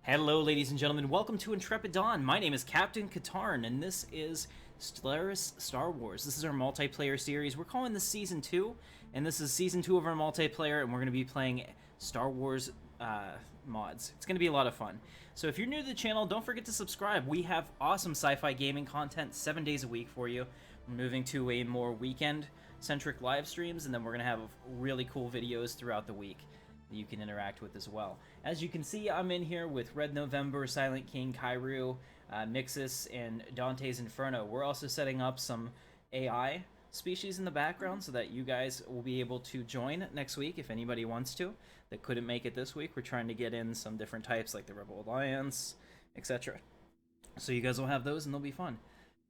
Hello, ladies and gentlemen. Welcome to Intrepid Dawn. My name is Captain Katarn, and this is Stellaris Star Wars. This is our multiplayer series. We're calling this Season 2, and this is Season 2 of our multiplayer, and we're going to be playing Star Wars mods. It's going to be a lot of fun. So if you're new to the channel, don't forget to subscribe. We have awesome sci-fi gaming content 7 days a week for you. We're moving to a more weekend-centric live streams, and then we're going to have really cool videos throughout the week that you can interact with as well. As you can see, I'm in here with Red November, Silent King, Kairu, Mixus, and Dante's Inferno. We're also setting up some AI species in the background so that you guys will be able to join next week if anybody wants to that couldn't make it this week. We're trying to get in some different types like the Rebel Alliance, etc. So you guys will have those and they'll be fun.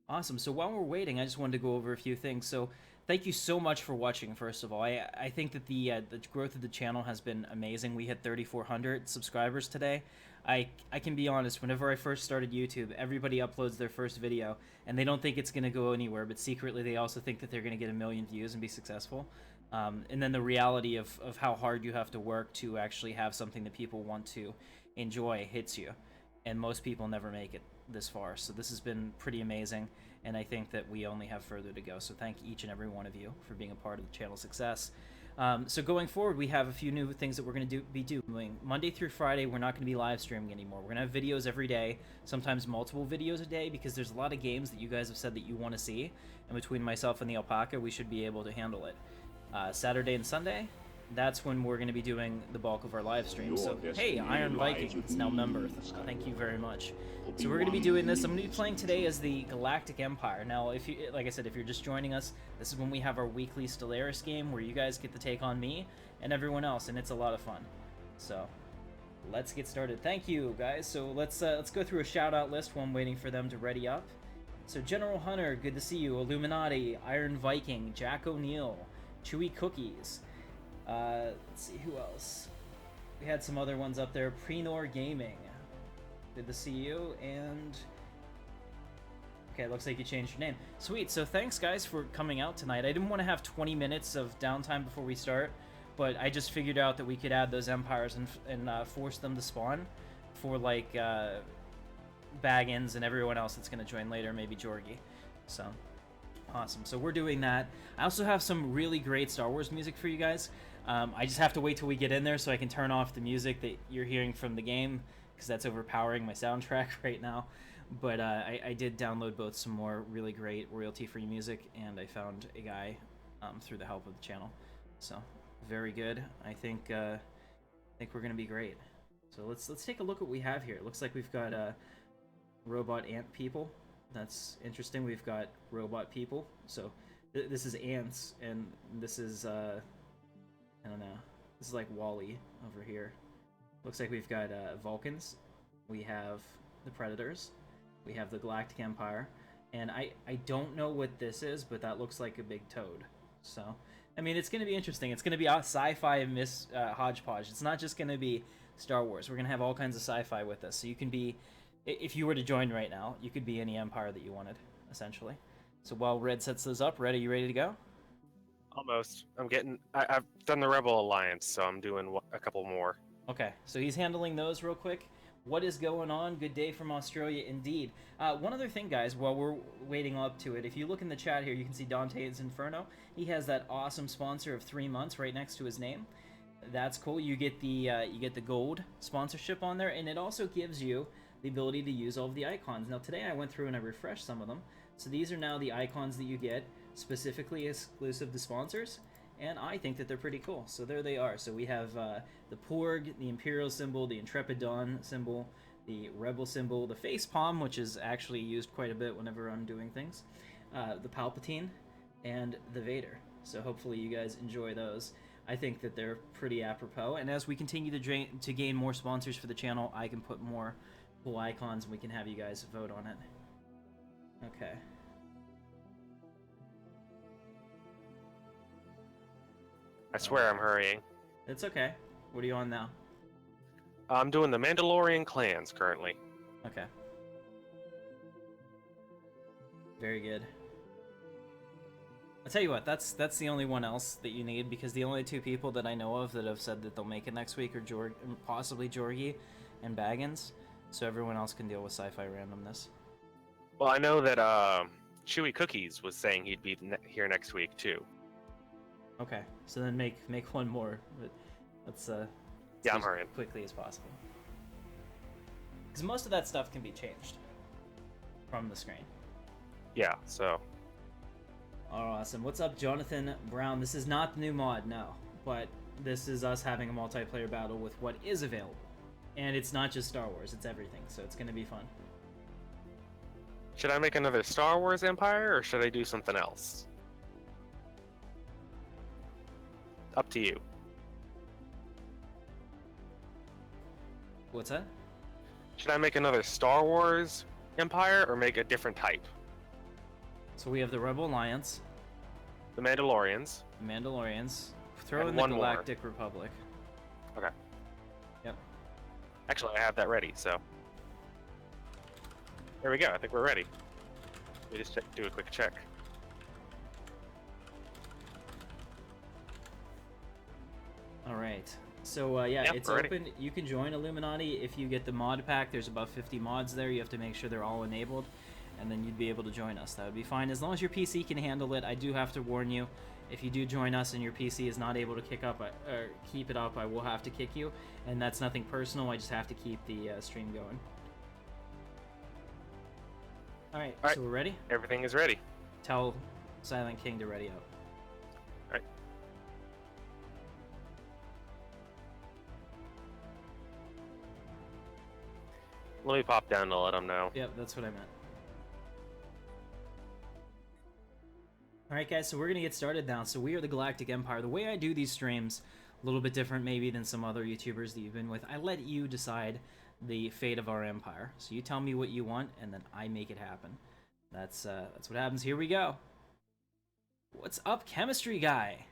Awesome. So while we're waiting, I just wanted to go over a few things. So thank you so much for watching, first of all. I think that the growth of the channel has been amazing. We hit 3,400 subscribers today. I can be honest, whenever I first started YouTube, everybody uploads their first video, and they don't think it's going to go anywhere, but secretly they also think that they're going to get 1 million views and be successful. And then the reality of how hard you have to work to actually have something that people want to enjoy hits you. And most people never make it this far, so this has been pretty amazing, and I think that we only have further to go, so thank each and every one of you for being a part of the channel's success. So going forward, we have a few new things that we're going to be doing. Monday through Friday, we're not going to be live streaming anymore. We're going to have videos every day, sometimes multiple videos a day, because there's a lot of games that you guys have said that you want to see, and between myself and the Alpaca, we should be able to handle it. Saturday and Sunday, that's when we're going to be doing the bulk of our live stream. So, hey, Iron Viking, it's now member. Thank you very much. So we're going to be doing this. I'm going to be playing today as the Galactic Empire. Now, if you, like I said, if you're just joining us, this is when we have our weekly Stellaris game where you guys get to take on me and everyone else, and it's a lot of fun. So, let's get started. Thank you, guys. So let's go through a shout-out list while I'm waiting for them to ready up. So General Hunter, good to see you. Illuminati, Iron Viking, Jack O'Neill, Chewy Cookies. Let's see, who else? We had some other ones up there. Prenor Gaming. Good to see you, and... Okay, looks like you changed your name. Sweet, so thanks guys for coming out tonight. I didn't want to have 20 minutes of downtime before we start, but I just figured out that we could add those empires and force them to spawn for, like, Baggins and everyone else that's going to join later, maybe Jorgie. So... awesome. So we're doing that. I also have some really great Star Wars music for you guys. I just have to wait till we get in there so I can turn off the music that you're hearing from the game, because that's overpowering my soundtrack right now. But I did download both some more really great royalty-free music, and I found a guy through the help of the channel. So very good. I think we're gonna be great. So let's take a look at what we have here. It looks like we've got robot ant people. That's interesting. We've got robot people. So this is ants, and this is I don't know. This is like Wall-E over here. Looks like we've got Vulcans. We have the Predators. We have the Galactic Empire, and I don't know what this is, but that looks like a big toad. So I mean, it's gonna be interesting. It's gonna be a sci-fi hodgepodge. It's not just gonna be Star Wars. We're gonna have all kinds of sci-fi with us. So you can be, if you were to join right now, you could be any empire that you wanted, essentially. So while Red sets those up, Red, are you ready to go? Almost. I've done the Rebel Alliance, so I'm doing a couple more. Okay, so he's handling those real quick. What is going on? Good day from Australia, indeed. One other thing, guys, while we're waiting up to it, if you look in the chat here, you can see Dante's Inferno. He has that awesome sponsor of 3 months right next to his name. That's cool. You get the gold sponsorship on there, and it also gives you the ability to use all of the icons. Now today I went through and I refreshed some of them, so these are now the icons that you get specifically exclusive to sponsors, and I think that they're pretty cool. So there they are. So we have the Porg, the Imperial symbol, the Intrepid Dawn symbol, the Rebel symbol, the face palm, which is actually used quite a bit whenever I'm doing things, the Palpatine, and the Vader. So hopefully you guys enjoy those. I think that they're pretty apropos, and as we continue to gain more sponsors for the channel, I can put more cool icons and we can have you guys vote on it. Okay. I swear I'm hurrying. It's okay. What are you on now? I'm doing the Mandalorian clans currently. Okay. Very good. I'll tell you what, that's the only one else that you need, because the only 2 people that I know of that have said that they'll make it next week are possibly Jorgie and Baggins. so everyone else can deal with sci-fi randomness. Well, I know that Chewy Cookies was saying he'd be here next week too. Okay, so then make one more, but let's Yeah, I'm as hurrying. quickly as possible. Because most of that stuff can be changed from the screen. Yeah, so. Oh, awesome. What's up, Jonathan Brown? This is not the new mod, no. But this is us having a multiplayer battle with what is available. And it's not just Star Wars, it's everything, so it's going to be fun. Should I make another Star Wars Empire, or should I do something else? Up to you. What's that? Should I make another Star Wars Empire, or make a different type? So we have the Rebel Alliance, The Mandalorians. the Mandalorians, throw And in the one more. Galactic Republic. Okay. Yep. Actually, I have that ready, so. There we go, I think we're ready. We just do a quick check. Alright. So, yeah, Yep, it's we're ready. open. You can join Illuminati if you get the mod pack. There's about 50 mods there. You have to make sure they're all enabled, and then you'd be able to join us. That would be fine. As long as your PC can handle it, I do have to warn you. If you do join us and your PC is not able to keep it up, I will have to kick you. And that's nothing personal. I just have to keep the stream going. Alright, Alright. so we're ready? Everything is ready. Tell Silent King to ready up. Alright. Let me pop down to let them know. Yep, that's what I meant. Alright guys, so we're going to get started now. So we are the Galactic Empire. The way I do these streams, a little bit different maybe than some other YouTubers that you've been with. I let you decide the fate of our empire. So you tell me what you want, and then I make it happen. That's what happens. Here we go. What's up, Chemistry Guy?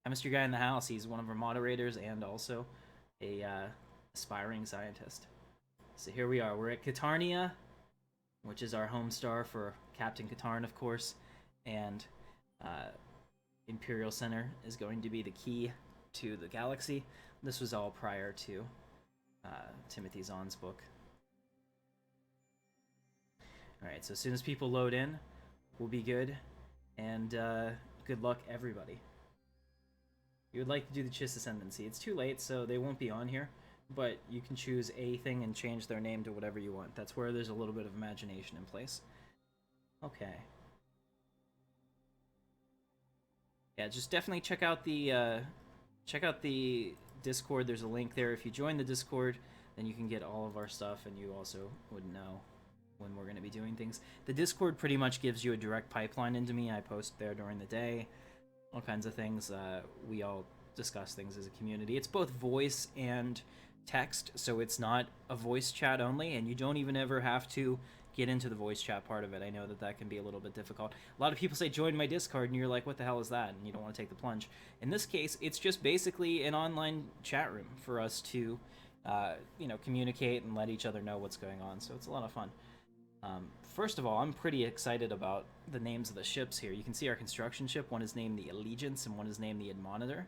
Chemistry Guy in the house. He's one of our moderators and also a aspiring scientist. So here we are. We're at Katarnia, which is our home star for Captain Katarn, of course, and Imperial Center is going to be the key to the galaxy. This was all prior to Timothy Zahn's book. Alright, so as soon as people load in, we'll be good, and good luck, everybody. You would like to do the Chiss Ascendancy. It's too late, so they won't be on here, but you can choose a thing and change their name to whatever you want. That's where there's a little bit of imagination in place. Okay. Yeah, just definitely check out the Discord. There's a link there. If you join the Discord, then you can get all of our stuff, and you also would know when we're going to be doing things. The Discord pretty much gives you a direct pipeline into me. I post there during the day, all kinds of things. We all discuss things as a community. It's both voice and text, so it's not a voice chat only, and you don't even ever have to get into the voice chat part of it. I know that that can be a little bit difficult. A lot of people say join my Discord, and you're like, what the hell is that? And you don't want to take the plunge. In this case, it's just basically an online chat room for us to communicate and let each other know what's going on, so it's a lot of fun. First of all, I'm pretty excited about the names of the ships here. You can see our construction ship. One is named the Allegiance, and one is named the Admonitor.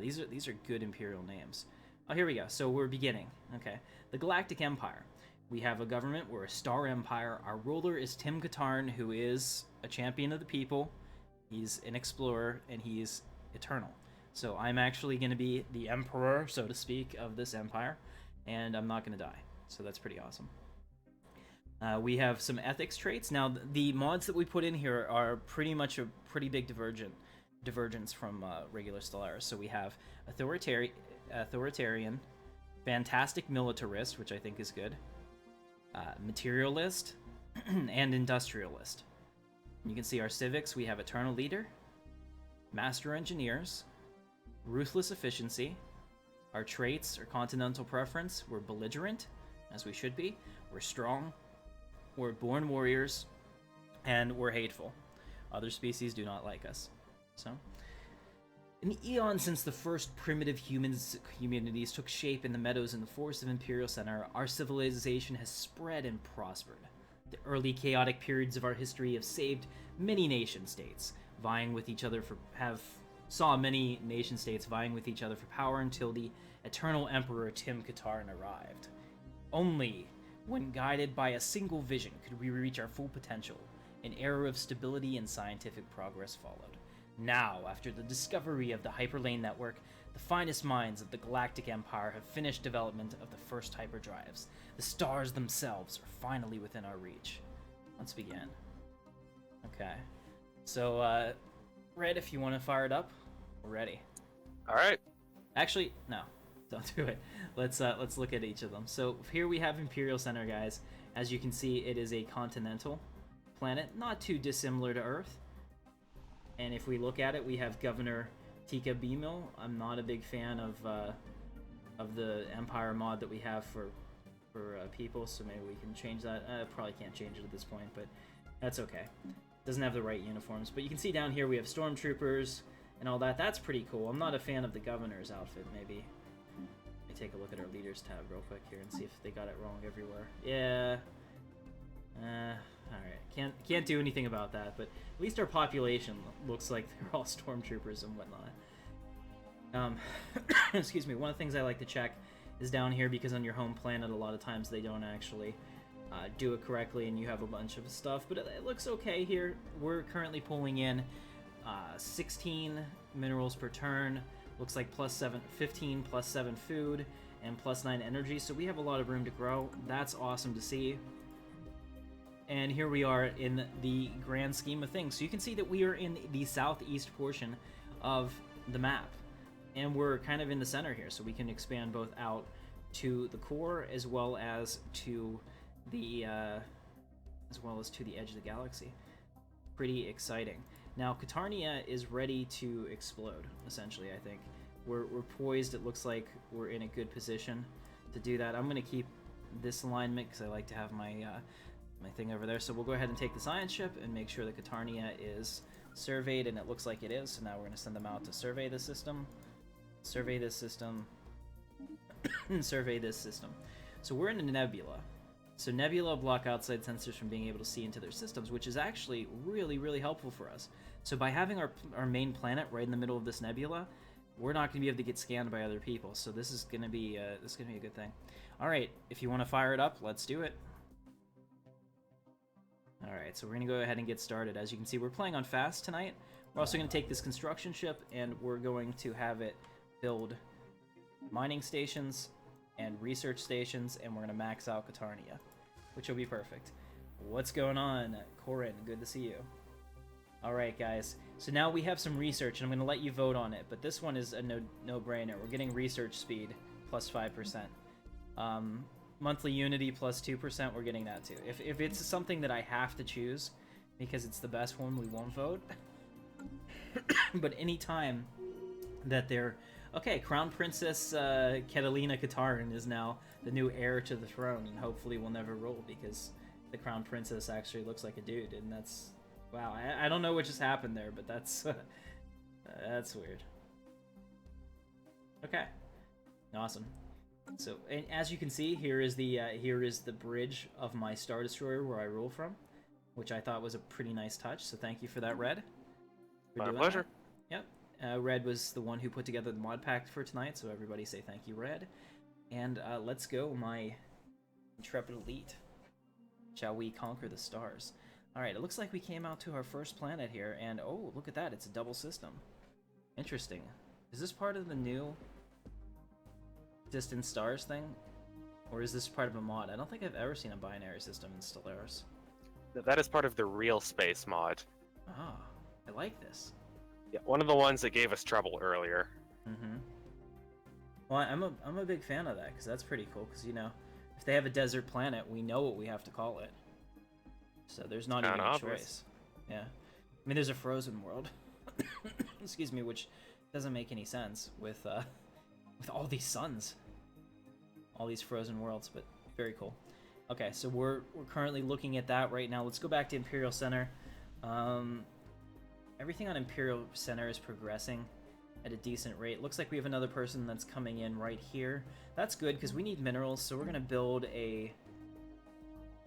These are good Imperial names. Oh, here we go. So we're beginning. Okay. The Galactic Empire. We have a government. We're a star empire. Our ruler is Tim Katarn, who is a champion of the people. He's an explorer, and he's eternal. So I'm actually going to be the emperor, so to speak, of this empire, and I'm not going to die. So that's pretty awesome. We have some ethics traits. Now, the mods that we put in here are pretty much a pretty big divergence from regular Stellaris. So we have authoritarian, fantastic militarist, which I think is good, materialist, and industrialist. You can see our civics. We have eternal leader, master engineers, ruthless efficiency. Our traits or continental preference, we're belligerent, as we should be. We're strong. We're born warriors, and we're hateful. Other species do not like us. So, in the eon since the first primitive communities took shape in the meadows and the forests of Imperial Center, our civilization has spread and prospered. The early chaotic periods of our history have saved many nation-states, saw many nation-states vying with each other for power until the eternal emperor Tim Katarn arrived. Only When guided by a single vision could we reach our full potential. An era of stability and scientific progress followed. Now, after the discovery of the Hyperlane Network, the finest minds of the Galactic Empire have finished development of the first hyperdrives. The stars themselves are finally within our reach. Let's begin. Okay. So, Red, if you want to fire it up, we're ready. All right. Actually, no. Don't do it. Let's look at each of them. So here we have Imperial Center, guys. As you can see, it is a continental planet, not too dissimilar to Earth. And if we look at it, we have Governor Tika Bemil. I'm not a big fan of the Empire mod that we have for people, so maybe we can change that. Probably can't change it at this point, but that's okay. Doesn't have the right uniforms. But you can see down here we have stormtroopers and all that. That's pretty cool. I'm not a fan of the Governor's outfit. Maybe I take a look at our leaders tab real quick here and see if they got it wrong everywhere. Yeah. Alright. Can't do anything about that, but at least our population looks like they're all stormtroopers and whatnot. Excuse me. One of the things I like to check is down here, because on your home planet a lot of times they don't actually do it correctly and you have a bunch of stuff, but it looks okay here. We're currently pulling in 16 minerals per turn. Looks like +15, +7 food, and +9 energy, so we have a lot of room to grow. That's awesome to see. And here we are in the grand scheme of things. So you can see that we are in the southeast portion of the map, and we're kind of in the center here, so we can expand both out to the core as well as to the edge of the galaxy. Pretty exciting. Now, Katarnia is ready to explode, essentially, I think. We're poised. It looks like we're in a good position to do that. I'm going to keep this alignment because I like to have my my thing over there. So we'll go ahead and take the science ship and make sure that Katarnia is surveyed, and it looks like it is. So now we're going to send them out to survey the system, survey this system, and survey this system. So we're in a nebula. So nebula block outside sensors from being able to see into their systems, which is actually really, really helpful for us. So by having our main planet right in the middle of this nebula, we're not going to be able to get scanned by other people. So this is going to be a good thing. All right, if you want to fire it up, let's do it. All right, so we're going to go ahead and get started. As you can see, we're playing on fast tonight. We're also going to take this construction ship, and we're going to have it build mining stations and research stations, and we're going to max out Katarnia, which will be perfect. What's going on, Corin? Good to see you. All right, guys. So now we have some research, and I'm going to let you vote on it, but this one is a no-brainer. We're getting research speed plus 5%. Monthly unity plus 2%, we're getting that too. If it's something that I have to choose because it's the best one, we won't vote. But anytime that they're... Okay, Crown Princess Catalina Katarn is now the new heir to the throne, and hopefully will never rule because the Crown Princess actually looks like a dude, and that's... Wow, I don't know what just happened there, but that's... that's weird. Okay. Awesome. So, and as you can see, here is the bridge of my Star Destroyer where I rule from, which I thought was a pretty nice touch, so thank you for that, Red. My pleasure. That. Yep. Red was the one who put together the mod pack for tonight, so everybody say thank you, Red. And let's go, my intrepid elite. Shall we conquer the stars? Alright, it looks like we came out to our first planet here, and oh, look at that, it's a double system. Interesting. Is this part of the new distant stars thing? Or is this part of a mod? I don't think I've ever seen a binary system in Stellaris. That is part of the real space mod. Ah, I like this. Yeah, one of the ones that gave us trouble earlier. Mm-hmm. Well, I'm a big fan of that, because that's pretty cool, because, you know, if they have a desert planet, we know what we have to call it. So there's not even a choice. Yeah. I mean, there's a frozen world. Excuse me, which doesn't make any sense with all these suns. All these frozen worlds, but very cool. Okay, so we're currently looking at that right now. Let's go back to Imperial Center. Everything on Imperial Center is progressing at a decent rate. Looks like we have another person that's coming in right here. That's good, because we need minerals, so we're going to build a...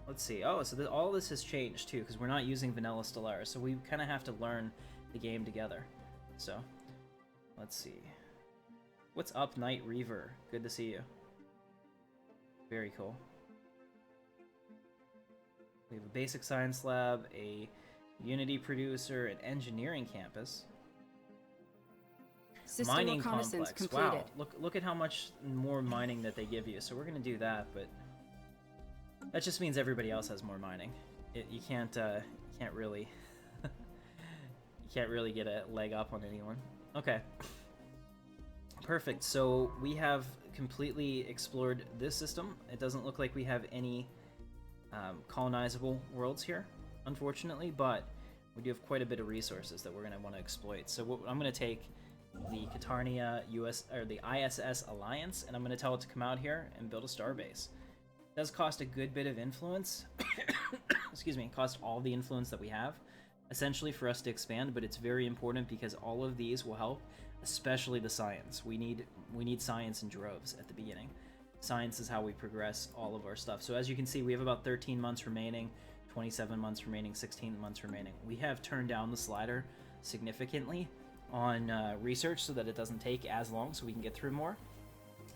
Let's see. Oh, so all this has changed, too, because we're not using vanilla Stellaris, so we kind of have to learn the game together. So, let's see. What's up, Night Reaver? Good to see you. Very cool. We have a basic science lab, a Unity producer, an engineering campus. System Mining reconnaissance complex. completed. Wow, look at how much more mining that they give you. So we're gonna do that, but that just means everybody else has more mining. You can't really you can't really get a leg up on anyone. Okay. Perfect. So we have completely explored this system. It doesn't look like we have any colonizable worlds here, unfortunately, but we do have quite a bit of resources that we're going to want to exploit. So I'm going to take the Katarnia the ISS Alliance, and I'm going to tell it to come out here and build a starbase. It does cost a good bit of influence. Excuse me, cost all the influence that we have, essentially, for us to expand, but it's very important because all of these will help, especially the science. We need science in droves at the beginning. Science is how we progress all of our stuff. So as you can see, we have about 13 months remaining, 27 months remaining, 16 months remaining. We have turned down the slider significantly on research so that it doesn't take as long, so we can get through more.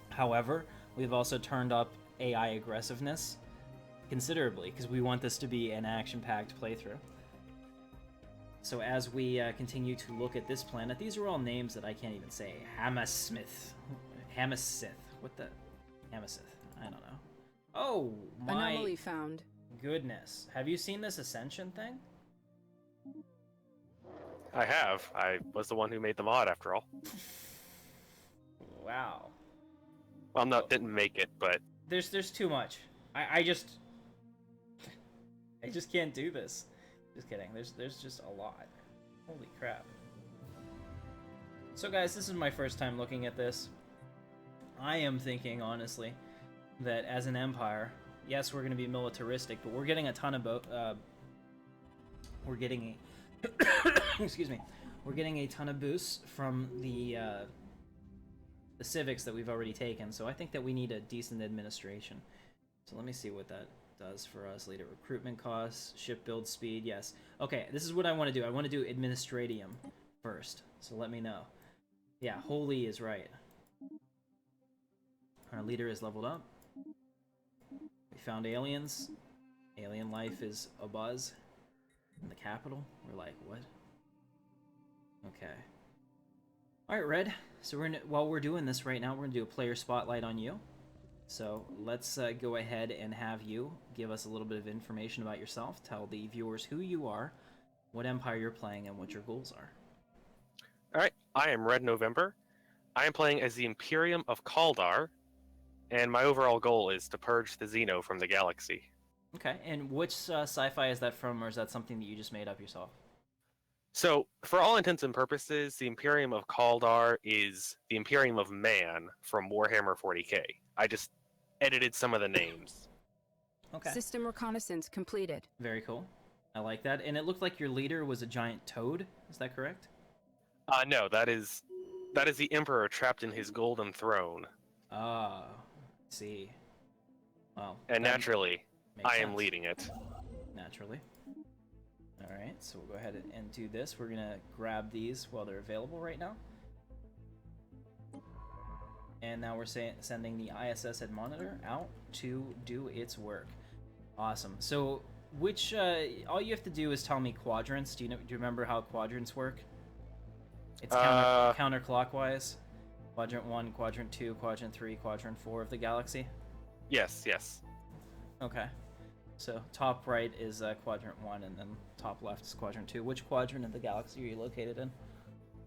However, we've also turned up AI aggressiveness considerably because we want this to be an action-packed playthrough. So as we continue to look at this planet, these are all names that I can't even say. Hammersmith. What the? Hammersmith. I don't know. Oh, my Anomaly found. goodness. Have you seen this Ascension thing? I have. I was the one who made the mod, after all. Wow. Well, no, didn't make it, but There's too much. I just can't do this. Just kidding. There's just a lot. Holy crap. So guys, this is my first time looking at this. I am thinking, honestly, that as an empire, yes, we're going to be militaristic, but we're getting a ton of we're getting a excuse me. We're getting a ton of boosts from the civics that we've already taken. So I think that we need a decent administration. So let me see what that does for us. Later recruitment costs, ship build speed, yes. Okay, this is what I want to do. I want to do administratium first. So let me know. Yeah, holy is right. Our leader is leveled up. We found aliens. Alien life is abuzz. In the capital. We're like, what? Okay. Alright, Red. So while we're doing this right now, we're going to do a player spotlight on you. So let's go ahead and have you give us a little bit of information about yourself. Tell the viewers who you are, what empire you're playing, and what your goals are. alright. I am Red November. I am playing as the Imperium of Kaldar, and my overall goal is to purge the Xeno from the galaxy. Okay, and which sci-fi is that from, or is that something that you just made up yourself? So, for all intents and purposes, the Imperium of Kaldar is the Imperium of Man from Warhammer 40k. I just edited some of the names. Okay. System reconnaissance completed. Very cool. I like that. And it looked like your leader was a giant toad. Is that correct? No, that is the Emperor trapped in his golden throne. Ah, see. Well. And naturally, makes I am sense. leading it. Naturally. Alright, so we'll go ahead and do this. We're going to grab these while they're available right now. And now we're sending the ISS head monitor out to do its work. Awesome. So, which all you have to do is tell me quadrants. Do you remember how quadrants work? It's counterclockwise. Quadrant 1, Quadrant 2, Quadrant 3, Quadrant 4 of the galaxy. Yes, yes. Okay. So top right is Quadrant 1, and then top left is Quadrant 2. Which quadrant of the galaxy are you located in?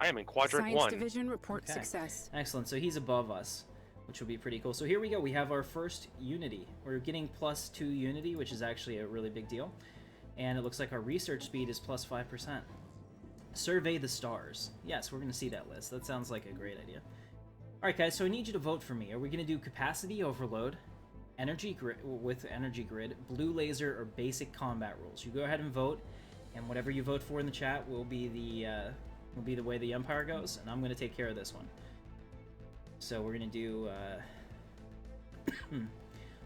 I am in Quadrant Science 1. division report Okay. success. Excellent. So he's above us, which will be pretty cool. So here we go. We have our first Unity. We're getting +2 Unity, which is actually a really big deal. And it looks like our research speed is +5%. Survey the stars. Yes, we're going to see that list. That sounds like a great idea. Alright guys, so I need you to vote for me. Are we going to do capacity overload, energy grid, blue laser, or basic combat rules? You go ahead and vote, and whatever you vote for in the chat will be the way the Empire goes, and I'm going to take care of this one. So we're going to do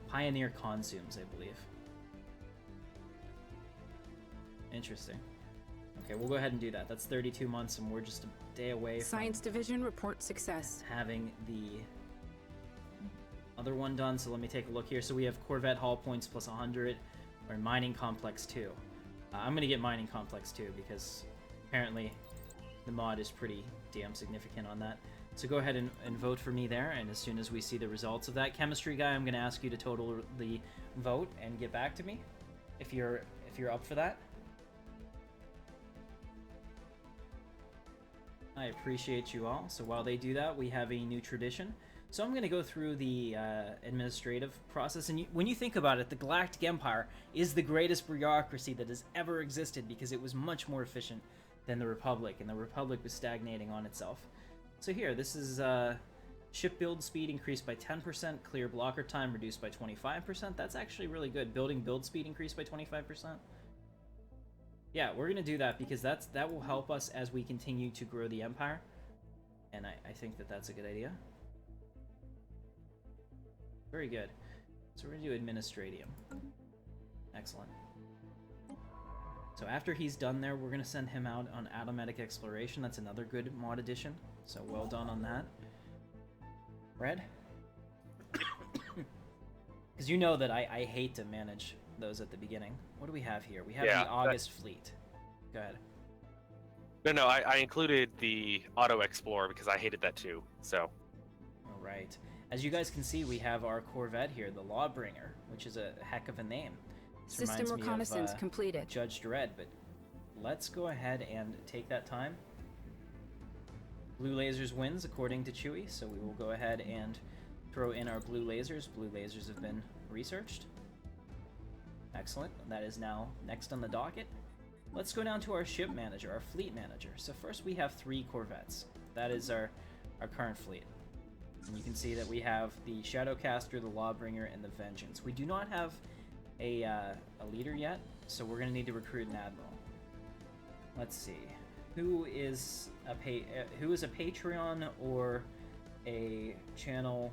Pioneer Consumes, I believe. Interesting. Okay, we'll go ahead and do that. That's 32 months, and we're just a day away from Science division report success. having the other one done. So let me take a look here. So we have Corvette hull points +100, or Mining Complex 2. I'm gonna get Mining Complex 2 because apparently the mod is pretty damn significant on that. So go ahead and vote for me there, and as soon as we see the results of that, Chemistry guy, I'm gonna ask you to total the vote and get back to me if you're up for that. I appreciate you all. So while they do that, we have a new tradition. So I'm going to go through the administrative process, and when you think about it, the Galactic Empire is the greatest bureaucracy that has ever existed because it was much more efficient than the Republic, and the Republic was stagnating on itself. So here, this is ship build speed increased by 10%, clear blocker time reduced by 25%. That's actually really good. Building build speed increased by 25%. Yeah, we're going to do that because that will help us as we continue to grow the Empire, and I think that's a good idea. Very good. So we're going to do Administratium. Excellent. So after he's done there, we're going to send him out on Automatic Exploration. That's another good mod addition. So well done on that. Red? Because you know that I hate to manage those at the beginning. What do we have here? We have the August Fleet. Go ahead. No, I included the Auto Explorer because I hated that too, so. All right. As you guys can see, we have our Corvette here, the Lawbringer, which is a heck of a name. This System reconnaissance completed. Judge Dredd, but let's go ahead and take that time. Blue Lasers wins, according to Chewie, so we will go ahead and throw in our blue lasers. Blue lasers have been researched. Excellent. That is now next on the docket. Let's go down to our ship manager, our fleet manager. So first we have 3 Corvettes. That is our current fleet. And you can see that we have the Shadowcaster, the Lawbringer, and the Vengeance. We do not have a leader yet, so we're going to need to recruit an admiral. Let's see. Who is a Patreon or a channel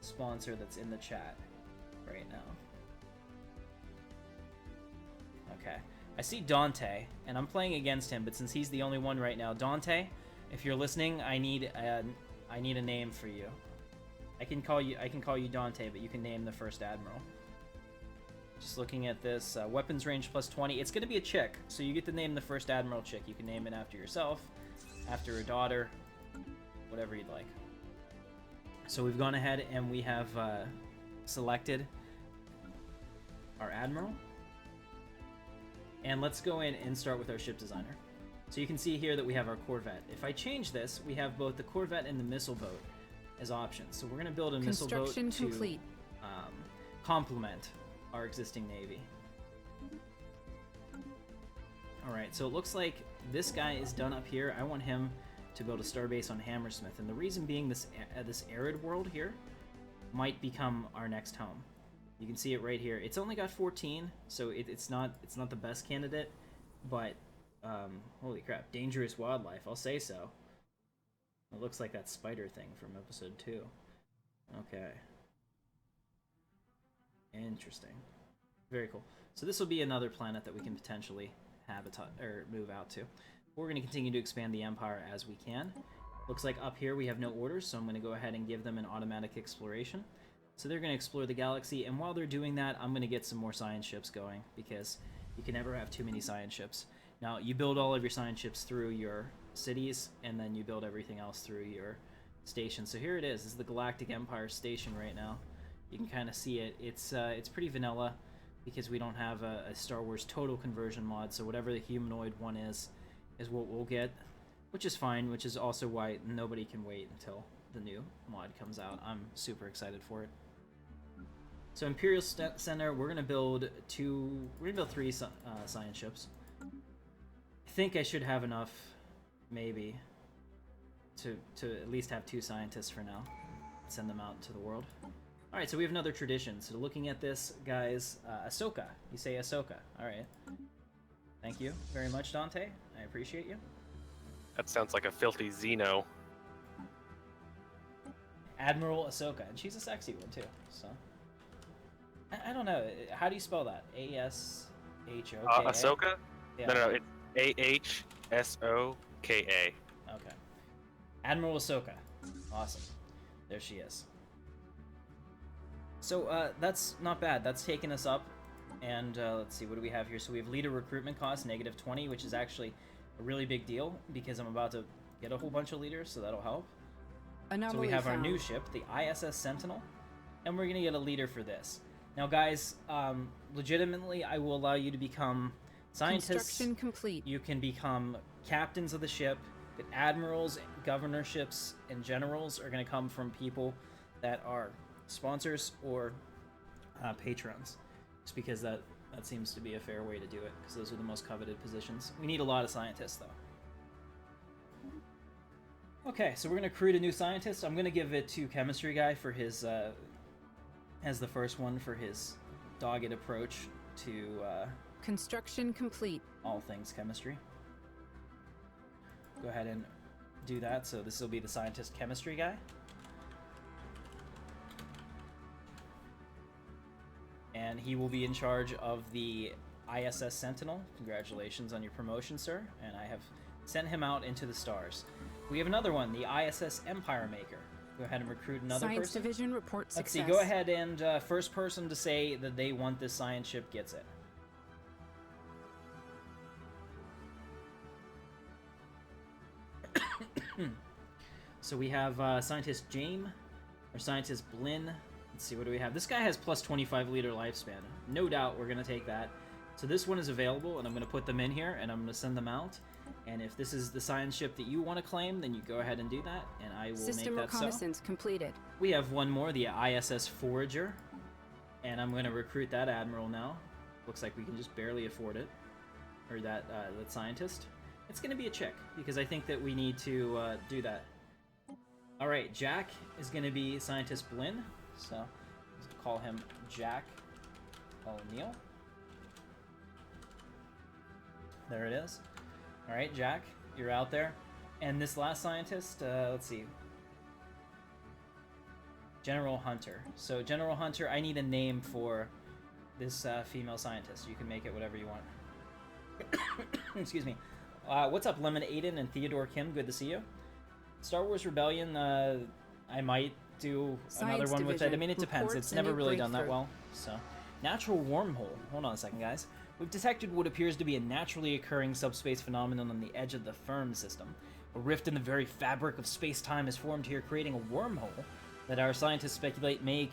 sponsor that's in the chat right now? Okay. I see Dante, and I'm playing against him, but since he's the only one right now, Dante, if you're listening, I need a name for you. I can call you Dante, but you can name the first admiral. Just looking at this, weapons range plus 20. It's gonna be a chick, so you get to name the first admiral chick. You can name it after yourself, after a daughter, whatever you'd like. So we've gone ahead and we have selected our admiral. And let's go in and start with our ship designer. So you can see here that we have our Corvette. If I change this, we have both the Corvette and the missile boat as options. So we're going to build a missile boat to complement our existing navy. Alright, so it looks like this guy is done up here. I want him to build a starbase on Hammersmith, and the reason being this arid world here might become our next home. You can see it right here. It's only got 14, so it's not the best candidate, but holy crap, dangerous wildlife, I'll say so. It looks like that spider thing from episode 2. Okay. Interesting. Very cool. So this will be another planet that we can potentially habitat or move out to. We're going to continue to expand the Empire as we can. Looks like up here we have no orders, so I'm going to go ahead and give them an automatic exploration. So they're going to explore the galaxy, and while they're doing that, I'm going to get some more science ships going, because you can never have too many science ships. Now, you build all of your science ships through your cities, and then you build everything else through your stations. So here it is. This is the Galactic Empire station right now. You can kind of see it. It's pretty vanilla, because we don't have a Star Wars total conversion mod, so whatever the humanoid one is what we'll get, which is fine, which is also why nobody can wait until the new mod comes out. I'm super excited for it. So Imperial Center, we're gonna build 3 science ships. I think I should have enough, maybe, to at least have 2 scientists for now. Send them out to the world. All right, so we have another tradition. So looking at this, guys, Ahsoka. You say Ahsoka. All right. Thank you very much, Dante. I appreciate you. That sounds like a filthy Xeno. Admiral Ahsoka, and she's a sexy one too. So. I don't know. How do you spell that? A-S-H-O-K-A? Ahsoka? Yeah. No, it's A-H-S-O-K-A. Okay. Admiral Ahsoka. Awesome. There she is. So, that's not bad. That's taken us up, And let's see, what do we have here? So we have leader recruitment cost, -20, which is actually a really big deal because I'm about to get a whole bunch of leaders, so that'll help. So we have our new ship, the ISS Sentinel, and we're going to get a leader for this. Now, guys, legitimately, I will allow you to become scientists. Construction complete. You can become captains of the ship, but admirals, governorships, and generals are going to come from people that are sponsors or patrons. Just because that seems to be a fair way to do it, because those are the most coveted positions. We need a lot of scientists, though. Okay, so we're going to recruit a new scientist. I'm going to give it to Chemistry Guy for his, as the first one for his dogged approach to Construction complete. all things chemistry. Go ahead and do that, so this will be the Scientist Chemistry Guy. And he will be in charge of the ISS Sentinel. Congratulations on your promotion, sir. And I have sent him out into the stars. We have another one, the ISS Empire Maker. Go ahead and recruit another Science person. Division report Let's success. see, go ahead and first person to say that they want this science ship gets it. So we have Scientist James, or Scientist Blinn. Let's see, what do we have? This guy has plus 25 liter lifespan. No doubt we're going to take that. So this one is available, and I'm going to put them in here, and I'm going to send them out. And if this is the science ship that you want to claim, then you go ahead and do that, and I will System make that so. reconnaissance completed. We have one more, the ISS Forager, and I'm going to recruit that admiral now. Looks like we can just barely afford it, or that scientist. It's going to be a chick, because I think that we need to do that. Alright, Jack is going to be Scientist Blinn, so let's call him Jack O'Neill. There it is. Alright, Jack, you're out there. And this last scientist, let's see. General Hunter. So, General Hunter, I need a name for this female scientist. You can make it whatever you want. Excuse me. What's up, Lemon Aiden and Theodore Kim? Good to see you. Star Wars Rebellion, I might do another one with it. I mean, it depends. It's never really done that well. So, natural wormhole. Hold on a second, guys. We've detected what appears to be a naturally occurring subspace phenomenon on the edge of the Firm system. A rift in the very fabric of space-time is formed here, creating a wormhole that our scientists speculate may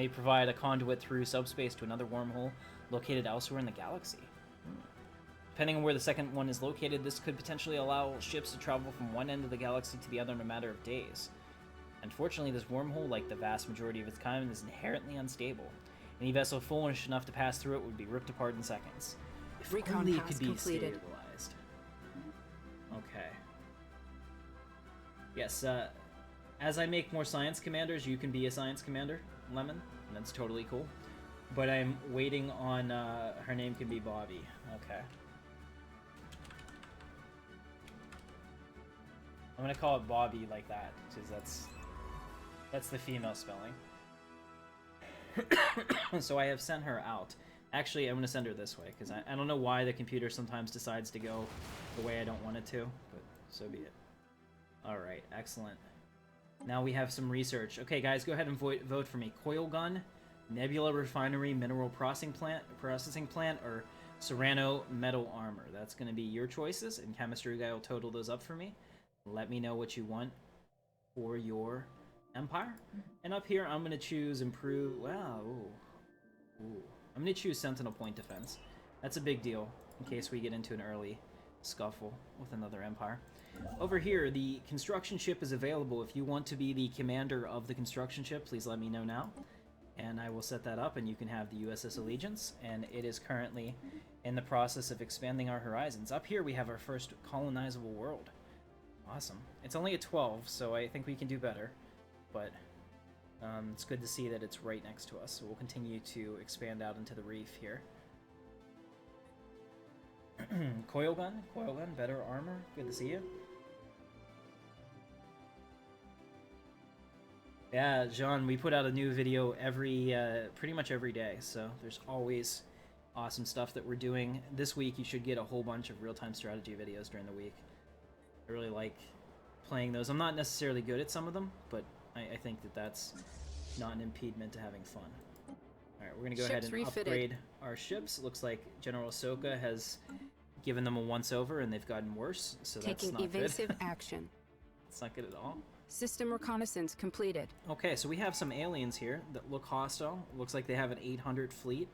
provide a conduit through subspace to another wormhole located elsewhere in the galaxy. Depending on where the second one is located, this could potentially allow ships to travel from one end of the galaxy to the other in a matter of days. Unfortunately, this wormhole, like the vast majority of its kind, is inherently unstable. Any vessel foolish enough to pass through it would be ripped apart in seconds. If Recon only it pass could be completed. stabilized. Okay. Yes, as I make more science commanders, you can be a science commander, Lemon, and that's totally cool. But I'm waiting on, her name can be Bobby. Okay. I'm gonna call it Bobby like that, because that's the female spelling. So I have sent her out. Actually, I'm gonna send her this way, because I don't know why the computer sometimes decides to go the way I don't want it to, but so be it. Alright, excellent. Now we have some research. Okay, guys, go ahead and vote for me. Coil gun, Nebula Refinery Mineral Processing Plant, or Serrano Metal Armor. That's gonna be your choices, and Chemistry Guy will total those up for me. Let me know what you want for your empire. And up here, I'm going to choose improve... Wow. Ooh. I'm going to choose Sentinel Point Defense. That's a big deal, in case we get into an early scuffle with another empire. Over here, the construction ship is available. If you want to be the commander of the construction ship, please let me know now. And I will set that up, and you can have the USS Allegiance. And it is currently in the process of expanding our horizons. Up here, we have our first colonizable world. Awesome. It's only a 12, so I think we can do better, but it's good to see that it's right next to us, so we'll continue to expand out into the reef here. Coil gun, better armor, good to see you. Yeah, John, we put out a new video pretty much every day, so there's always awesome stuff that we're doing. This week, you should get a whole bunch of real-time strategy videos during the week. I really like playing those. I'm not necessarily good at some of them, but I think that that's not an impediment to having fun. Alright, we're gonna go ahead Ships and refitted. upgrade our ships. Looks like General Ahsoka has given them a once-over and they've gotten worse, so that's Taking not evasive good. action. It's not good at all. System reconnaissance completed. Okay, so we have some aliens here that look hostile. Looks like they have an 800 fleet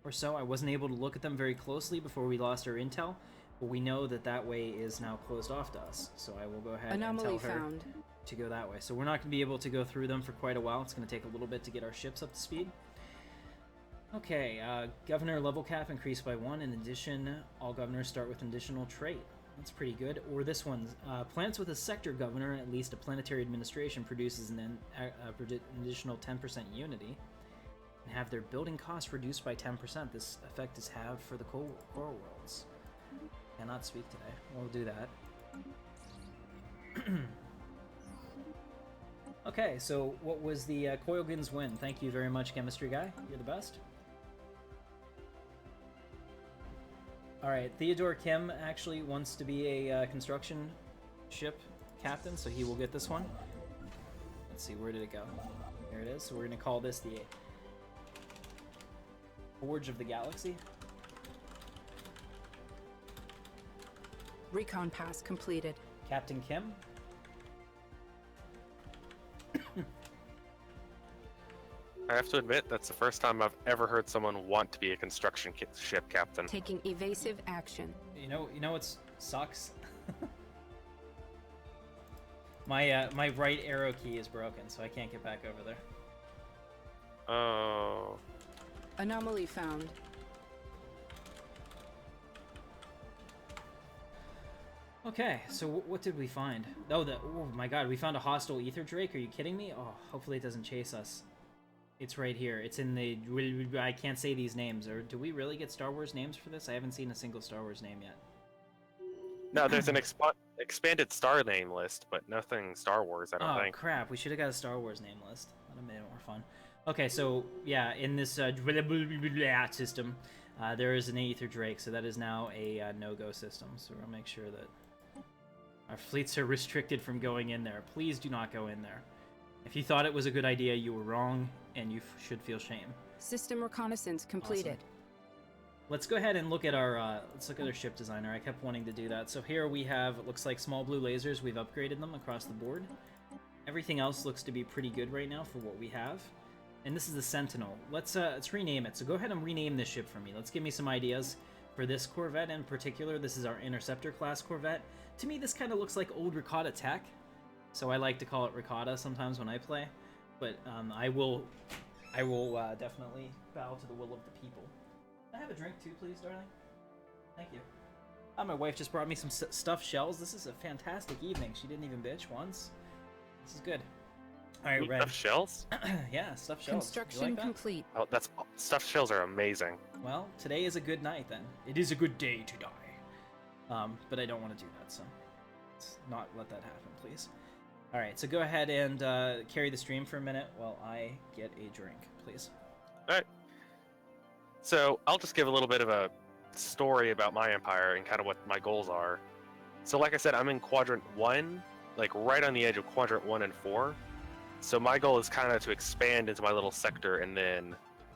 or so. I wasn't able to look at them very closely before we lost our intel, but we know that that way is now closed off to us. So I will go ahead Anomaly and tell her found. to go that way. So we're not going to be able to go through them for quite a while. It's going to take a little bit to get our ships up to speed. Okay, governor level cap increased by 1. In addition, all governors start with an additional trait. That's pretty good. Or this one, planets with a sector governor and at least a planetary administration produces an additional 10% unity and have their building costs reduced by 10%. This effect is halved for the core worlds. Cannot speak today. We'll do that. Okay, so what was the Koyogans win? Thank you very much, chemistry guy. You're the best. Alright, Theodore Kim actually wants to be a construction ship captain, so he will get this one. Let's see, where did it go? There it is. So we're going to call this the Forge of the Galaxy. Recon pass completed. Captain Kim. I have to admit, that's the first time I've ever heard someone want to be a construction ship captain. Taking evasive action. You know what sucks? My right arrow key is broken, so I can't get back over there. Oh. Anomaly found. Okay, so what did we find? Oh, oh my god, we found a hostile ether drake. Are you kidding me? Oh, hopefully it doesn't chase us. It's right here. It's in the... I can't say these names. Or do we really get Star Wars names for this? I haven't seen a single Star Wars name yet. No, there's an expanded star name list, but nothing Star Wars, I don't think. Oh, crap. We should have got a Star Wars name list. That would have made it more fun. Okay, so, yeah, in this system, there is an Aether Drake, so that is now a no-go system. So we'll make sure that our fleets are restricted from going in there. Please do not go in there. If you thought it was a good idea, you were wrong, and you should feel shame. System reconnaissance completed. Awesome. Let's go ahead and look at our ship designer. I kept wanting to do that. So here we have, it looks like small blue lasers. We've upgraded them across the board. Everything else looks to be pretty good right now for what we have. And this is the Sentinel. Let's rename it. So go ahead and rename this ship for me. Let's give me some ideas for this Corvette in particular. This is our Interceptor class Corvette. To me, this kind of looks like old Ricotta tech. So I like to call it Ricotta sometimes when I play. But I will definitely bow to the will of the people. Can I have a drink too, please, darling? Thank you. My wife just brought me some stuffed shells. This is a fantastic evening. She didn't even bitch once. This is good. All right, Red. Stuffed shells? Yeah, stuffed shells. Construction You like that? complete. Oh, stuffed shells are amazing. Well, today is a good night then. It is a good day to die. But I don't want to do that, so let's not let that happen, please. All right, so go ahead and carry the stream for a minute while I get a drink, please. All right. So I'll just give a little bit of a story about my empire and kind of what my goals are. So like I said, I'm in Quadrant 1, like right on the edge of Quadrant 1 and 4. So my goal is kind of to expand into my little sector and then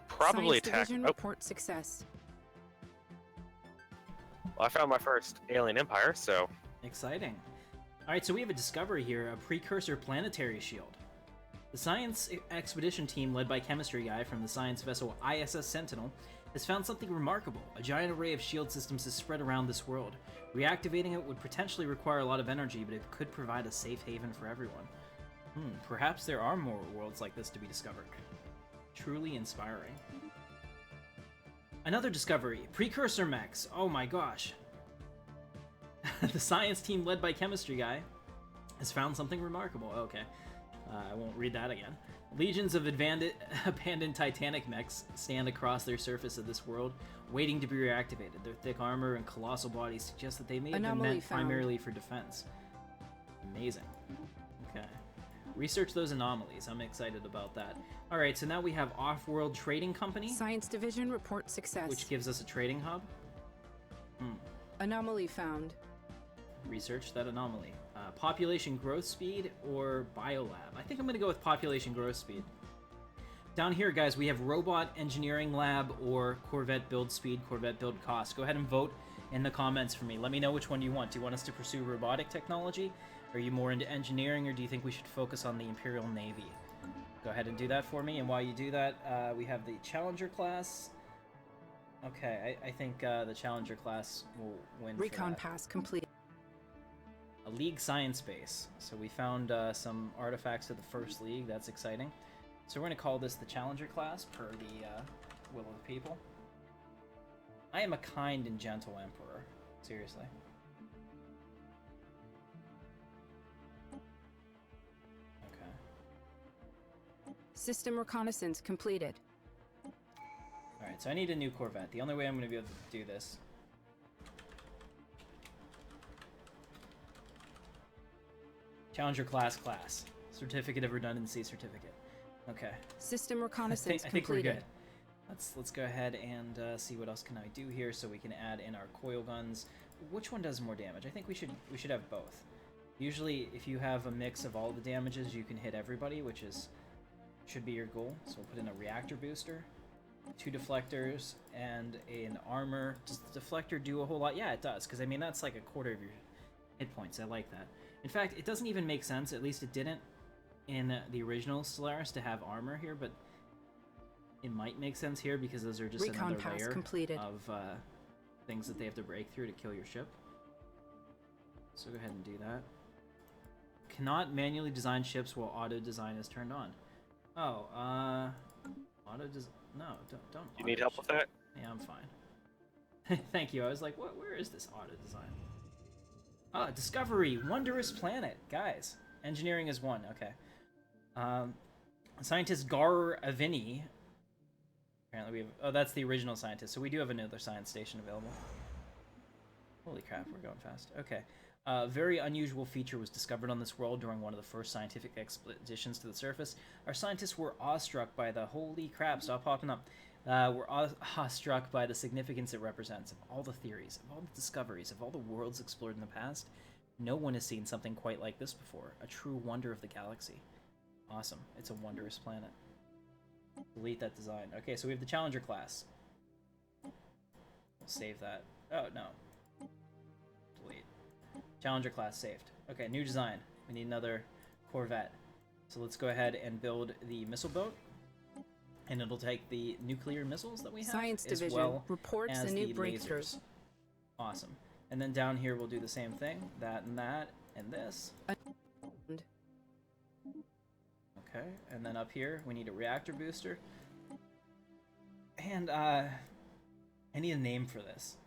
probably Science attack... Division report success. Well, I found my first alien empire, so... Exciting. All right, so we have a discovery here, a precursor planetary shield. The science expedition team led by chemistry guy from the science vessel ISS Sentinel has found something remarkable. A giant array of shield systems is spread around this world. Reactivating it would potentially require a lot of energy, but it could provide a safe haven for everyone. Perhaps there are more worlds like this to be discovered. Truly inspiring. Another discovery, precursor mechs. Oh my gosh. The science team led by chemistry guy has found something remarkable. Okay, I won't read that again. Legions of abandoned Titanic mechs stand across their surface of this world, waiting to be reactivated. Their thick armor and colossal bodies suggest that they may have been meant primarily for defense. Amazing. Okay. Research those anomalies. I'm excited about that. Alright, so now we have Off-World Trading Company. Science Division report success. Which gives us a trading hub. Anomaly found. Research that anomaly. Population growth speed or biolab? I think I'm going to go with population growth speed. Down here, guys, we have Robot Engineering Lab or Corvette Build Speed, Corvette Build Cost. Go ahead and vote in the comments for me. Let me know which one you want. Do you want us to pursue robotic technology? Are you more into engineering, or do you think we should focus on the Imperial Navy? Go ahead and do that for me, and while you do that, we have the Challenger class. Okay, I think the Challenger class will win for Recon that. pass complete. A League Science Base. So we found some artifacts of the First League. That's exciting. So we're going to call this the Challenger class, per the will of the people. I am a kind and gentle Emperor. Seriously. Okay. System reconnaissance completed. Alright, so I need a new Corvette. The only way I'm going to be able to do this... Challenger class. Certificate of Redundancy certificate. Okay. System reconnaissance I think we're completed. good. Let's go ahead and see what else can I do here, so we can add in our coil guns. Which one does more damage? I think we should have both. Usually, if you have a mix of all the damages, you can hit everybody, which should be your goal. So we'll put in a reactor booster, 2 deflectors, and an armor. Does the deflector do a whole lot? Yeah, it does, because I mean that's like a quarter of your hit points. I like that. In fact, it doesn't even make sense. At least it didn't in the original Stellaris to have armor here, but it might make sense here because those are just Recon another pass layer completed. of things that they have to break through to kill your ship. So go ahead and do that. Cannot manually design ships while auto design is turned on. Oh, auto design. No, don't. You need help with that? Yeah, I'm fine. Thank you. I was like, what? Where is this auto design? Ah, Discovery, Wondrous Planet, guys. Engineering is 1. Okay. Scientist Gar Avini. Apparently we have... Oh, that's the original scientist. So we do have another science station available. Holy crap, we're going fast. Okay. Very unusual feature was discovered on this world during one of the first scientific expeditions to the surface. Our scientists were awestruck by the... Holy crap, stop popping up. Were awestruck by the significance it represents. Of all the theories, of all the discoveries, of all the worlds explored in the past, no one has seen something quite like this before. A true wonder of the galaxy. Awesome. It's a wondrous planet. Delete that design. Okay, so we have the Challenger class. We'll save that. Oh, no. Delete. Challenger class saved. Okay, new design. We need another Corvette. So let's go ahead and build the missile boat. And it'll take the nuclear missiles that we have, Science as Division well reports as a new the breakthrough. lasers. Awesome. And then down here we'll do the same thing. That, and this. Okay, and then up here we need a reactor booster. And, I need a name for this.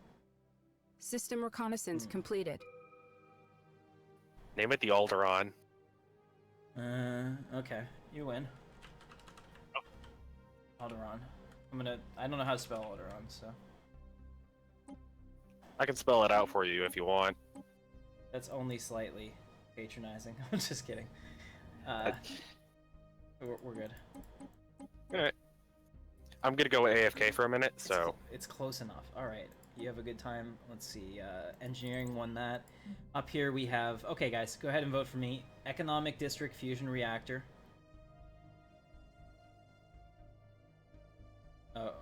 System reconnaissance completed. Name it the Alderon. Okay, you win. Alderon. I don't know how to spell Alderon, so. I can spell it out for you if you want. That's only slightly patronizing. I'm just kidding. We're good. Alright. I'm gonna go AFK for a minute, so... It's close enough. Alright, you have a good time. Let's see, engineering won that. Up here we have... Okay, guys, go ahead and vote for me. Economic District Fusion Reactor.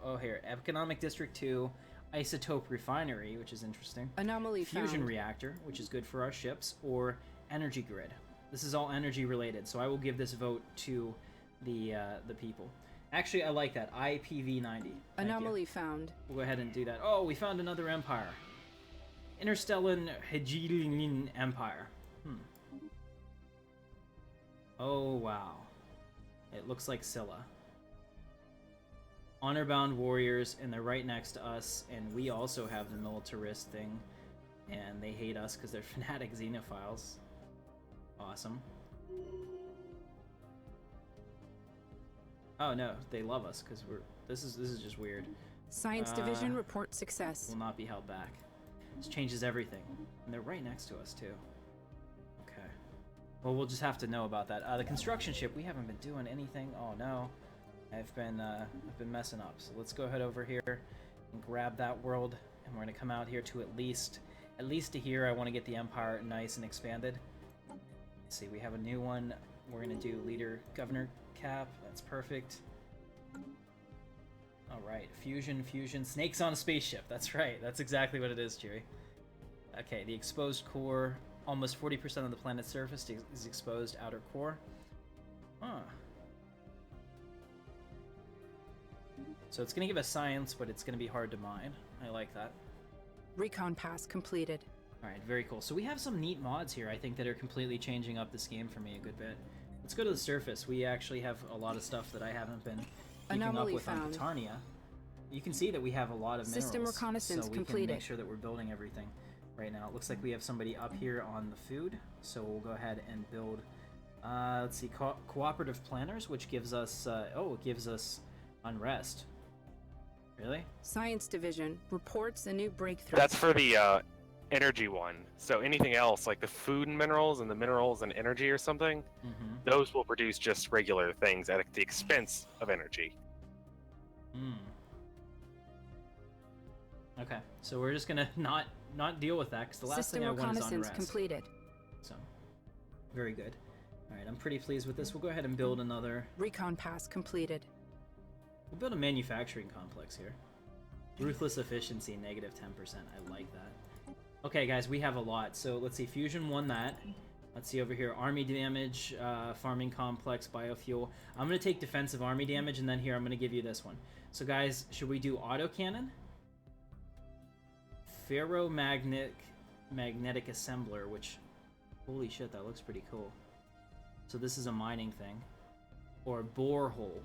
Oh, here. Economic District 2, Isotope Refinery, which is interesting. Anomaly Fusion found. Reactor, which is good for our ships, or Energy Grid. This is all energy related, so I will give this vote to the people. Actually, I like that. IPV90. Anomaly found. We'll go ahead and do that. Oh, we found another empire. Interstellar Hegelian Empire. Oh, wow. It looks like Scylla. Honor-bound warriors, and they're right next to us, and we also have the militarist thing, and they hate us because they're fanatic xenophiles. Awesome. Oh no, they love us because this is just weird. Science Division report success. Will not be held back. This changes everything, and they're right next to us too. Okay. Well, we'll just have to know about that. The construction ship, we haven't been doing anything. Oh no. I've been messing up. So let's go ahead over here and grab that world, and we're gonna come out here to at least to here. I want to get the Empire nice and expanded. Let's see, we have a new one. We're gonna do leader governor cap. That's perfect. All right, fusion, snakes on a spaceship. That's right. That's exactly what it is, Cheery. Okay, the exposed core. Almost 40% of the planet's surface is exposed outer core. Huh. So it's going to give us science, but it's going to be hard to mine. I like that. Recon pass completed. All right, very cool. So we have some neat mods here, I think, that are completely changing up this game for me a good bit. Let's go to the surface. We actually have a lot of stuff that I haven't been keeping up with on Katarnia. You can see that we have a lot of minerals. System reconnaissance so we completed. can make sure that we're building everything right now. It looks like we have somebody up here on the food, so we'll go ahead and build. Let's see, cooperative planners, which gives us. It gives us unrest. Really? Science division reports a new breakthrough. That's for the energy one. So anything else, like the food and minerals and the minerals and energy or something, those will produce just regular things at the expense of energy. Okay, so we're just gonna not deal with that because the last thing I want is unrest. Completed. So, very good. All right, I'm pretty pleased with this. We'll go ahead and build another. Recon pass completed. We'll build a manufacturing complex here. Ruthless efficiency, -10%. I like that. Okay, guys, we have a lot. So let's see. Fusion won that. Let's see over here. Army damage, farming complex, biofuel. I'm gonna take defensive army damage, and then here I'm gonna give you this one. So guys, should we do autocannon? Ferromagnetic assembler, which, holy shit, that looks pretty cool. So this is a mining thing. Or borehole,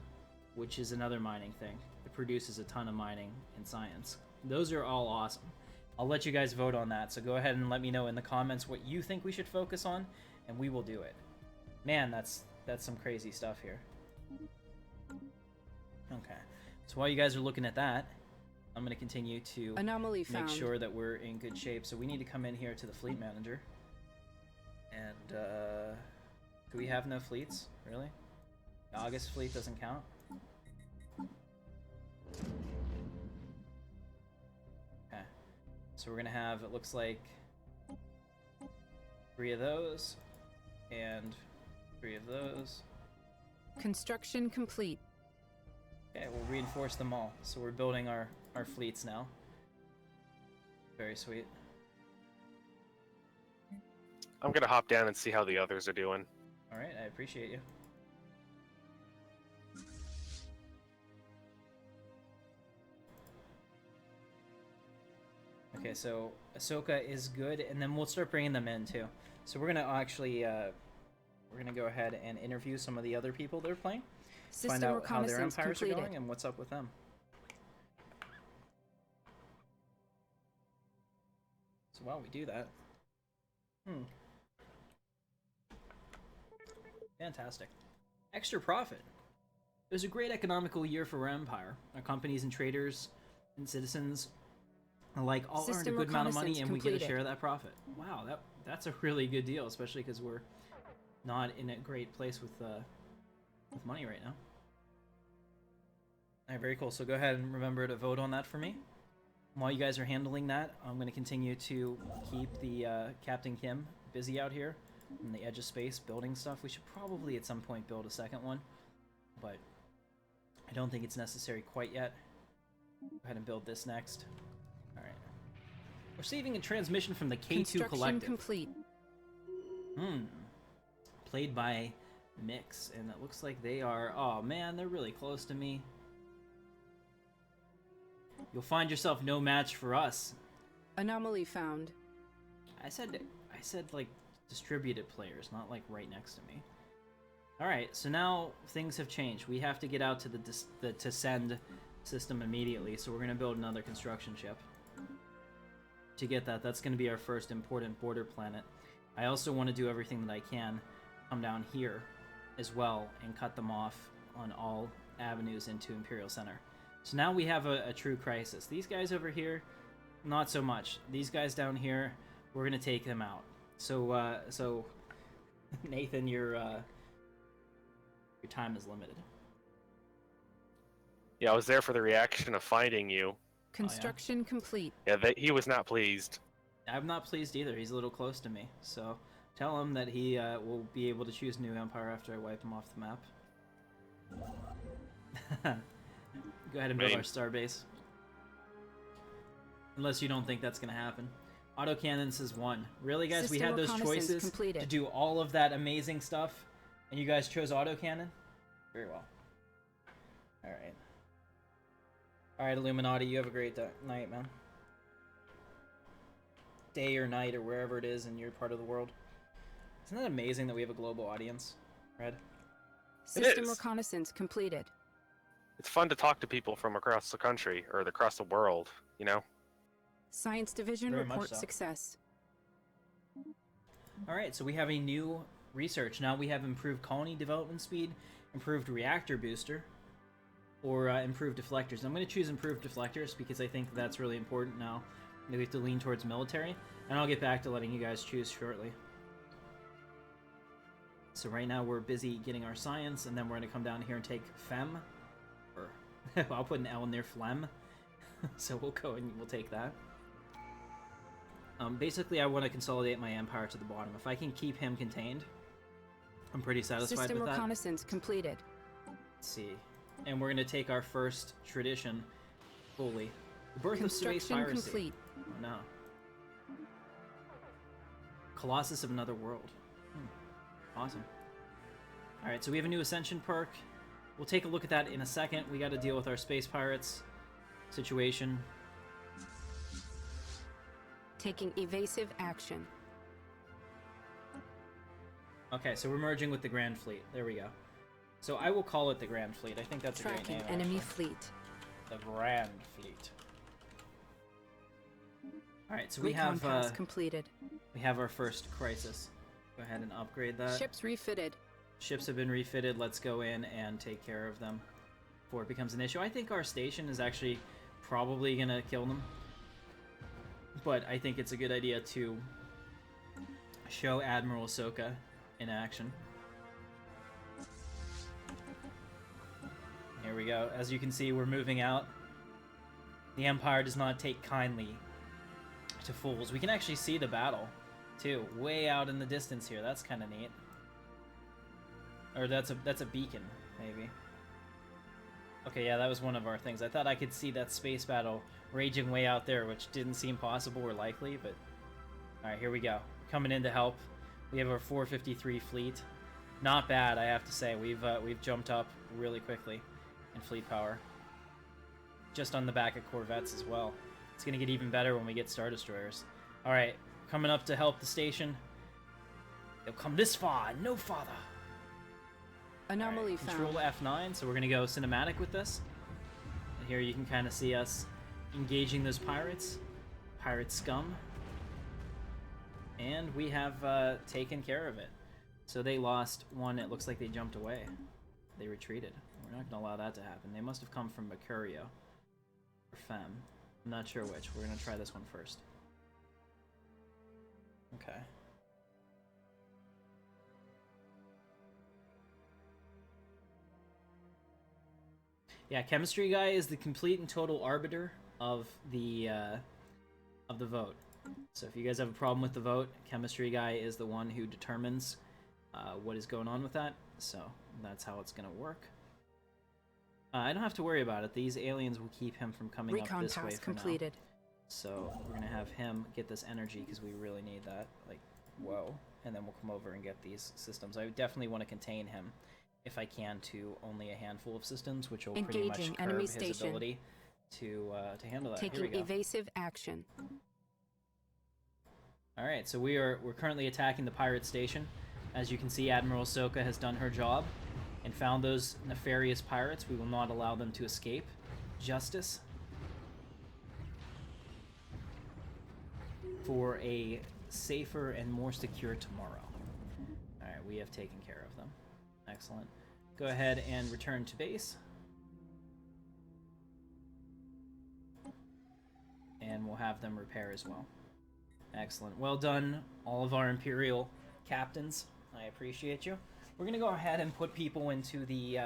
which is another mining thing. It produces a ton of mining and science. Those are all awesome. I'll let you guys vote on that, so go ahead and let me know in the comments what you think we should focus on, and we will do it. Man, that's some crazy stuff here. Okay, so while you guys are looking at that, I'm going to continue to make sure that we're in good shape. So we need to come in here to the fleet manager. And, do we have no fleets? Really? The August fleet doesn't count? Okay. So we're going to have, it looks like, 3 of those, and 3 of those. Construction complete. Okay, we'll reinforce them all. So we're building our fleets now. Very sweet. I'm gonna hop down and see how the others are doing. Alright, I appreciate you. Okay, so Ahsoka is good, and then we'll start bringing them in too. So we're gonna actually, we're gonna go ahead and interview some of the other people that are playing. Find out how their empires are going and what's up with them. So while we do that, fantastic. Extra profit. It was a great economical year for our empire. Our companies and traders and citizens alike all earned a good amount of money, and we get a share of that profit. Wow, that's a really good deal, especially because we're not in a great place with money right now. Alright, very cool. So go ahead and remember to vote on that for me. While you guys are handling that, I'm going to continue to keep the Captain Kim busy out here on the edge of space building stuff. We should probably at some point build a second one, but I don't think it's necessary quite yet. Go ahead and build this next. Alright. Receiving a transmission from the K2 Collective. Complete. Played by Mix, and it looks like they are... Oh man, they're really close to me. You'll find yourself no match for us. Anomaly found. I said like distributed players, not like right next to me. Alright, so now things have changed. We have to get out to the to send system immediately, so we're going to build another construction ship. To get that, that's going to be our first important border planet. I also want to do everything that I can, come down here as well, and cut them off on all avenues into Imperial Center. So now we have a true crisis. These guys over here, not so much. These guys down here, we're going to take them out. So Nathan, your time is limited. Yeah, I was there for the reaction of finding you. Construction complete. Yeah, he was not pleased. I'm not pleased either. He's a little close to me. So tell him that he will be able to choose New Empire after I wipe him off the map. Go ahead and build Main. our starbase. Unless you don't think that's gonna happen. Autocannon says 1. Really, guys? We System had those reconnaissance choices completed. to do all of that amazing stuff, and you guys chose autocannon? Very well. Alright. Alright, Illuminati, you have a great night, man. Day or night or wherever it is in your part of the world. Isn't that amazing that we have a global audience, Red? System is. reconnaissance completed. It's fun to talk to people from across the country or across the world, you know? Science Division Very much report so. success. Alright, so we have a new research. Now we have improved colony development speed, improved reactor booster, or improved deflectors. I'm going to choose improved deflectors because I think that's really important now. We have to lean towards military, and I'll get back to letting you guys choose shortly. So right now we're busy getting our science, and then we're going to come down here and take Fem, or I'll put an L in there, Phlegm. So we'll go and we'll take that. Basically, I want to consolidate my empire to the bottom. If I can keep him contained, I'm pretty satisfied System with that. reconnaissance completed. Let's see. And we're going to take our first tradition fully. The birth of space Construction piracy. complete. Oh, no. Colossus of Another World. Awesome. Alright, so we have a new Ascension perk. We'll take a look at that in a second. We got to deal with our space pirates situation. Taking evasive action. Okay, so we're merging with the Grand Fleet. There we go. So I will call it the Grand Fleet. I think that's a great Tracking name. enemy actually. fleet. The Grand Fleet. Alright, so we Recon have pass completed. we have our first crisis. Go ahead and upgrade that. Ships refitted. Ships have been refitted. Let's go in and take care of them before it becomes an issue. I think our station is actually probably going to kill them. But I think it's a good idea to show Admiral Ahsoka in action. Here we go. As you can see, we're moving out. The Empire does not take kindly to fools. We can actually see the battle, too, way out in the distance here. That's kind of neat. Or that's a beacon, maybe. Okay, yeah, that was one of our things. I thought I could see that space battle raging way out there, which didn't seem possible or likely, but... Alright, here we go. Coming in to help. We have our 453 fleet. Not bad, I have to say. We've jumped up really quickly in fleet power. Just on the back of corvettes as well. It's gonna get even better when we get Star Destroyers. Alright, coming up to help the station. They'll come this far, no farther. Anomaly Right, found. Control F9, so we're gonna go cinematic with this. And here you can kind of see us engaging those pirates. Pirate scum. And we have taken care of it. So they lost one, it looks like they jumped away. They retreated. We're not gonna allow that to happen. They must have come from Mercurio. Or Fem. I'm not sure which. We're gonna try this one first. Okay. Yeah, Chemistry Guy is the complete and total arbiter of the vote. So if you guys have a problem with the vote, Chemistry Guy is the one who determines what is going on with that. So that's how it's gonna work. I don't have to worry about it. These aliens will keep him from coming Recon up this way pass for completed. now. So we're gonna have him get this energy because we really need that. Like, whoa. And then we'll come over and get these systems. I definitely want to contain him if I can to only a handful of systems, which will pretty much Engaging curb enemy his station. ability to handle that. Here we Taking go. evasive action. Alright, so we're currently attacking the pirate station. As you can see, Admiral Ahsoka has done her job and found those nefarious pirates. We will not allow them to escape. Justice. For a safer and more secure tomorrow. Alright, we have taken care of them. Excellent. Go ahead and return to base. And we'll have them repair as well. Excellent. Well done, all of our Imperial captains. I appreciate you. We're going to go ahead and put people into the...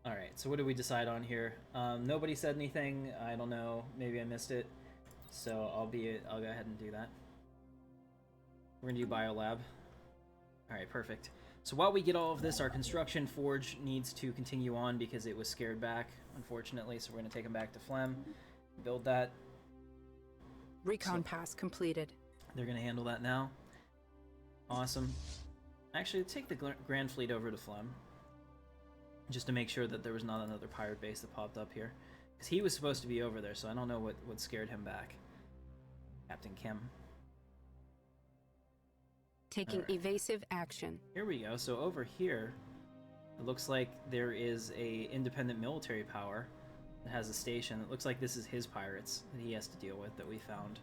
Alright, so what did we decide on here? Nobody said anything. I don't know. Maybe I missed it. So I'll go ahead and do that. We're going to do Biolab. Alright, perfect. So while we get all of this, our construction forge needs to continue on because it was scared back, unfortunately. So we're going to take him back to Flem, build that. Recon pass completed. They're going to handle that now. Awesome. Actually, take the Grand Fleet over to Flem, just to make sure that there was not another pirate base that popped up here. Because he was supposed to be over there, so I don't know what scared him back. Captain Kim. Taking evasive action. Here we go. So over here, it looks like there is a independent military power that has a station. It looks like this is his pirates that he has to deal with that we found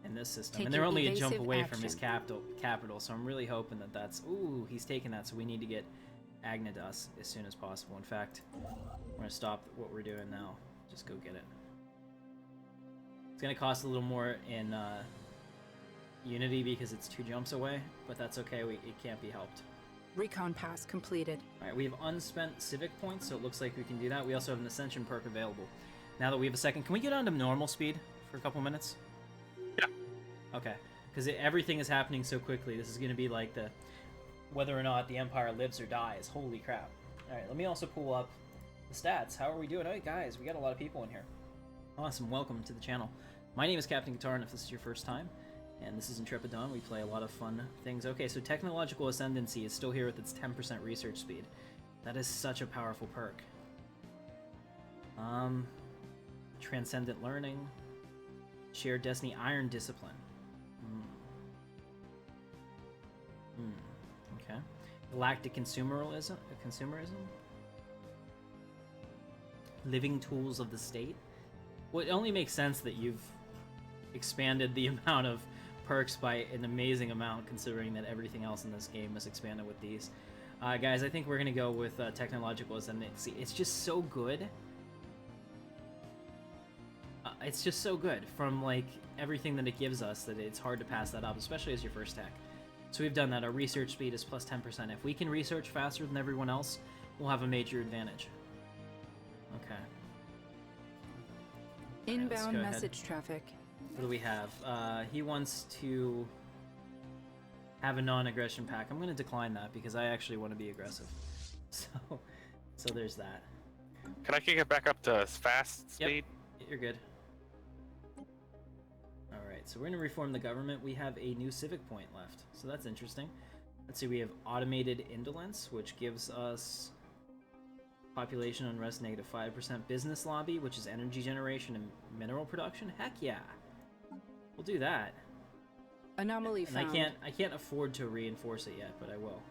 in this system. And they're only a jump away from his capital, so I'm really hoping that that's... Ooh, he's taking that, so we need to get Agnedas as soon as possible. In fact, we're going to stop what we're doing now. Just go get it. It's going to cost a little more in Unity because it's 2 jumps away, but that's okay. It can't be helped. Recon pass completed. Alright, we have unspent civic points, so it looks like we can do that. We also have an Ascension perk available. Now that we have a second, can we get on to normal speed for a couple minutes? Yeah. Okay, because everything is happening so quickly. This is going to be like the whether or not the Empire lives or dies. Holy crap. Alright, let me also pull up the stats. How are we doing? Oh, guys, we got a lot of people in here. Awesome, welcome to the channel. My name is Captain Katarn if this is your first time, and this is Intrepid Dawn. We play a lot of fun things. Okay, so Technological Ascendancy is still here with its 10% research speed. That is such a powerful perk. Transcendent Learning. Shared Destiny, Iron Discipline. Okay. Galactic Consumerism. Living Tools of the State. Well, it only makes sense that you've expanded the amount of perks by an amazing amount, considering that everything else in this game is expanded with these. Guys, I think we're going to go with Technological Ascendancy. It's just so good. It's just so good from, like, everything that it gives us that it's hard to pass that up, especially as your first tech. So we've done that. Our research speed is plus 10%. If we can research faster than everyone else, we'll have a major advantage. Okay. Inbound message traffic. What do we have? He wants to have a non-aggression pack. I'm going to decline that because I actually want to be aggressive. So there's that. Can I kick it back up to fast speed? Yep. You're good. Alright, so we're going to reform the government. We have a new civic point left, so that's interesting. Let's see, we have Automated Indolence, which gives us population unrest -5%. Business Lobby, which is energy generation and mineral production. Heck yeah. We'll do that. Anomaly found. I can't afford to reinforce it yet, but I will.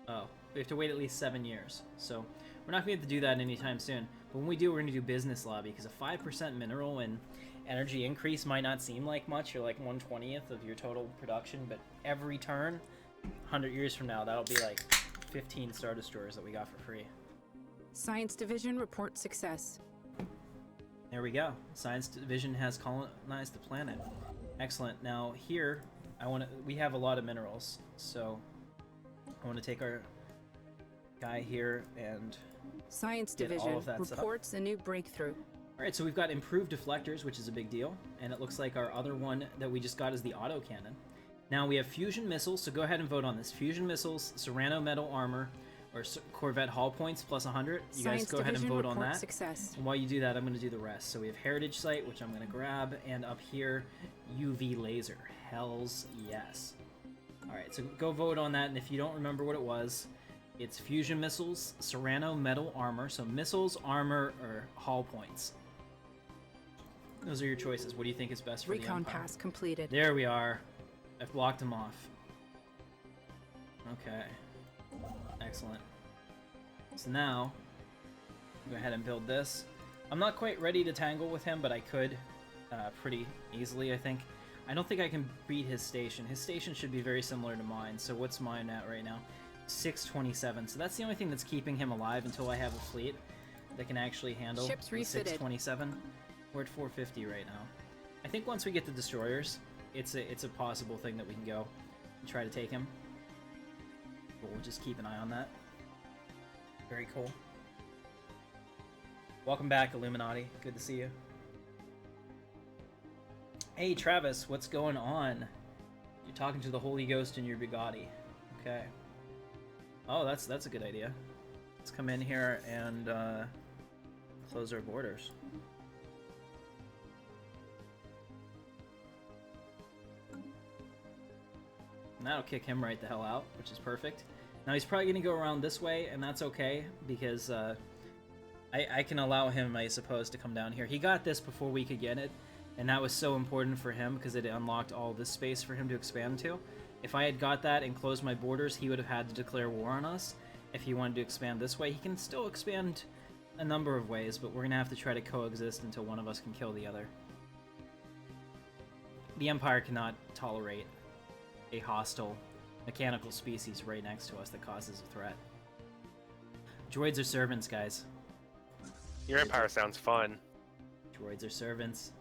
Oh, we have to wait at least 7 years. So we're not going to have to do that anytime soon. But when we do, we're going to do Business Lobby, because a 5% mineral and energy increase might not seem like much. You're like 1/20th of your total production, but every turn, 100 years from now, that'll be like 15 Star Destroyers that we got for free. Science Division report success. There we go. Science Division has colonized the planet. Excellent. Now here, we have a lot of minerals, so I want to take our guy here and Science get Division all of that reports a new breakthrough. Alright, so we've got improved deflectors, which is a big deal, and it looks like our other one that we just got is the autocannon. Now we have fusion missiles, so go ahead and vote on this. Fusion missiles, Serrano metal armor, or Corvette hull points plus 100. You guys go ahead and vote on that. Success. And while you do that, I'm going to do the rest. So we have Heritage Sight, which I'm going to grab, and up here, UV Laser. Hells yes. Alright, so go vote on that, and if you don't remember what it was, it's Fusion Missiles, Serrano Metal Armor, so missiles, armor, or hull points. Those are your choices. What do you think is best for the Recon Empire? pass completed. There we are. I've blocked him off. Okay. Excellent. So now, go ahead and build this. I'm not quite ready to tangle with him, but I could pretty easily, I think. I don't think I can beat his station. His station should be very similar to mine. So what's mine at right now? 627. So that's the only thing that's keeping him alive until I have a fleet that can actually handle Ships the refitted. 627. We're at 450 right now. I think once we get the destroyers, it's a possible thing that we can go and try to take him. But we'll just keep an eye on that. Very cool. Welcome back, Illuminati. Good to see you. Hey, Travis, what's going on? You're talking to the Holy Ghost in your Bugatti. Okay. Oh, that's a good idea. Let's come in here and close our borders. And that'll kick him right the hell out, which is perfect. Now he's probably going to go around this way, and that's okay, because I can allow him, I suppose, to come down here. He got this before we could get it, and that was so important for him, because it unlocked all this space for him to expand to. If I had got that and closed my borders, he would have had to declare war on us. If he wanted to expand this way, he can still expand a number of ways, but we're going to have to try to coexist until one of us can kill the other. The Empire cannot tolerate a hostile mechanical species right next to us that causes a threat. Droids are servants, guys. Your Empire sounds fun. Droids are servants.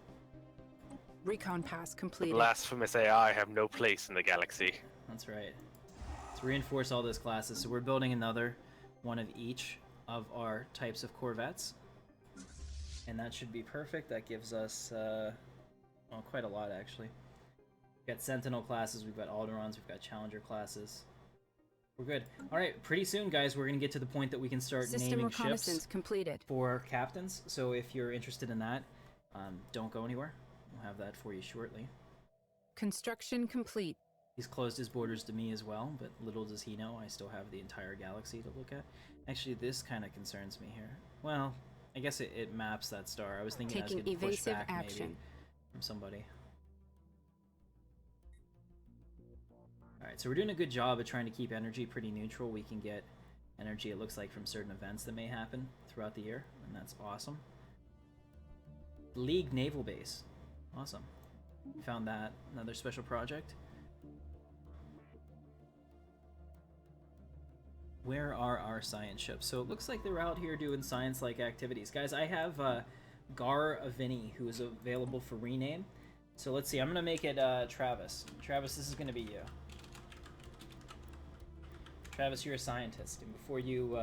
Recon pass The completed. blasphemous AI have no place in the galaxy. That's right. Let's reinforce all those classes. So we're building another one of each of our types of corvettes. And that should be perfect. That gives us, well, quite a lot, actually. We've got Sentinel classes, we've got Alderons, we've got Challenger classes. We're good. Alright, pretty soon, guys, we're going to get to the point that we can start System naming reconnaissance ships completed. for captains. So if you're interested in that, don't go anywhere. We'll have that for you shortly. Construction complete. He's closed his borders to me as well, but little does he know I still have the entire galaxy to look at. Actually, this kind of concerns me here. Well, I guess it maps that star. I was thinking I was Taking getting pushed evasive back action. maybe from somebody. Alright, so we're doing a good job of trying to keep energy pretty neutral. We can get energy, it looks like, from certain events that may happen throughout the year, and that's awesome. League Naval Base. Awesome. Found that. Another special project. Where are our science ships? So it looks like they're out here doing science-like activities. Guys, I have Gar Avini, who is available for rename. So let's see, I'm going to make it Travis. Travis, this is going to be you. Travis, you're a scientist, and before you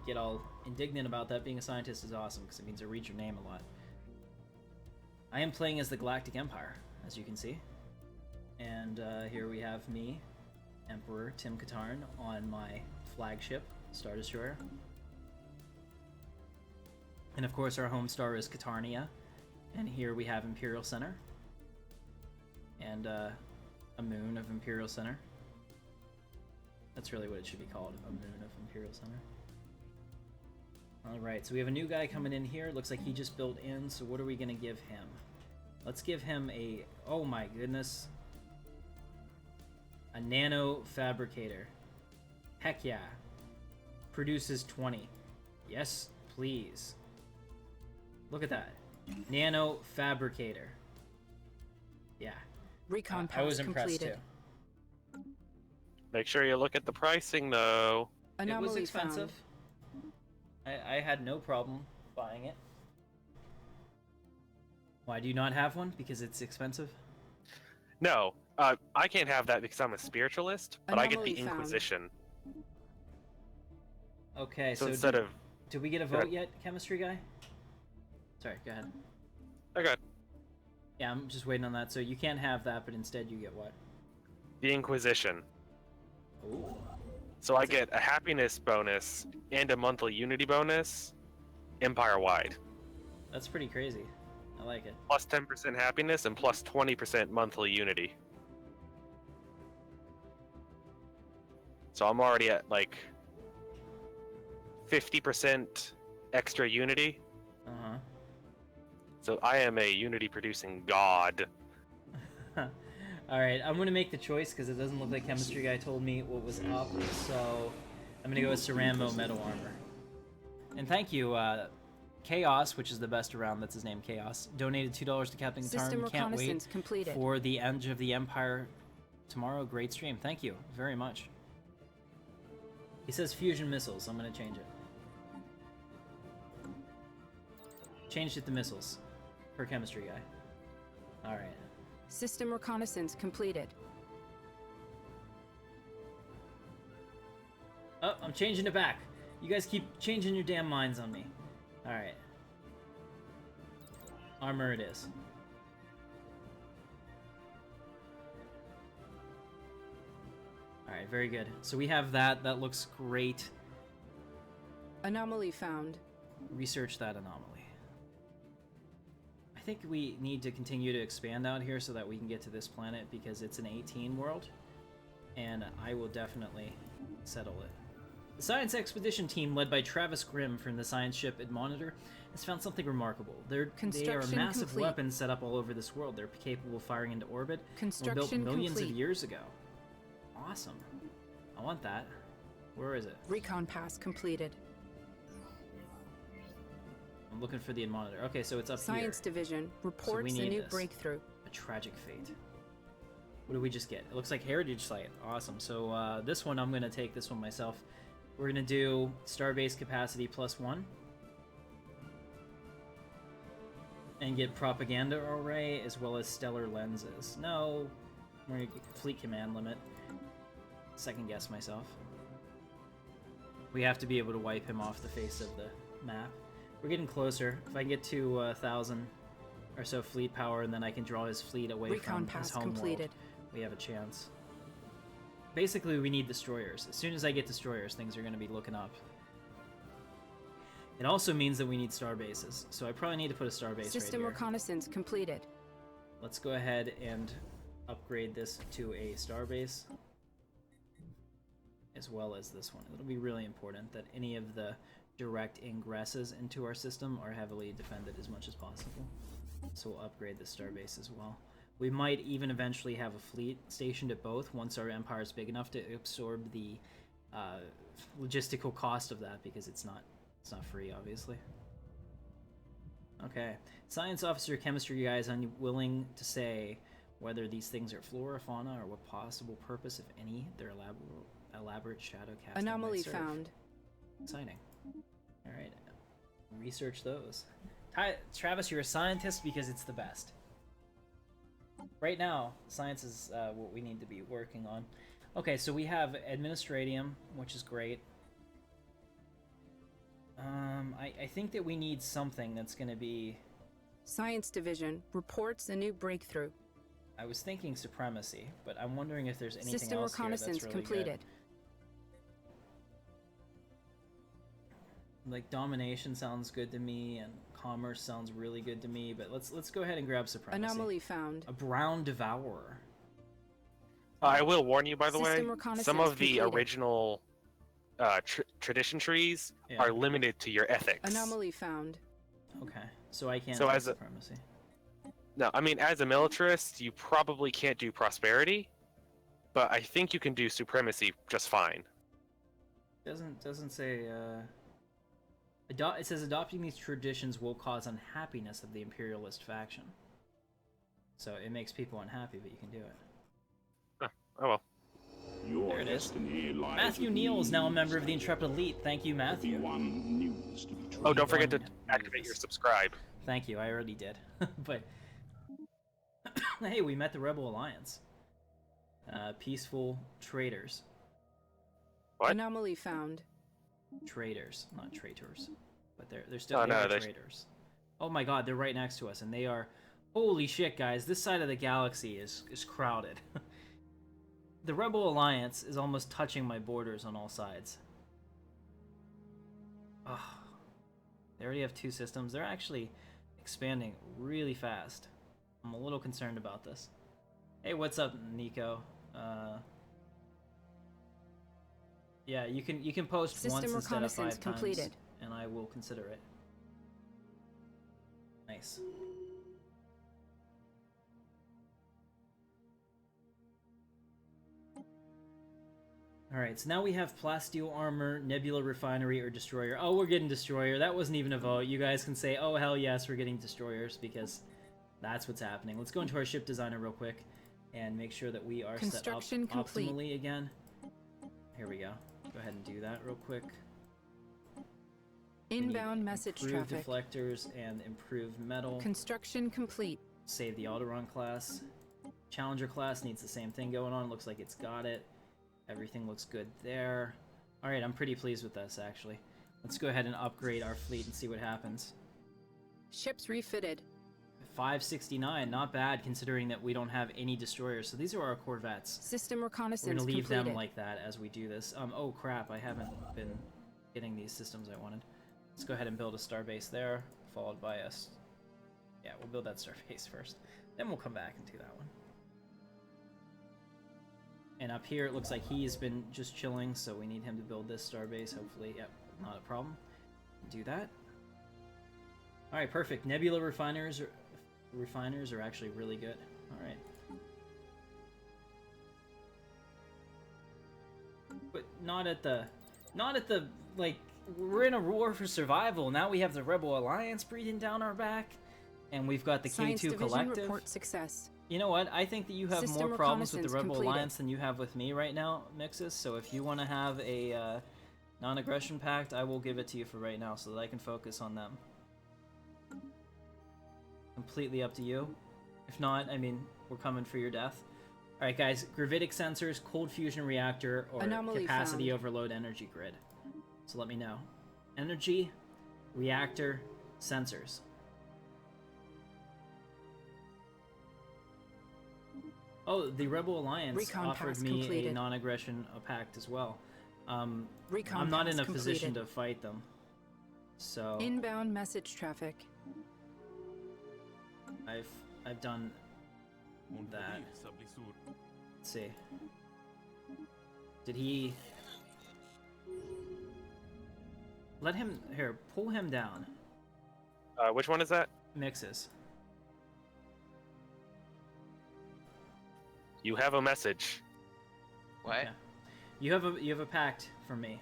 get all indignant about that, being a scientist is awesome, because it means I read your name a lot. I am playing as the Galactic Empire, as you can see. And here we have me, Emperor Tim Katarn, on my flagship, Star Destroyer. And of course our home star is Katarnia, and here we have Imperial Center. And a moon of Imperial Center. That's really what it should be called, a moon of Imperial Center. Alright, so we have a new guy coming in here. Looks like he just built in, so what are we going to give him? Let's give him a... oh my goodness. A nano fabricator. Heck yeah. Produces 20. Yes, please. Look at that. Nano fabricator. Yeah. Recon I was pass impressed completed. too. Make sure you look at the pricing, though. Anomaly It was expensive. found. I had no problem buying it. Why do you not have one? Because it's expensive? No, I can't have that because I'm a spiritualist, but I get the Anomaly found. Inquisition. Okay, So so instead of... did we get a Go vote ahead. yet, chemistry guy? Sorry, go ahead. Okay, Yeah, I'm just waiting on that. So you can't have that, but instead you get what? the Inquisition. Ooh. So I get a happiness bonus and a monthly unity bonus, empire-wide. That's pretty crazy. I like it. Plus 10% happiness and plus 20% monthly unity. So I'm already at like 50% extra unity. Uh-huh. So I am a unity-producing god. Alright, I'm gonna make the choice because it doesn't look like chemistry guy told me what was up, so I'm gonna go with Cerambo Metal Armor. And thank you, Chaos, which is the best around, that's his name, Chaos, donated $2 to Captain Katarn. System We can't wait reconnaissance completed. for the Edge of the Empire tomorrow. Great stream. Thank you very much. He says fusion missiles. I'm gonna change it. Changed it to missiles. For chemistry guy. Alright. System reconnaissance completed. Oh, I'm changing it back. You guys keep changing your damn minds on me. Alright. Armor it is. very good. So we have that. That looks great. Anomaly found. Research that anomaly. I think we need to continue to expand out here so that we can get to this planet because it's an 18 world, and I will definitely settle it. The science expedition team, led by Travis Grimm from the science ship Admonitor, has found something remarkable. They are Construction massive complete. weapons set up all over this world. They're capable of firing into orbit. Were built Construction millions complete. of years ago. Awesome. I want that. Where is it? Recon pass completed. I'm looking for the Admonitor. Okay, so it's up Science here. Division reports a need new this. breakthrough. A tragic fate. What did we just get? It looks like Heritage Site. Awesome. So this one, I'm going to take this one myself. We're going to do Starbase Capacity +1. And get Propaganda Array as well as Stellar Lenses. No. We're going to get Fleet Command Limit. Second guess myself. We have to be able to wipe him off the face of the map. We're getting closer. If I can get to 1,000 or so fleet power, and then I can draw his fleet away Recon from his pass home completed. world, we have a chance. Basically, we need destroyers. As soon as I get destroyers, things are going to be looking up. It also means that we need star bases, so I probably need to put a star base System right here. reconnaissance completed. Let's go ahead and upgrade this to a star base, as well as this one. It'll be really important that any of the direct ingresses into our system are heavily defended as much as possible. So we'll upgrade the starbase as well. We might even eventually have a fleet stationed at both once our empire is big enough to absorb the logistical cost of that, because it's not free, obviously. Okay, science officer, chemistry guys, unwilling to say whether these things are flora, fauna, or what possible purpose, if any, their elaborate shadow casting Anomaly might serve. found. Exciting. All right, research those. Travis, you're a scientist because it's the best. Right now, science is what we need to be working on. Okay, so we have Administratium, which is great. I think that we need something that's going to be... Science Division reports a new breakthrough. I was thinking Supremacy, but I'm wondering if there's anything System else here that's reconnaissance really completed. good. Like Domination sounds good to me, and Commerce sounds really good to me, but let's go ahead and grab Supremacy. Anomaly found. A Brown Devourer. I will warn you, by the way, System reconnaissance some of the completed. original tradition trees Yeah. are limited to your ethics. Anomaly found. Okay, so I can't So do as a- Supremacy. No, I mean, as a militarist, you probably can't do prosperity, but I think you can do supremacy just fine. Doesn't say. It says adopting these traditions will cause unhappiness of the imperialist faction. So it makes people unhappy, but you can do it. Oh well. Your There it is. destiny lies Matthew with Neal is me. now a member of the Intrepid Elite. Thank you, Matthew. One news to be told. Oh, don't forget to One activate news. your subscribe. Thank you, I already did. But hey, we met the Rebel Alliance. Peaceful traders. What? Anomaly found. Traders, not traitors. But they're still Oh, they no, are they- traders. Oh my god, they're right next to us, and they are... Holy shit, guys, this side of the galaxy is crowded. The Rebel Alliance is almost touching my borders on all sides. Ugh. They already have 2 systems. They're actually expanding really fast. I'm a little concerned about this. Hey, what's up, Nico? Yeah, you can post System once instead of 5 reconnaissance times, completed. and I will consider it. Nice. Alright, so now we have Plasteel Armor, Nebula Refinery, or Destroyer. Oh, we're getting Destroyer. That wasn't even a vote. You guys can say, oh, hell yes, we're getting Destroyers, because that's what's happening. Let's go into our ship designer real quick and make sure that we are set up Construction complete. optimally again. Here we go. Go ahead and do that real quick. We need Inbound message improved traffic. deflectors and improved metal. Construction complete. Save the Alderaan class. Challenger class needs the same thing going on. Looks like it's got it. Everything looks good there. Alright, I'm pretty pleased with this, actually. Let's go ahead and upgrade our fleet and see what happens. Ships refitted. 569, not bad considering that we don't have any destroyers. So these are our corvettes. System We're reconnaissance gonna leave completed. them like that as we do this. Oh crap, I haven't been getting these systems I wanted. Let's go ahead and build a starbase there, followed by us. Yeah, we'll build that starbase first. Then we'll come back and do that one. And up here, it looks like he's been just chilling, so we need him to build this starbase. Hopefully, yep, not a problem. Do that. All right, perfect. Nebula refiners are actually really good. All right. But not at the like, we're in a war for survival. Now we have the Rebel Alliance breathing down our back, and we've got the Science K2 Division Collective. report success. You know what? I think that you have System more problems with the reconnaissance Rebel completed. Alliance than you have with me right now, Mixus. So if you want to have a non-aggression pact, I will give it to you for right now so that I can focus on them. Completely up to you. If not, I mean, we're coming for your death. Alright guys, gravitic sensors, cold fusion reactor, or Anomaly capacity found. overload energy grid. So let me know. Energy, reactor, sensors. Oh, the Rebel Alliance Recon offered pass me a completed. non-aggression pact as well. Recon I'm not pass in a position completed. to fight them. So Inbound message traffic. I've done that. Let's see. Did he let him here, pull him down. Which one is that? Mixes. You have a message. What? Okay. You have a pact from me.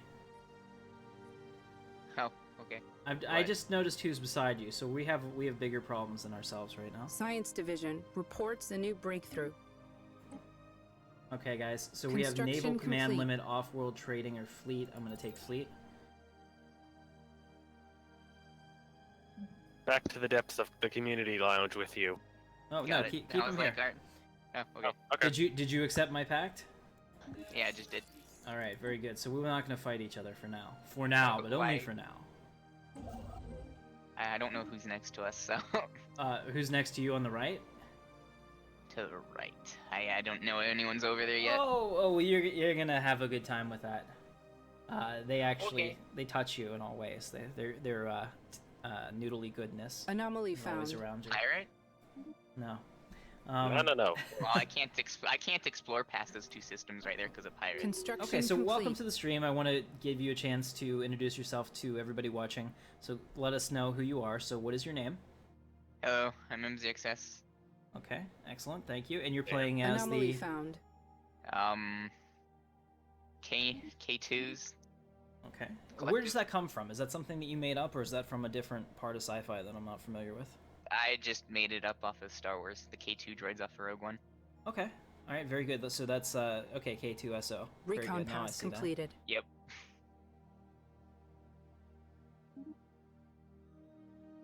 Oh, okay. I What? just noticed who's beside you, so we have bigger problems than ourselves right now. Science Division reports a new breakthrough. Okay, guys. So we have Construction naval command complete. limit, off-world trading, or fleet. I'm gonna take fleet. Back to the depths of the community lounge with you. Oh no, Got it. keep I him was here. like, alright. Oh, okay. Oh, okay. Did you accept my pact? Yeah, I just did. All right, very good. So we're not gonna fight each other for now. For now, but only Why? for now. I don't know who's next to us, so Who's next to you on the right? to the right. I don't know anyone's over there yet. Oh, you're gonna have a good time with that. They actually Okay. they touch you in all ways. They're noodly goodness. Anomaly Is always found. around you. Pirate? No. No. Well, I can't explore past those two systems right there because of pirate. Construction Okay, so complete. welcome to the stream. I want to give you a chance to introduce yourself to everybody watching. So let us know who you are. So what is your name? Hello, I'm MZXS. Okay, excellent. Thank you. And you're playing as Anomaly the found. K2s. Okay. Where Collective. does that come from? Is that something that you made up, or is that from a different part of sci-fi that I'm not familiar with? I just made it up off of Star Wars. The K2 droids off of Rogue One. Okay. All right. Very good. So that's okay. K2SO. Very Recon good. Now I pass see that. completed. Yep.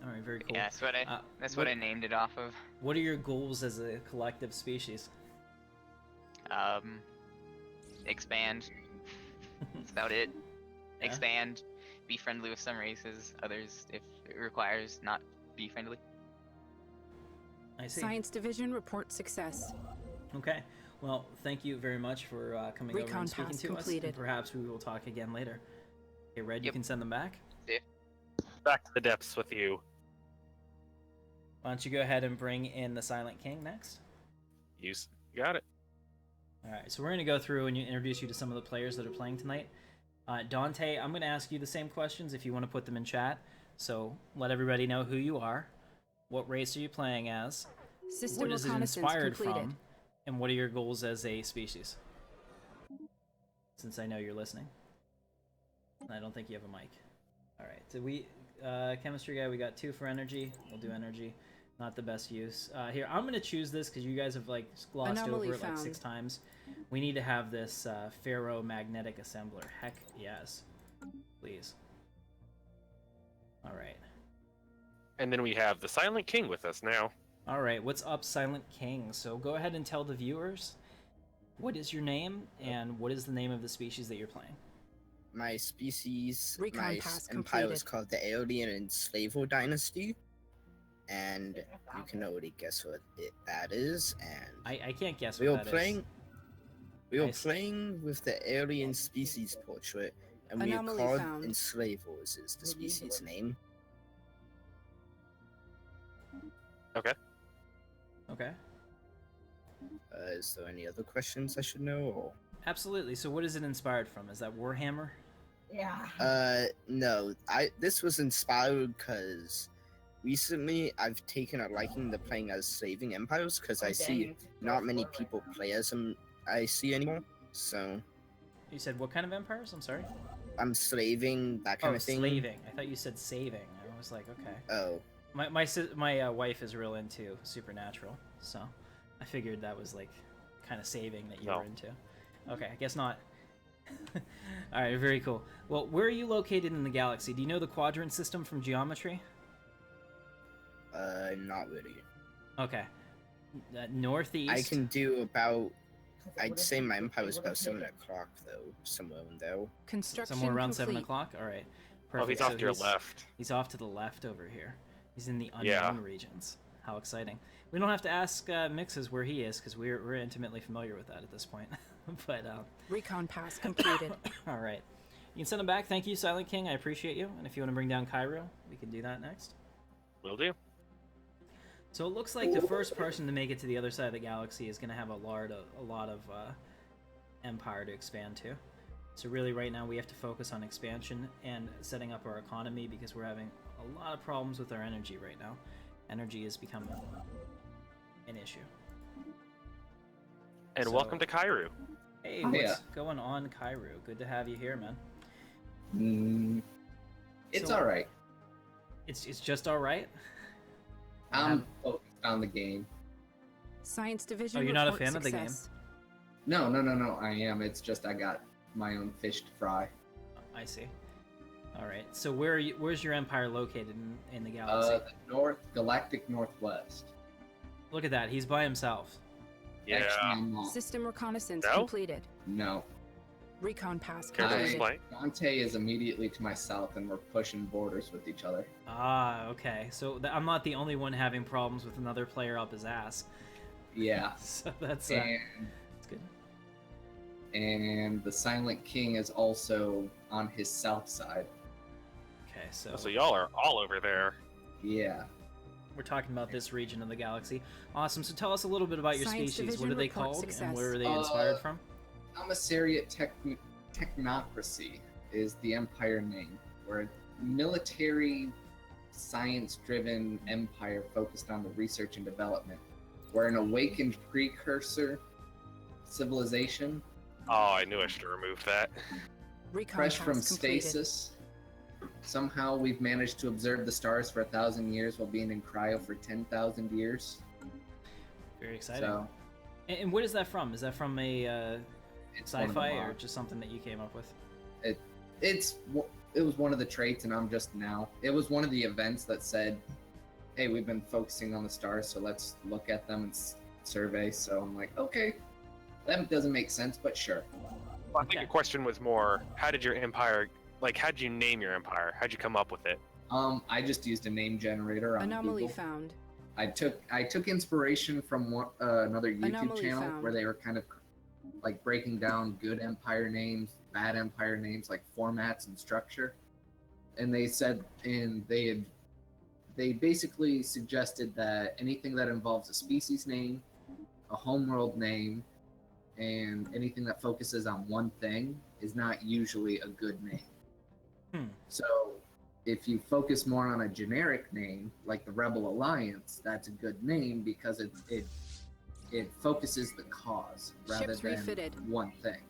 All right. Very cool. Yeah, that's what what- what I named it off of. What are your goals as a collective species? Expand. That's about it. Yeah. Expand. Be friendly with some races. Others, if it requires, not be friendly. I see. Science Division report success. Okay. Well, thank you very much for coming over Recon and speaking pass to us. completed. And perhaps we will talk again later. Okay, Red, you Yep. can send them back. Back to the depths with you. Why don't you go ahead and bring in the Silent King next? You got it. All right, so we're going to go through and introduce you to some of the players that are playing tonight. Dante, I'm going to ask you the same questions if you want to put them in chat. So let everybody know who you are, what race are you playing as, System what is it reconnaissance inspired completed. from, and what are your goals as a species? Since I know you're listening. I don't think you have a mic. All right, so chemistry guy, we got 2 for energy. We'll do energy. Not the best use. Here, I'm going to choose this because you guys have like glossed Anomaly over it like found. 6 times. We need to have this ferromagnetic assembler. Heck yes. Please. All right. And then we have the Silent King with us now. All right, what's up, Silent King? So go ahead and tell the viewers what is your name and what is the name of the species that you're playing. My species, Recon my pass empire was completed. called the Aeolian and Slavo Dynasty. and you can already guess what that is. And I can't guess we what were that playing. is. We were I s- playing with the alien species portrait, and we are Anomaly called found. enslavers. Is the species name? Okay. Okay. Is there any other questions I should know? Or... Absolutely. So what is it inspired from? Is that Warhammer? No. This was inspired because recently I've taken a liking to playing as slaving empires because I see not many people play as them. I see anymore. So You said what kind of empires? I'm sorry. I'm slaving that kind Oh, of thing. slaving. I thought you said saving. I was like, okay. Oh. My wife is real into supernatural, so I figured that was like kind of saving that you No. were into. Okay, I guess not. All right, very cool. Well, where are you located in the galaxy? Do you know the quadrant system from geometry? Not really. Okay. Northeast. I can do about. I'd say my empire is about 7 o'clock though, somewhere in there. Construction Somewhere around 7 complete. o'clock. All right. Oh, he's Perfect. off to your left. He's off to the left over here. He's in the unknown Yeah. regions. How exciting! We don't have to ask Mixes where he is because we're intimately familiar with that at this point. But Recon pass completed. all right, you can send him back. Thank you, Silent King. I appreciate you. And if you want to bring down Cairo, we can do that next. Will do. So it looks like the first person to make it to the other side of the galaxy is going to have a lot of empire to expand to. So really, right now we have to focus on expansion and setting up our economy because we're having a lot of problems with our energy right now. Energy has become an issue. And So- welcome to Cairo. Hey, Oh, what's yeah. going on, Cairo? Good to have you here, man. It's So- all right. It's just all right. I'm focused on the game. Science division. Oh, you're not a report fan of the game? success. No. I am. It's just I got my own fish to fry. I see. All right. So where's your empire located in the galaxy? The galactic northwest. Look at that. He's by himself. Yeah. Actually, I'm not. System reconnaissance No? completed. No. Recon pass Care to Hi. completed. explain? Dante is immediately to my south, and we're pushing borders with each other. Ah, okay. So I'm not the only one having problems with another player up his ass. Yeah. So that's And good. and the Silent King is also on his south side. Okay, so So y'all are all over there. Yeah. we're talking about this region of the galaxy. Awesome. So tell us a little bit about your Science species. What division are they report called, success. and where are they inspired from? Commissariat Technocracy is the empire name. We're a military, science-driven empire focused on the research and development. We're an awakened precursor civilization, Oh, I knew I should have removed that. Recon fresh pass from completed. stasis. Somehow we've managed to observe the stars for 1,000 years while being in cryo for 10,000 years. Very exciting. So And what is that from? Is that from a it's one of the sci-fi or mods. just something that you came up with? It was one of the traits, and I'm just now. It was one of the events that said, "Hey, we've been focusing on the stars, so let's look at them and survey." So I'm like, okay, that doesn't make sense, but sure. I think Okay. the question was more, how did your empire, how did you name your empire? How'd you come up with it? I just used a name generator on Anomaly Google. found. I took inspiration from another YouTube Anomaly channel found. where they were kind of like breaking down good empire names, bad empire names, like formats and structure. And they said, they basically suggested that anything that involves a species name, a homeworld name, and anything that focuses on one thing is not usually a good name. So if you focus more on a generic name, like the Rebel Alliance, that's a good name because it focuses the cause rather Ships than refitted. one thing.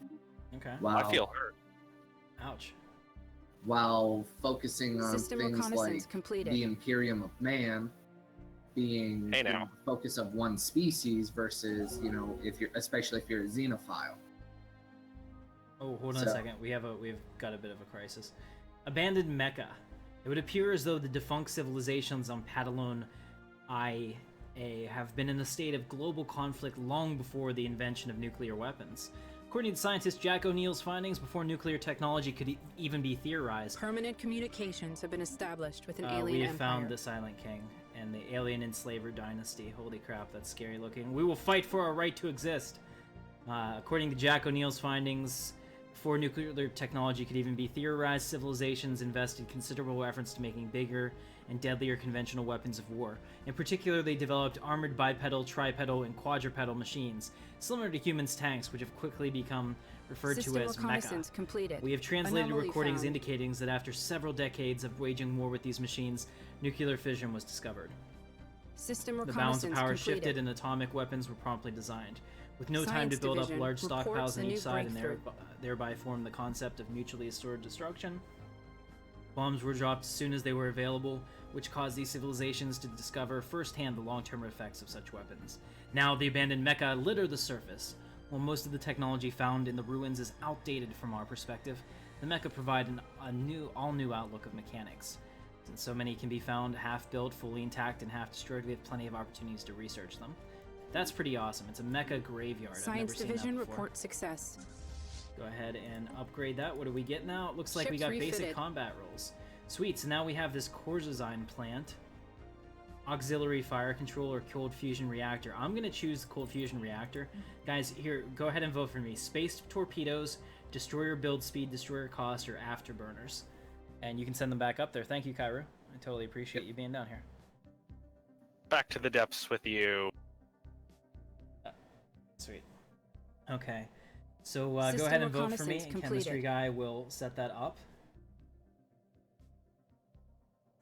Okay. While, I feel hurt. Ouch. while focusing on System things reconnaissance like completed. the Imperium of Man being Hey, now. the focus of one species versus, especially if you're a xenophile. Oh, hold on a So- second. We've got a bit of a crisis. Abandoned Mecca. It would appear as though the defunct civilizations on Padalone IA have been in a state of global conflict long before the invention of nuclear weapons. According to scientist Jack O'Neill's findings, before nuclear technology could even be theorized, Permanent communications have been established with an we alien have empire. found the Silent King, and the alien enslaver dynasty. Holy crap, that's scary looking. We will fight for our right to exist. According to Jack O'Neill's findings, before nuclear technology could even be theorized, civilizations invested considerable efforts to making bigger and deadlier conventional weapons of war. In particular, they developed armored bipedal, tripedal, and quadrupedal machines, similar to humans' tanks, which have quickly become referred System to as mecha. reconnaissance completed. We have translated Anomaly recordings found. indicating that after several decades of waging war with these machines, nuclear fission was discovered. System The balance of reconnaissance power completed. shifted and atomic weapons were promptly designed. With no time Science to build up Division large reports stockpiles a on new each side and breakthrough. thereby form the concept of mutually assured destruction. Bombs were dropped as soon as they were available, which caused these civilizations to discover firsthand the long-term effects of such weapons. Now, the abandoned mecha litter the surface. While most of the technology found in the ruins is outdated from our perspective, the mecha provide all new outlook of mechanics. Since so many can be found half-built, fully intact, and half-destroyed, we have plenty of opportunities to research them. That's pretty awesome. It's a mecha graveyard. I've Science never seen Division that before. reports success. Go ahead and upgrade that. What do we get now? It looks like we Ships got basic refitted. combat rolls. Sweet, so now we have this core design plant. Auxiliary fire control or cold fusion reactor. I'm gonna choose the cold fusion reactor. Guys, here, go ahead and vote for me. Space torpedoes, destroyer build speed, destroyer cost, or afterburners. And you can send them back up there. Thank you, Kairu. I totally appreciate you being down here. Back to the depths with you. Sweet. Okay. So go System ahead and vote for me. reconnaissance And completed. Chemistry guy will set that up.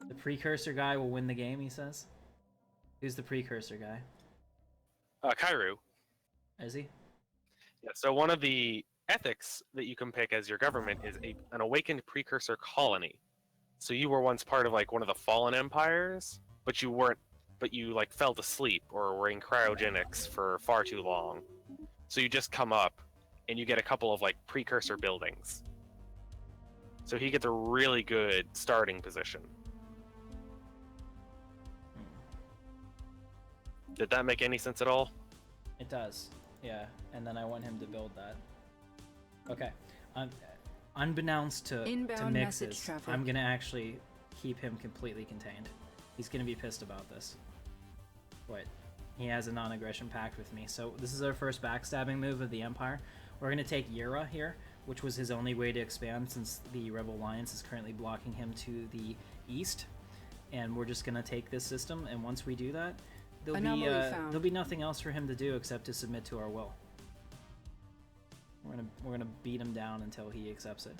The precursor guy will win the game, he says. Who's the precursor guy? Kairu. Is he? Yeah, so one of the ethics that you can pick as your government is an awakened precursor colony. So you were once part of like one of the fallen empires, but you weren't. But you like fell asleep or were in cryogenics for far too long. So you just come up, and you get a couple of like precursor buildings. So he gets a really good starting position. Did that make any sense at all? It does. Yeah. And then I want him to build that. Okay. Unbeknownst to Inbound message Mixes, traffic. I'm gonna actually keep him completely contained. He's gonna be pissed about this. What? He has a non-aggression pact with me. So this is our first backstabbing move of the Empire. We're gonna take Yura here, which was his only way to expand since the Rebel Alliance is currently blocking him to the east. And we're just gonna take this system, and once we do that, there'll be nothing else for him to do except to submit to our will. We're gonna beat him down until he accepts it.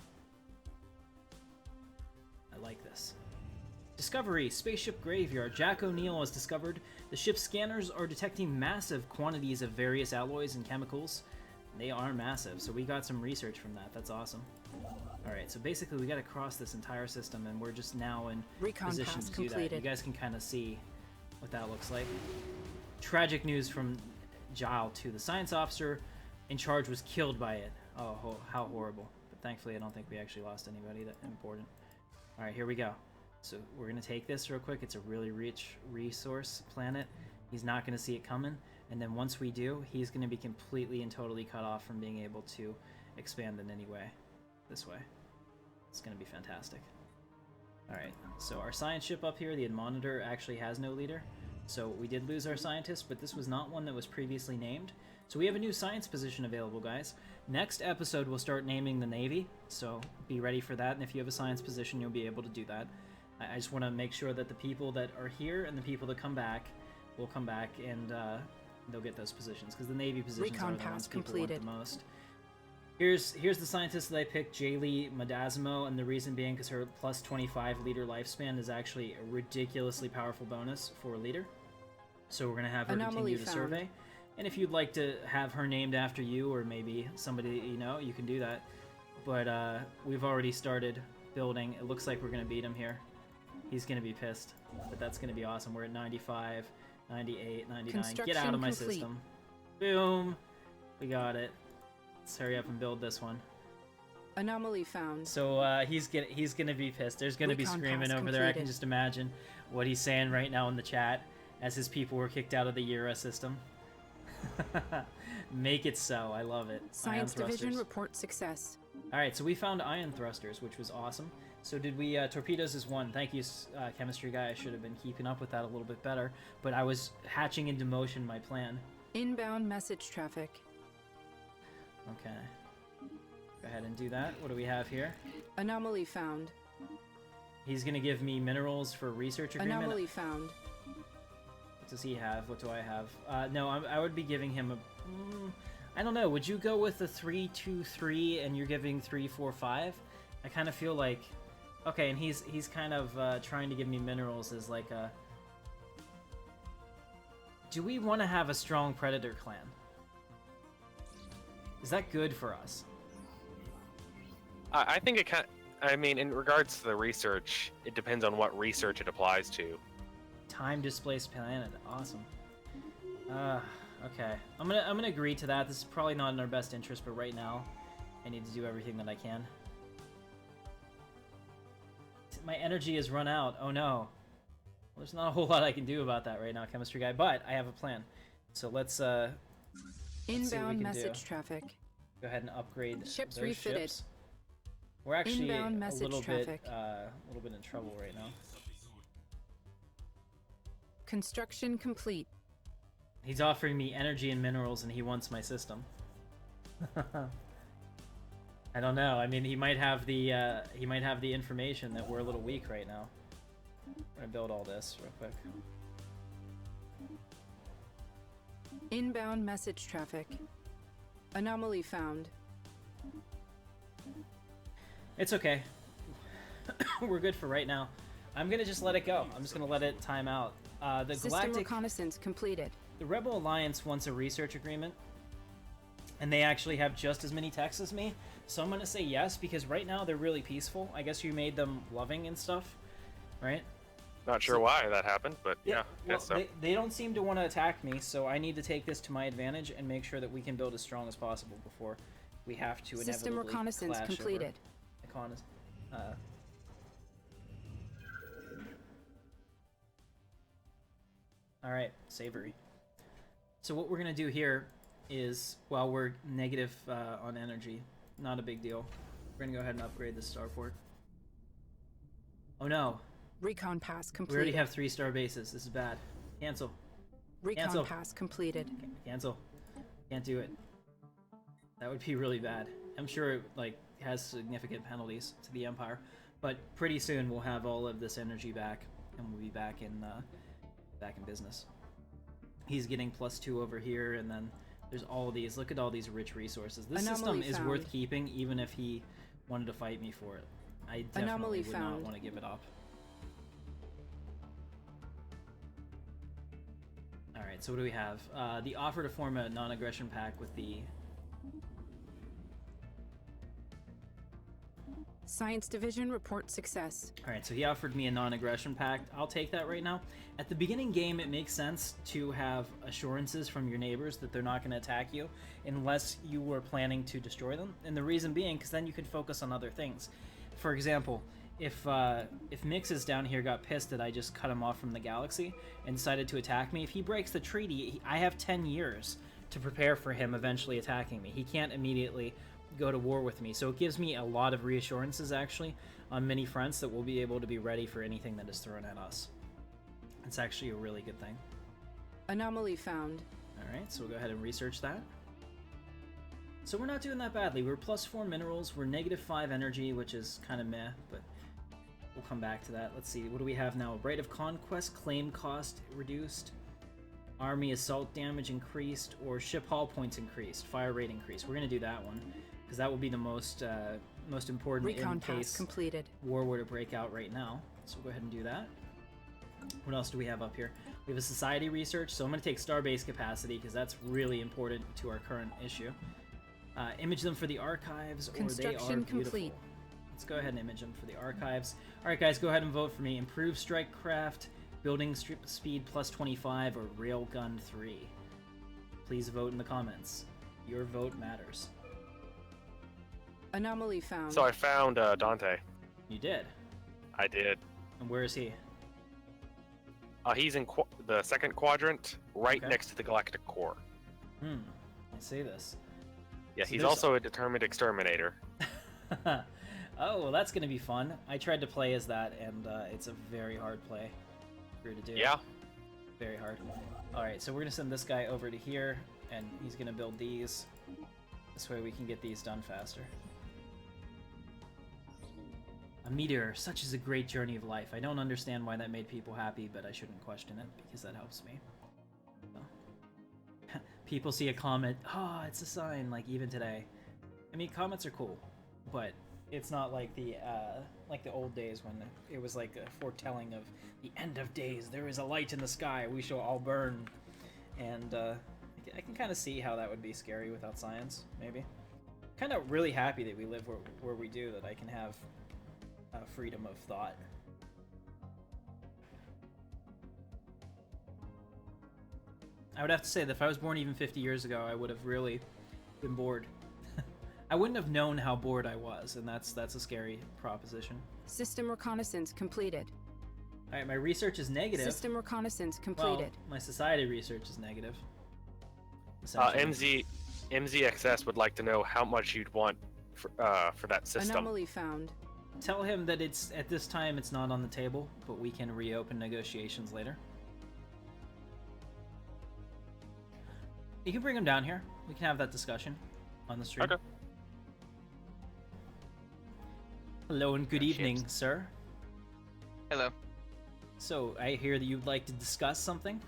I like this. Discovery, spaceship graveyard. Jack O'Neill has discovered the ship's scanners are detecting massive quantities of various alloys and chemicals. They are massive, so we got some research from that. That's awesome. Alright, so basically we gotta cross this entire system, and we're just now in Recon position pass to do that. completed. You guys can kind of see what that looks like. Tragic news from Gile too. The science officer in charge was killed by it. Oh, how horrible. But thankfully I don't think we actually lost anybody that important. Alright, here we go. So we're going to take this real quick. It's a really rich resource planet. He's not going to see it coming. And then once we do, he's going to be completely and totally cut off from being able to expand in any way. This way. It's going to be fantastic. Alright, so our science ship up here, the Admonitor, actually has no leader. So we did lose our scientist, but this was not one that was previously named. So we have a new science position available, guys. Next episode, we'll start naming the Navy. So be ready for that. And if you have a science position, you'll be able to do that. I just want to make sure that the people that are here and the people that come back will come back, and they'll get those positions, because the Navy positions Recon are the pass ones people completed. want the most. Here's the scientist that I picked, Jaylee Madasimo, and the reason being because her plus 25 leader lifespan is actually a ridiculously powerful bonus for a leader. So we're going to have her Anomaly continue the found. survey. And if you'd like to have her named after you, or maybe somebody that you know, you can do that. But we've already started building. It looks like we're going to beat him here. He's going to be pissed, but that's going to be awesome. We're at 95, 98, 99. Get out of my Construction system. Boom. We got it. Let's hurry up and build this one. Anomaly found. So he's gonna be pissed. There's gonna be Recon screaming pass over there. I can completed. just imagine what he's saying right now in the chat as his people were kicked out of the Yura system. Make it so. I love it. Science Ion Division thrusters. reports success. All right, so we found ion thrusters, which was awesome. So did we? Torpedoes is 1. Thank you, chemistry guy. I should have been keeping up with that a little bit better, but I was hatching into motion my plan. Inbound message traffic. Okay. Go ahead and do that. What do we have here? Anomaly found. He's gonna give me minerals for research agreement. Anomaly found. What does he have? What do I have? No, I would be giving him a... I don't know. Would you go with the 3-2-3 and you're giving 3-4-5? I kind of feel like... Okay, and he's kind of trying to give me minerals as like a... Do we want to have a strong predator clan? Is that good for us? I think it kind. I mean, in regards to the research, it depends on what research it applies to. Time displaced planet. Awesome. Okay. I'm gonna agree to that. This is probably not in our best interest, but right now, I need to do everything that I can. My energy has run out. Oh no. Well, there's not a whole lot I can do about that right now, chemistry guy. But I have a plan. So let's see what we Inbound can message do. traffic. Go ahead and upgrade Ships those refitted. ships. We're actually Inbound a message little traffic. bit in trouble right now. Construction complete. He's offering me energy and minerals, and he wants my system. I don't know. I mean, he might have the information that we're a little weak right now. I'm gonna build all this real quick. Inbound message traffic. Anomaly found. It's okay. We're good for right now. I'm gonna just let it go. I'm just gonna let it time out. The System Galactic, reconnaissance completed. the Rebel Alliance wants a research agreement, and they actually have just as many techs as me. So I'm gonna say yes because right now they're really peaceful. I guess you made them loving and stuff, right? Not sure why that happened, but yeah, Well, guess so. they don't seem to want to attack me, so I need to take this to my advantage and make sure that we can build as strong as possible before we have to inevitably System reconnaissance clash completed. Over all right, savory. So what we're gonna do here is, while we're negative on energy, not a big deal. We're gonna go ahead and upgrade the starport. Oh no, Recon pass we completed. already have 3-star bases. This is bad. Cancel. Recon cancel. pass completed. Cancel. Can't do it. That would be really bad. I'm sure it has significant penalties to the Empire, but pretty soon we'll have all of this energy back, and we'll be back in business. He's getting +2 over here, and then there's all these. Look at all these rich resources. This Anomaly system is found. worth keeping, even if he wanted to fight me for it. I definitely Anomaly would not found. want to give it up. Alright, so what do we have? The offer to form a non-aggression pact with the... Science division report success. Alright, so he offered me a non-aggression pact. I'll take that right now. At the beginning game, it makes sense to have assurances from your neighbors that they're not going to attack you unless you were planning to destroy them. And the reason being, because then you could focus on other things. For example, if Mix is down here got pissed that I just cut him off from the galaxy and decided to attack me, if he breaks the treaty, I have 10 years to prepare for him eventually attacking me. He can't immediately go to war with me, so it gives me a lot of reassurances actually on many fronts that we'll be able to be ready for anything that is thrown at us. It's actually a really good thing. Anomaly found. Alright, so we'll go ahead and research that. So we're not doing that badly. We're +4 minerals, we're -5 energy, which is kind of meh, but we'll come back to that. Let's see, what do we have now? Rate of Conquest, claim cost reduced, army assault damage increased, or ship hull points increased, fire rate increased. We're going to do that one, because that will be the most important Recon in pass case completed. war were to break out right now. So we'll go ahead and do that. What else do we have up here? We have a society research, so I'm going to take starbase capacity, because that's really important to our current issue. Image them for the archives, or they are Construction beautiful. complete. Let's go ahead and image them for the archives. Alright guys, go ahead and vote for me. Improve strike craft, building speed +25, or railgun 3. Please vote in the comments. Your vote matters. Anomaly found. So I found Dante. You did. I did. And where is he? He's in the second quadrant, right Okay. next to the Galactic Core. I see this. Yeah, So he's there's- also a determined exterminator. Oh, well, that's gonna be fun. I tried to play as that, and it's a very hard play for you to do. Yeah. Very hard. Alright, so we're gonna send this guy over to here, and he's gonna build these. This way we can get these done faster. A meteor, such is a great journey of life. I don't understand why that made people happy, but I shouldn't question it, because that helps me. So. People see a comment, oh, it's a sign, like even today. I mean, comments are cool, but it's not like the old days when it was like a foretelling of the end of days. There is a light in the sky. We shall all burn. And I can kind of see how that would be scary without science. Maybe. Kind of really happy that we live where we do. That I can have freedom of thought. I would have to say that if I was born even 50 years ago, I would have really been bored. I wouldn't have known how bored I was, and that's a scary proposition. System reconnaissance completed. All right, my research is negative. System reconnaissance completed. Well, my society research is negative. essentially. MZXS would like to know how much you'd want for that system. Anomaly found. Tell him that it's at this time it's not on the table, but we can reopen negotiations later. You can bring him down here. We can have that discussion on the stream. Okay. Hello and good Oh, evening, ships. sir. Hello. So, I hear that you'd like to discuss something?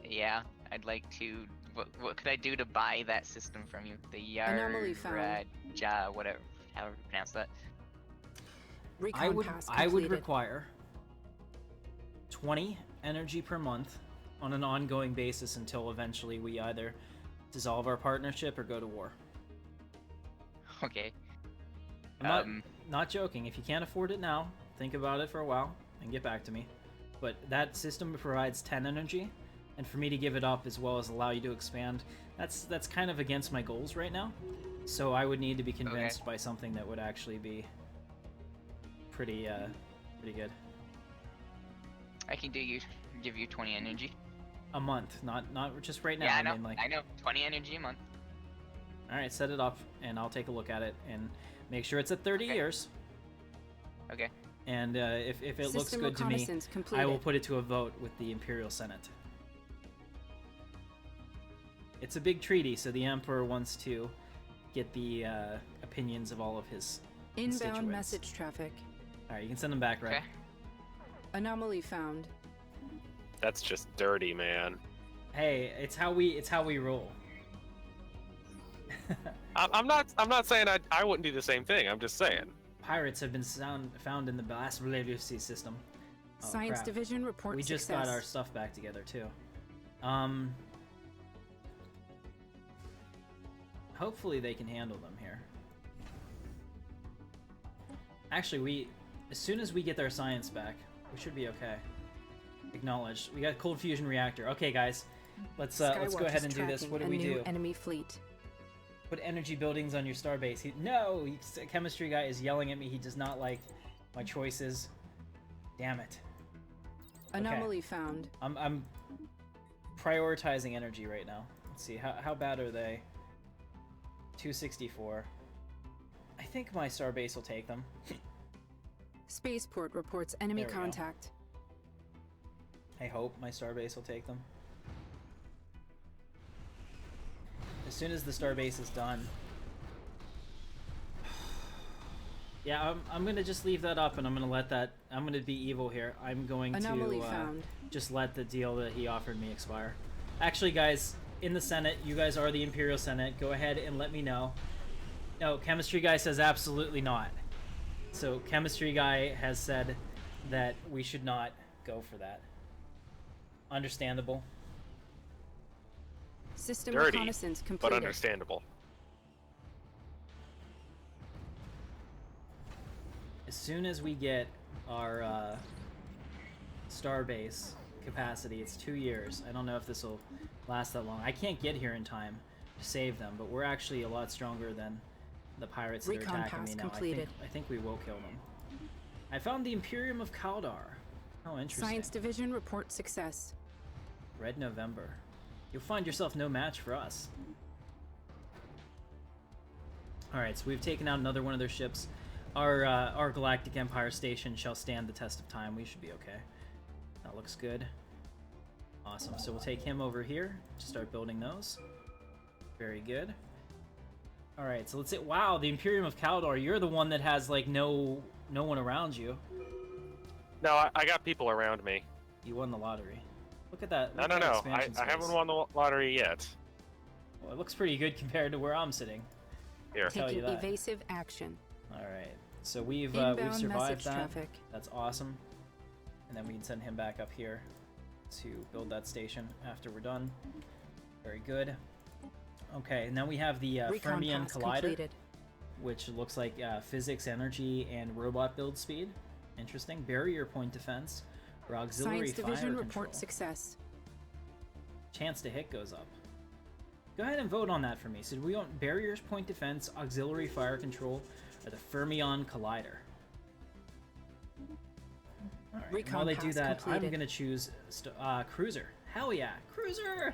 Yeah, I'd like to. What could I do to buy that system from you? The Anomaly found. Yarraja, whatever, however you pronounce that. Recon pass I would completed. require 20 energy per month on an ongoing basis until eventually we either dissolve our partnership or go to war. Okay. I'm not joking. If you can't afford it now, think about it for a while and get back to me. But that system provides 10 energy, and for me to give it up as well as allow you to expand, that's kind of against my goals right now. So I would need to be convinced by something that would actually be pretty good. I can give you 20 energy. A month, not just right now. Yeah, I I know. mean, like, I know. 20 energy a month. all right, set it up, and I'll take a look at it and make sure it's at 30 Okay. years. Okay. And if it looks System good to me, reconnaissance completed. I will put it to a vote with the Imperial Senate. It's a big treaty, so the Emperor wants to get the opinions of all of his Inbound constituents. message traffic. All right, you can send them back, right? Okay. Anomaly found. That's just dirty, man. Hey, it's how we roll. I'm not saying I wouldn't do the same thing. I'm just saying. Pirates have been found in the Blast Sea system. Oh, Science crap. Division reports We just success. got our stuff back together too. Hopefully they can handle them here. Actually, as soon as we get our science back, we should be okay. Acknowledged. We got cold fusion reactor. Okay, guys, let's go Skywatch ahead is and do this. tracking What do a we new do? enemy fleet. Put energy buildings on your starbase. No, chemistry guy is yelling at me. He does not like my choices. Damn it. Anomaly found. I'm prioritizing energy right now. Let's see, how bad are they? 264. I think my starbase will take them. Spaceport reports enemy There we go. contact. I hope my starbase will take them. As soon as the starbase is done. Yeah, I'm gonna just leave that up, and I'm gonna let that. I'm gonna be evil here. I'm going Anomaly to found. just let the deal that he offered me expire. Actually, guys, in the Senate, you guys are the Imperial Senate. Go ahead and let me know. No, chemistry guy says absolutely not. So chemistry guy has said that we should not go for that. Understandable. System Dirty, reconnaissance but completed. understandable. As soon as we get our starbase capacity, it's 2 years. I don't know if this will last that long. I can't get here in time to save them, but we're actually a lot stronger than the pirates that are Recon attacking pass me now. completed. I think we will kill them. I found the Imperium of Kaldar. Oh, interesting. Science Division reports success. Red November. You'll find yourself no match for us. Alright, so we've taken out another one of their ships. Our Galactic Empire station shall stand the test of time. We should be okay. That looks good. Awesome. So we'll take him over here to start building those. Very good. Alright, so let's say... Wow, the Imperium of Kaldor, you're the one that has, like, no one around you. No, I got people around me. You won the lottery. Look at that. No, Look no, at that no. expansion I haven't space. won the lottery yet. Well, it looks pretty good compared to where I'm sitting. Here. Tell you Taking that. evasive action. Alright, so we've Inbound survived message that. traffic. That's awesome. And then we can send him back up here to build that station after we're done. Very good. Okay, and then we have the Recon Fermion pass Collider, completed. which looks like physics, energy, and robot build speed. Interesting. Barrier point defense, or auxiliary Science fire Division control. report success. Chance to hit goes up. Go ahead and vote on that for me. So do we want barriers point defense, auxiliary fire control, or the Fermion Collider? Alright, Recon while they do pass that, completed. I'm gonna choose Cruiser. Hell yeah, Cruiser!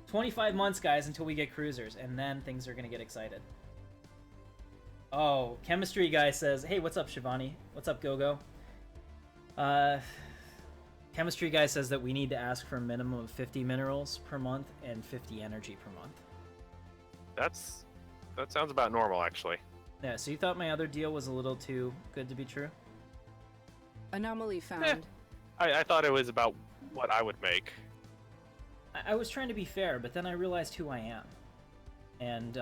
25 months, guys, until we get cruisers, and then things are gonna get excited. Oh, Chemistry Guy says, hey, what's up, Shivani? What's up, Gogo? Chemistry Guy says that we need to ask for a minimum of 50 minerals per month and 50 energy per month. That sounds about normal, actually. Yeah, so you thought my other deal was a little too good to be true? Anomaly found. I thought it was about what I would make. I was trying to be fair, but then I realized who I am. And,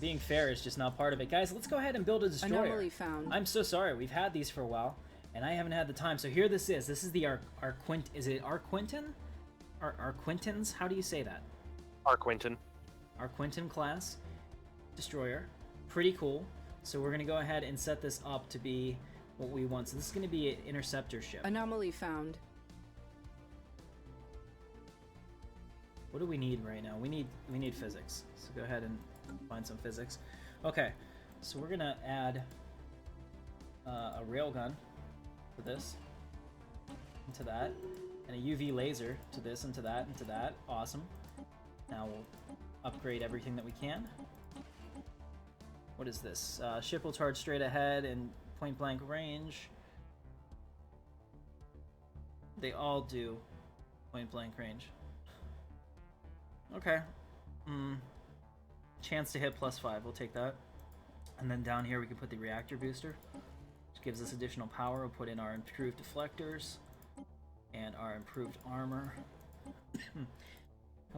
being fair is just not part of it. Guys, let's go ahead and build a destroyer. Anomaly found. I'm so sorry, we've had these for a while, and I haven't had the time. So here this is. This is the is it Arquinton? Arquintons? How do you say that? Arquinton. Arquinton class destroyer. Pretty cool. So we're gonna go ahead and set this up to be what we want. So this is gonna be an interceptor ship. Anomaly found. What do we need right now? We need physics. So go ahead and find some physics. Okay, so we're gonna add a railgun to this, and to that, and a UV laser to this, and to that, and to that. Awesome. Now we'll upgrade everything that we can. What is this? Ship will charge straight ahead and point blank range. They all do point blank range. Okay. Chance to hit +5. We'll take that. And then down here we can put the reactor booster, which gives us additional power. We'll put in our improved deflectors and our improved armor. And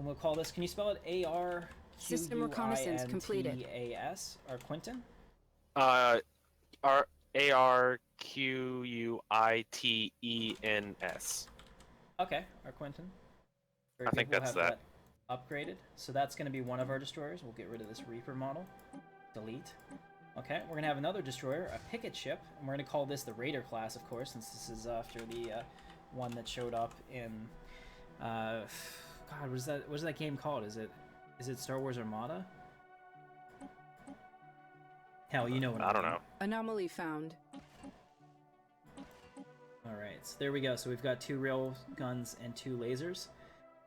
we'll call this. Can you spell it A-R? System reconnaissance completed. A-S? Or Quinton? ARQUITENS. Okay, our Quinton. I think We'll that's have that. upgraded. So that's going to be one of our destroyers. We'll get rid of this Reaper model. Delete. Okay, we're going to have another destroyer, a picket ship, and we're going to call this the Raider class, of course, since this is after the one that showed up in God, what is that game called? Is it Star Wars Armada? Hell, you know what I don't know. Anomaly found. Alright, so there we go. So we've got 2 rail guns and 2 lasers.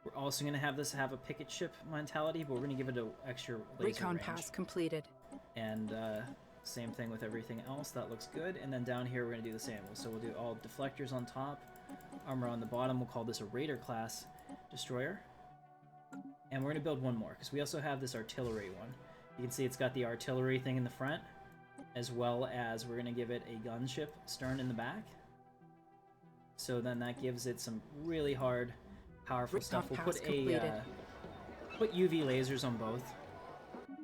We're also going to have this have a picket ship mentality, but we're going to give it an extra laser Recon range. pass completed. And same thing with everything else. That looks good. And then down here we're going to do the same. So we'll do all deflectors on top, armor on the bottom. We'll call this a Raider class destroyer. And we're going to build one more, because we also have this artillery one. You can see it's got the artillery thing in the front, as well as we're going to give it a gunship stern in the back. So then that gives it some really hard, powerful stuff. We'll put put UV lasers on both.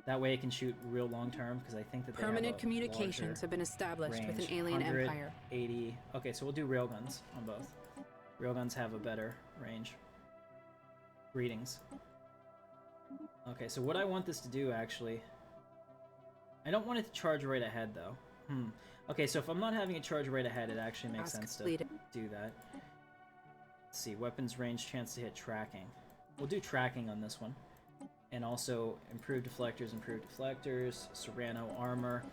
That way it can shoot real long term, because I think that they Permanent have a communications larger have been established with range. an alien 100, empire. 80. Okay, so we'll do railguns on both. Railguns have a better range. Greetings. Okay, so what I want this to do, actually... I don't want it to charge right ahead, though. Okay, so if I'm not having it charge right ahead, it actually makes Task sense completed. to do that. Let's see, weapons range, chance to hit, tracking. We'll do tracking on this one. And also improved deflectors, Serrano armor.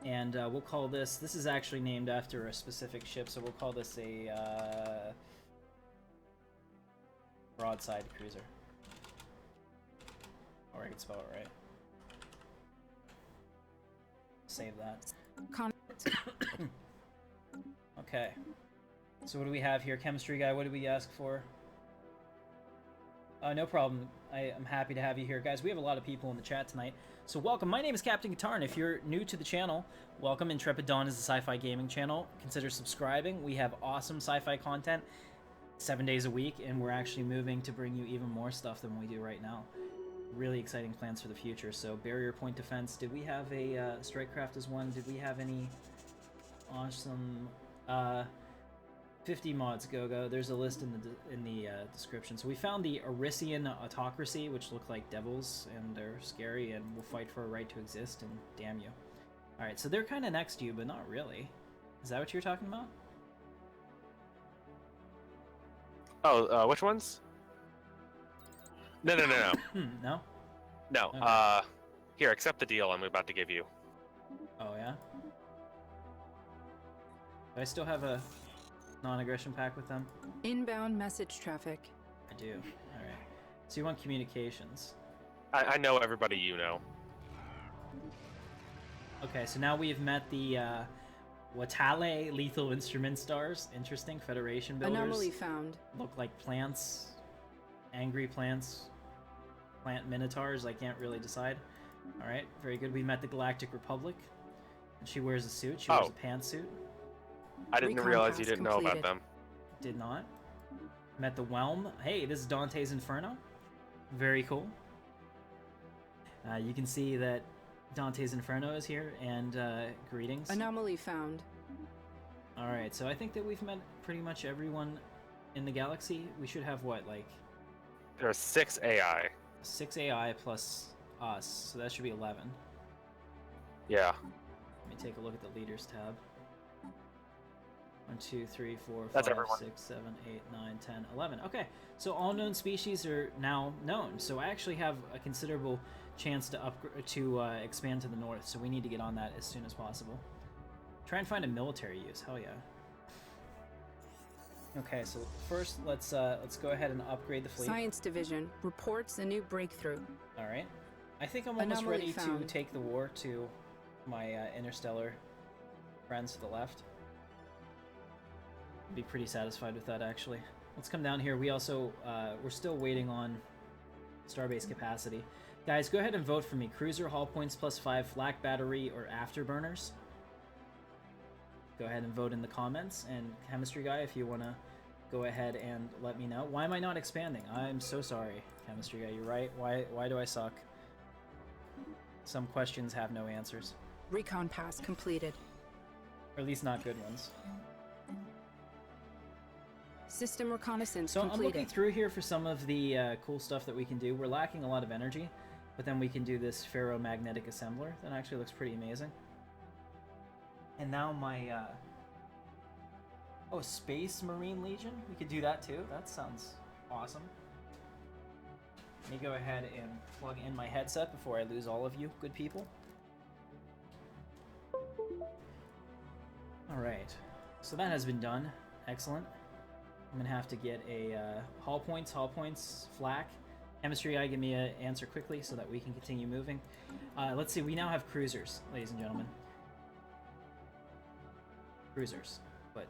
And we'll call this is actually named after a specific ship, so we'll call this a broadside cruiser. Or I can spell it right. save that. Con- Okay. So what do we have here? Chemistry guy, what did we ask for? No problem. I'm happy to have you here. Guys, we have a lot of people in the chat tonight. So welcome. My name is Captain Katarn. If you're new to the channel, welcome. Intrepid Dawn is a sci-fi gaming channel. Consider subscribing. We have awesome sci-fi content 7 days a week, and we're actually moving to bring you even more stuff than we do right now. Really exciting plans for the future. So barrier point defense. Did we have a strikecraft as one? Did we have any awesome 50 mods? Go. There's a list in the description. So we found the Arisian autocracy, which look like devils, and they're scary, and will fight for a right to exist, and damn you. Alright, so they're kind of next to you, but not really. Is that what you're talking about? Oh, which ones? No. No? No. Okay. Here, accept the deal I'm about to give you. Oh, yeah? Do I still have a non-aggression pack with them? Inbound message traffic. I do. Alright. So you want communications. I know everybody you know. Okay, so now we've met the Watale Lethal Instrument Stars. Interesting. Federation builders. Anomaly found. Look like plants. Angry plants. Plant minotaurs. I can't really decide. Alright, very good. We met the Galactic Republic. And she wears a suit. She wears a pantsuit. I didn't Recon realize you task didn't know about completed. them. Did not. Met the Whelm. Hey, this is Dante's Inferno. Very cool. You can see that Dante's Inferno is here, and greetings. Anomaly found. Alright, so I think that we've met pretty much everyone in the galaxy. We should have, what, like... There are 6 AI. 6 AI plus us, so that should be 11. Yeah. Let me take a look at the leaders tab. 1, 2, 3, 4, That's 5, everyone. 6, 7, 8, 9, 10, 11. Okay, so all known species are now known. So I actually have a considerable chance to expand to the north. So we need to get on that as soon as possible. Try and find a military use. Hell yeah. Okay, so first let's go ahead and upgrade the fleet. Science Division reports a new breakthrough. All right. I think I'm almost Anomaly ready to found. take the war to my interstellar friends to the left. Be pretty satisfied with that, actually. Let's come down here. We also we're still waiting on starbase capacity. Guys, go ahead and vote for me. Cruiser, hull points +5, flak battery, or afterburners. Go ahead and vote in the comments. And chemistry guy, if you want to go ahead and let me know. Why am I not expanding? I'm so sorry, chemistry guy. You're right. Why do I suck? Some questions have no answers. Recon pass completed. Or at least not good ones. System reconnaissance So I'm looking completed. through here for some of the cool stuff that we can do. We're lacking a lot of energy, but then we can do this ferromagnetic assembler. That actually looks pretty amazing. And now my... Oh, Space Marine Legion? We could do that too. That sounds awesome. Let me go ahead and plug in my headset before I lose all of you, good people. Alright, so that has been done. Excellent. I'm gonna have to get a hull points, flak. Chemistry guy, give me an answer quickly so that we can continue moving. Let's see, we now have cruisers, ladies and gentlemen. Cruisers, but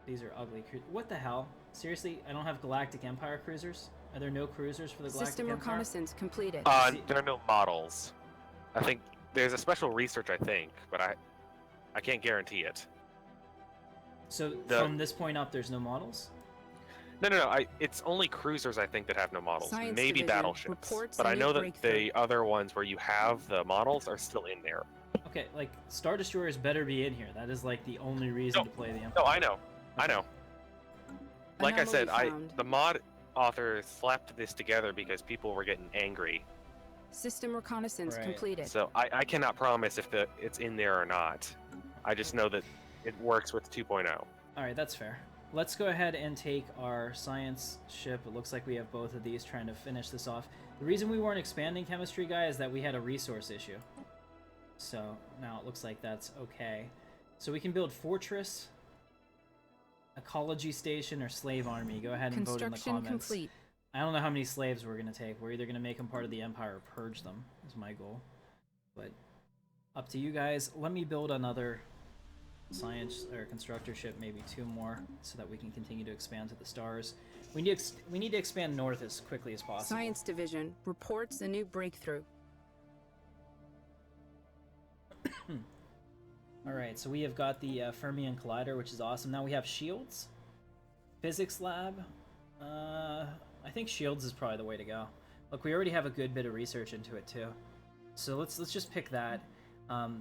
these are ugly. What the hell? Seriously, I don't have Galactic Empire cruisers? Are there no cruisers for the Galactic System Empire? reconnaissance completed. There are no models. I think there's a special research, I think, but I can't guarantee it. So from this point up, there's no models? No. It's only cruisers, I think, that have no models. Science Maybe Division battleships. reports But a I new know that breakthrough. the other ones where you have the models are still in there. Okay, like, Star Destroyers better be in here. That is, like, the only reason to play the Empire. No, I know. I know. Like I said, Anomaly found. the mod author slapped this together because people were getting angry. System reconnaissance Right. completed. So I cannot promise if it's in there or not. I just know that it works with 2.0. Alright, that's fair. Let's go ahead and take our science ship. It looks like we have both of these trying to finish this off. The reason we weren't expanding chemistry, guy, is that we had a resource issue. So now it looks like that's okay. So we can build fortress, ecology station, or slave army. Go ahead and vote in the Construction comments. complete. I don't know how many slaves we're going to take. We're either going to make them part of the Empire or purge them, is my goal. But Up to you guys. Let me build another science or constructor ship, maybe 2 more, so that we can continue to expand to the stars. We need to expand north as quickly as possible. Science Division reports a new breakthrough. Alright, so we have got the Fermion Collider, which is awesome. Now we have shields. Physics lab. I think shields is probably the way to go. Look, we already have a good bit of research into it too. So let's just pick that.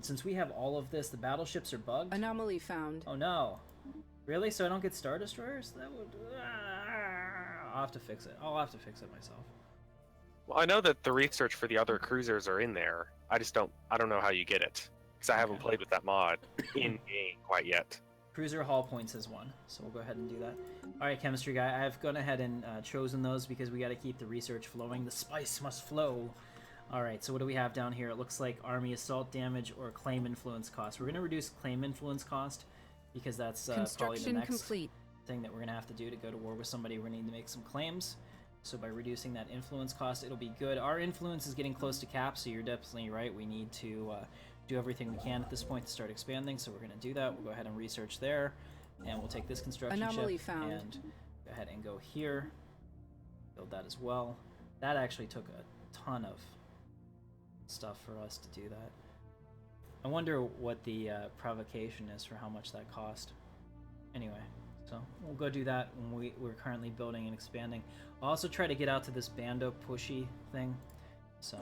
Since we have all of this, the battleships are bugged. Anomaly found. Oh no. Really? So I don't get Star Destroyers? That would... I'll have to fix it. I'll have to fix it myself. Well, I know that the research for the other cruisers are in there. I don't know how you get it. Because I haven't played with that mod in-game quite yet. Cruiser Hall Points is one, so we'll go ahead and do that. Alright, Chemistry Guy, I've gone ahead and chosen those because we got to keep the research flowing. The spice must flow. Alright, so what do we have down here? It looks like Army Assault Damage or Claim Influence Cost. We're going to reduce Claim Influence Cost because that's probably the next complete. thing that we're going to have to do to go to war with somebody. We're going to need to make some claims. So by reducing that influence cost, it'll be good. Our influence is getting close to cap, so you're definitely right. We need to do everything we can at this point to start expanding, so we're going to do that. We'll go ahead and research there, and we'll take this construction Anomaly ship found. and go ahead and go here. Build that as well. That actually took a ton of stuff for us to do that. I wonder what the provocation is for how much that cost. Anyway, so we'll go do that when we're currently building and expanding. I'll also try to get out to this Bando pushy thing. So,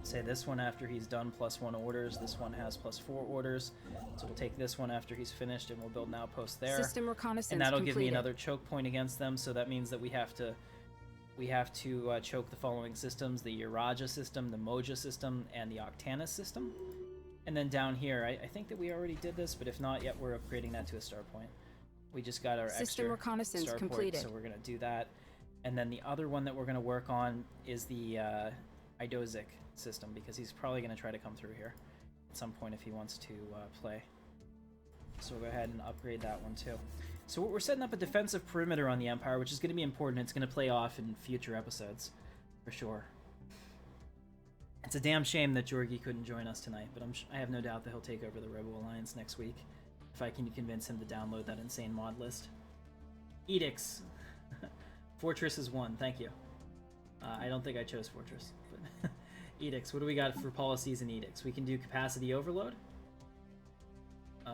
say this one after he's done +1 orders. This one has +4 orders. So we'll take this one after he's finished and we'll build an outpost there. System reconnaissance and that'll completed. give me another choke point against them. So that means that we have to choke the following systems: the Uraja system, the Moja system, and the Octanus system. And then down here, I think that we already did this, but if not yet, we're upgrading that to a star point. We just got our System extra reconnaissance star completed. point, so we're going to do that. And then the other one that we're going to work on is the Idozic system, because he's probably going to try to come through here at some point if he wants to play. So we'll go ahead and upgrade that one too. So we're setting up a defensive perimeter on the Empire, which is going to be important. It's going to play off in future episodes, for sure. It's a damn shame that Georgi couldn't join us tonight, but I have no doubt that he'll take over the Rebel Alliance next week, if I can convince him to download that insane mod list. Edicts. Fortress is 1, thank you. I don't think I chose Fortress, but Edicts. What do we got for policies and edicts? We can do capacity overload,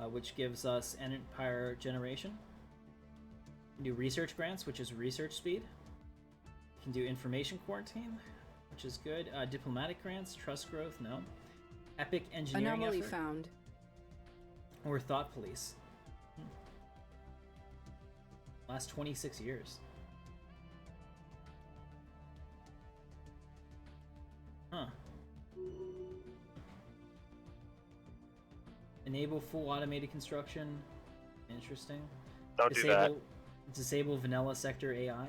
which gives us Empire generation. We can do research grants, which is research speed. We can do information quarantine, which is good. Diplomatic grants, trust growth, no. Epic engineering Anomaly effort. found. Or thought police. Last 26 years. Huh. Enable full automated construction. Interesting. Don't do that. Disable vanilla sector AI.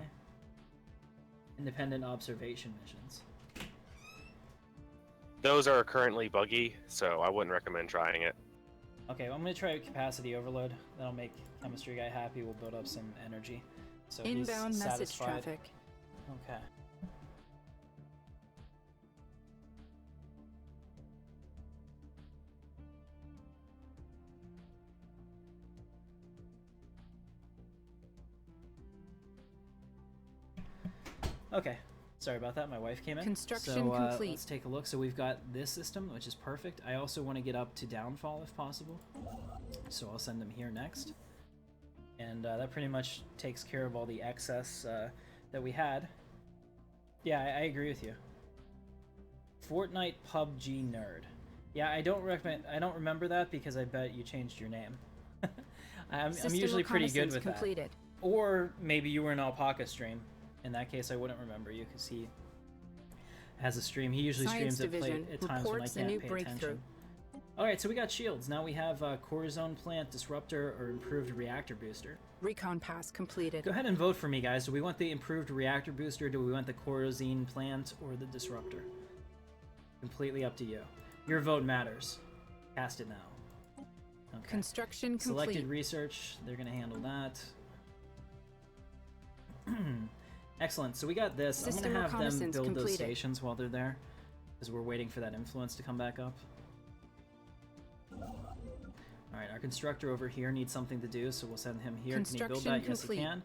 Independent observation missions. Those are currently buggy, so I wouldn't recommend trying it. Okay, well, I'm gonna try capacity overload. That'll make Chemistry Guy happy. We'll build up some energy. So Inbound he's message satisfied. traffic. Okay. Okay, sorry about that. My wife came in. Construction so, complete. Let's take a look. So we've got this system, which is perfect. I also want to get up to downfall if possible. So I'll send them here next. And that pretty much takes care of all the excess that we had. Yeah, I agree with you. Fortnite PUBG nerd. Yeah, I don't remember that because I bet you changed your name. I'm usually pretty good with completed. that. Or maybe you were in Alpaca stream. In that case, I wouldn't remember you because he has a stream. He usually Science streams Division at times when I reports a can't new pay breakthrough. attention. Alright, so we got shields. Now we have core zone plant, disruptor, or improved reactor booster. Recon pass completed. Go ahead and vote for me, guys. Do we want the improved reactor booster? Do we want the Corozine plant or the disruptor? Completely up to you. Your vote matters. Cast it now. Okay. Construction complete. Selected research. They're going to handle that. Excellent. So we got this. System I'm going to have them reconnaissance build those completed. stations while they're there, because we're waiting for that influence to come back up. constructor over here needs something to do, so we'll send him here. Can he build Construction that? Yes, he complete. can.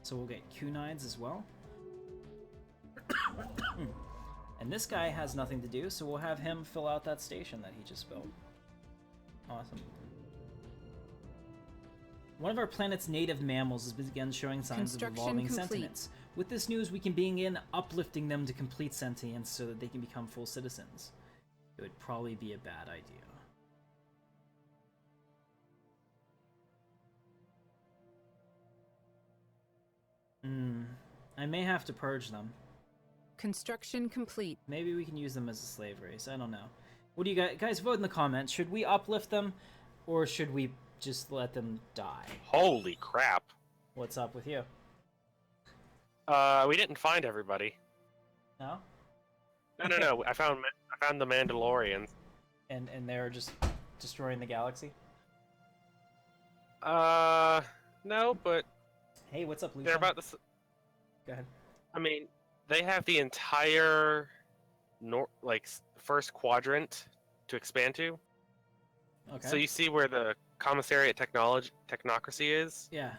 So we'll get Q9s as well. And this guy has nothing to do, so we'll have him fill out that station that he just built. Awesome. One of our planet's native mammals has begun showing signs of Construction evolving complete. sentience. With this news, we can begin uplifting them to complete sentience so that they can become full citizens. It would probably be a bad idea. I may have to purge them. Construction complete. Maybe we can use them as a slave race. I don't know. What do you guys vote in the comments? Should we uplift them, or should we just let them die? Holy crap! What's up with you? We didn't find everybody. No? No. I found the Mandalorians. And they're just destroying the galaxy? No, but Hey, what's up, Lucia? they're about to. Go ahead. I mean, they have the entire first quadrant to expand to. Okay. So you see where the commissariat technocracy is? Yeah.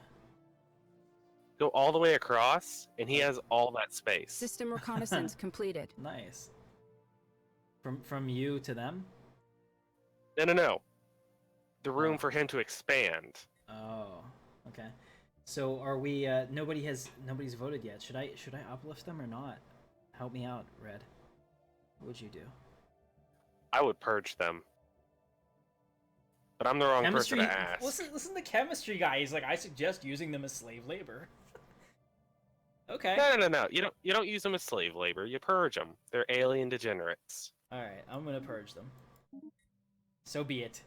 Go all the way across, and he has all that space. System reconnaissance completed. Nice. From you to them? No. The room for him to expand. Oh, okay. So are we? Nobody's voted yet. Should I uplift them or not? Help me out, Red. What would you do? I would purge them. But I'm the wrong person to ask. Listen to chemistry guy. He's like, I suggest using them as slave labor. Okay. No. You don't use them as slave labor. You purge them. They're alien degenerates. All right, I'm gonna purge them. So be it.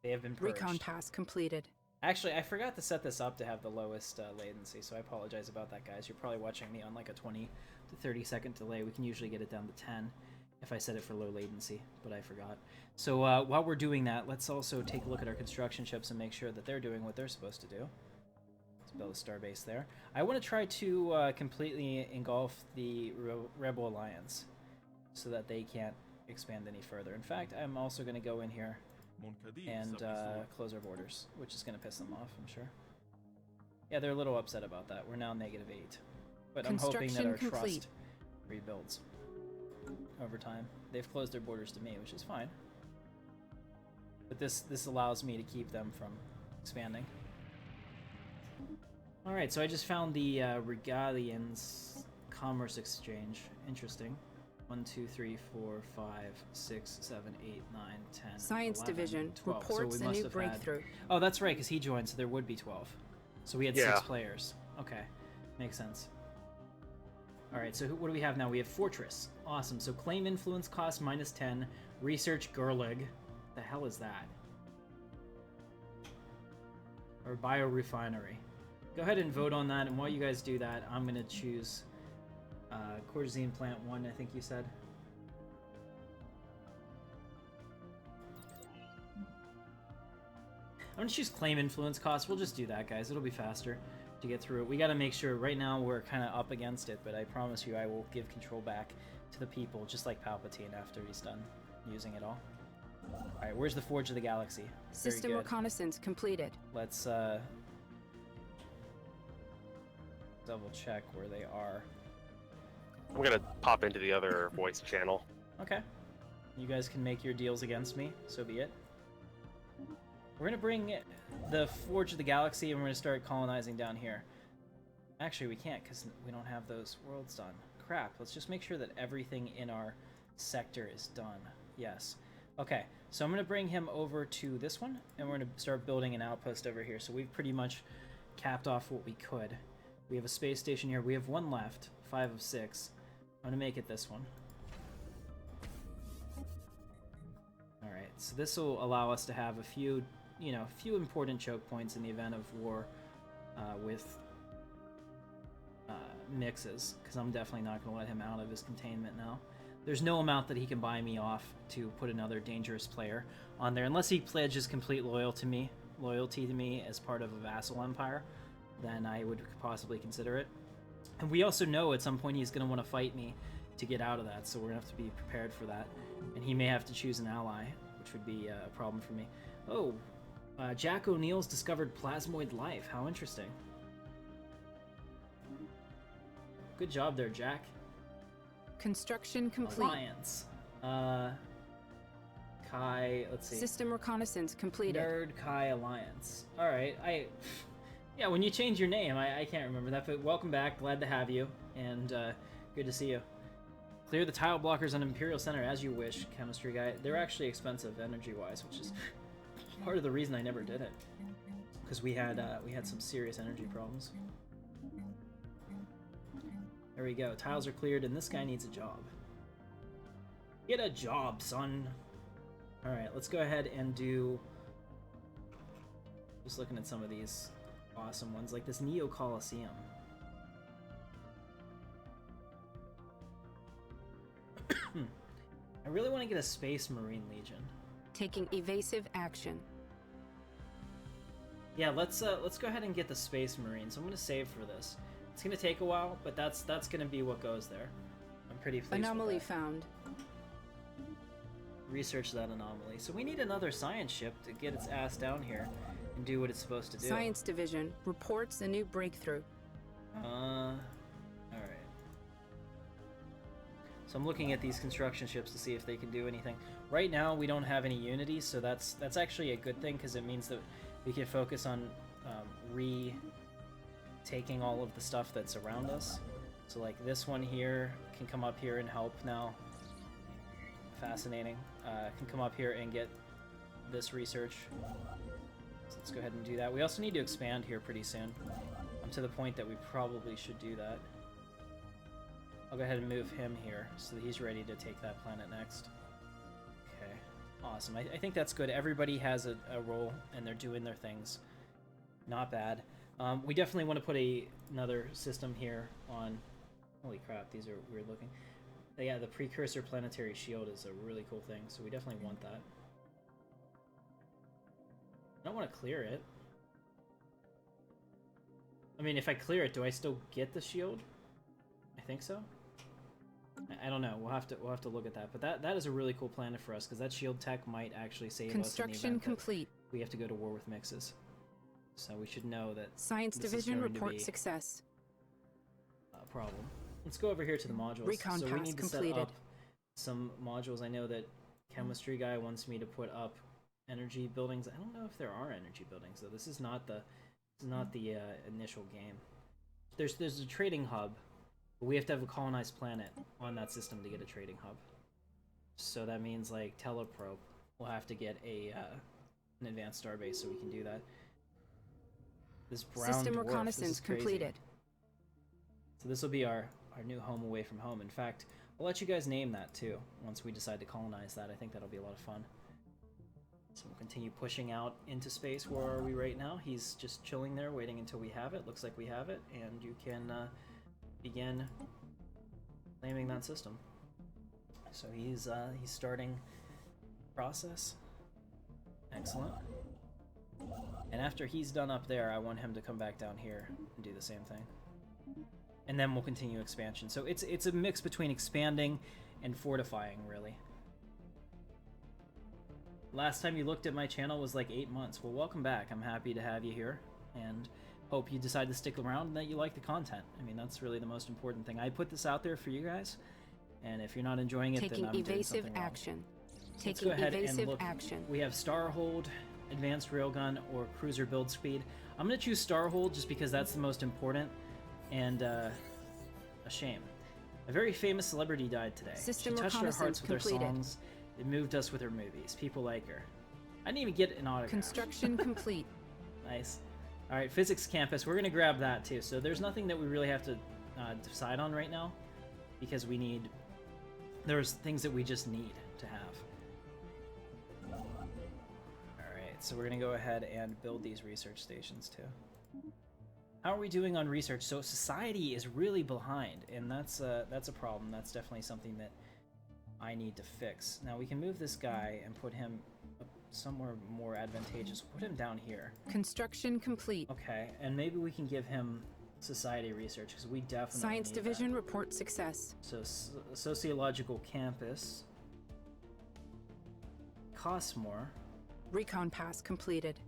They have been purged. Recon task completed. Actually, I forgot to set this up to have the lowest latency, so I apologize about that, guys. You're probably watching me on like a 20 to 30 second delay. We can usually get it down to 10 if I set it for low latency, but I forgot. So while we're doing that, let's also take a look at our construction ships and make sure that they're doing what they're supposed to do. Let's build a starbase there. I want to try to completely engulf the Rebel Alliance so that they can't expand any further. In fact, I'm also going to go in here and close our borders, which is going to piss them off, I'm sure. Yeah, they're a little upset about that. We're now -8. But I'm hoping that our trust rebuilds over time. They've closed their borders to me, which is fine. But this allows me to keep them from expanding. Alright, so I just found the Regalians Commerce Exchange. Interesting. 1, 2, 3, 4, 5, 6, 7, 8, 9, 10. Science 11, Division 12. reports so a new breakthrough. Oh, that's right, because he joined, so there would be 12. So we had 6 players. Okay, makes sense. Alright, so what do we have now? We have Fortress. Awesome. So claim influence cost -10. Research Gurlig. The hell is that? Or biorefinery. Go ahead and vote on that, and while you guys do that, I'm going to choose Corzine Plant 1, I think you said. I'm going to choose claim influence cost. We'll just do that, guys. It'll be faster to get through it. We got to make sure, right now we're kind of up against it, but I promise you I will give control back to the people, just like Palpatine after he's done using it all. Alright, where's the Forge of the Galaxy? Very System good. reconnaissance completed. Let's double check where they are. I'm gonna pop into the other voice channel. Okay. You guys can make your deals against me, so be it. We're gonna bring the Forge of the Galaxy and we're gonna start colonizing down here. Actually, we can't because we don't have those worlds done. Crap, let's just make sure that everything in our sector is done. Yes. Okay, so I'm gonna bring him over to this one and we're gonna start building an outpost over here. So we've pretty much capped off what we could. We have a space station here. We have 1 left, 5 of 6. I'm gonna make it this one. Alright, so this will allow us to have a few, few important choke points in the event of war with mixes, because I'm definitely not going to let him out of his containment now. There's no amount that he can buy me off to put another dangerous player on there, unless he pledges complete loyalty to me as part of a vassal empire, then I would possibly consider it. And we also know at some point he's going to want to fight me to get out of that, so we're going to have to be prepared for that. And he may have to choose an ally, which would be a problem for me. Oh, Jack O'Neill's discovered plasmoid life. How interesting. Good job there, Jack. Construction complete. Alliance. Kai, let's see. System reconnaissance completed. Nerd Kai Alliance. Alright, yeah, when you change your name, I can't remember that, but welcome back, glad to have you, and good to see you. Clear the tile blockers on Imperial Center as you wish, chemistry guy. They're actually expensive energy-wise, which is part of the reason I never did it. Because we had some serious energy problems. There we go, tiles are cleared, and this guy needs a job. Get a job, son! Alright, let's go ahead and do... Just looking at some of these awesome ones, like this Neo Coliseum. I really want to get a Space Marine Legion. Taking evasive action. Yeah, let's go ahead and get the Space Marines. I'm gonna save for this. It's gonna take a while, but that's gonna be what goes there. I'm pretty pleased Anomaly with that. found. Research that anomaly. So we need another science ship to get its ass down here and do what it's supposed to do. Science Division reports a new breakthrough. Alright. So I'm looking at these construction ships to see if they can do anything. Right now we don't have any unity, so that's actually a good thing because it means that we can focus on taking all of the stuff that's around us. So like this one here can come up here and help now. Fascinating. Can come up here and get this research. So let's go ahead and do that. We also need to expand here pretty soon. I'm to the point that we probably should do that. I'll go ahead and move him here so that he's ready to take that planet next. Okay, awesome. I think that's good. Everybody has a role and they're doing their things. Not bad. We definitely want to put another system here on... Holy crap, these are weird looking. Yeah, the Precursor Planetary Shield is a really cool thing, so we definitely want that. I don't want to clear it. I mean, if I clear it, do I still get the shield? I think so. I don't know. We'll have to look at that. But that is a really cool planet for us because that shield tech might actually save Construction us in the event complete. that we have to go to war with mixes. So we should know that Science this is Division going to report be success. a problem. Let's go over here to the modules. Recon so we pass need to completed. set up some modules. I know that chemistry guy wants me to put up energy buildings. I don't know if there are energy buildings though. This is not the initial game. There's a trading hub, but we have to have a colonized planet on that system to get a trading hub. So that means like Teleprobe will have to get an advanced starbase so we can do that. This brown System dwarf, reconnaissance this is crazy. completed. So this will be our new home away from home. In fact, I'll let you guys name that too once we decide to colonize that. I think that'll be a lot of fun. So we'll continue pushing out into space. Where are we right now? He's just chilling there waiting until we have it. Looks like we have it, and you can begin claiming that system. So he's starting process. Excellent. And after he's done up there, I want him to come back down here and do the same thing. And then we'll continue expansion. So it's a mix between expanding and fortifying, really. Last time you looked at my channel was like 8 months. Well, welcome back. I'm happy to have you here, and hope you decide to stick around and that you like the content. I mean, that's really the most important thing. I put this out there for you guys, and if you're not enjoying it, Taking then I'm doing evasive something wrong. action. Let's Taking go ahead and evasive look. action. We have Starhold, Advanced Railgun, or Cruiser Build Speed. I'm going to choose Starhold just because that's the most important, and a shame. A very famous celebrity died today. System she touched our hearts with her completed. songs. It moved us with her movies. People like her. I didn't even get an autograph. Construction complete. Nice. All right, Physics Campus. We're going to grab that too. So there's nothing that we really have to decide on right now because there's things that we just need to have. All right, so we're going to go ahead and build these research stations too. How are we doing on research? So society is really behind, and that's a problem. That's definitely something that I need to fix. Now we can move this guy and put him somewhere more advantageous. Put him down here. Construction complete. Okay, and maybe we can give him society research because we definitely Science need Division that. report success. So sociological campus costs more. Recon pass completed.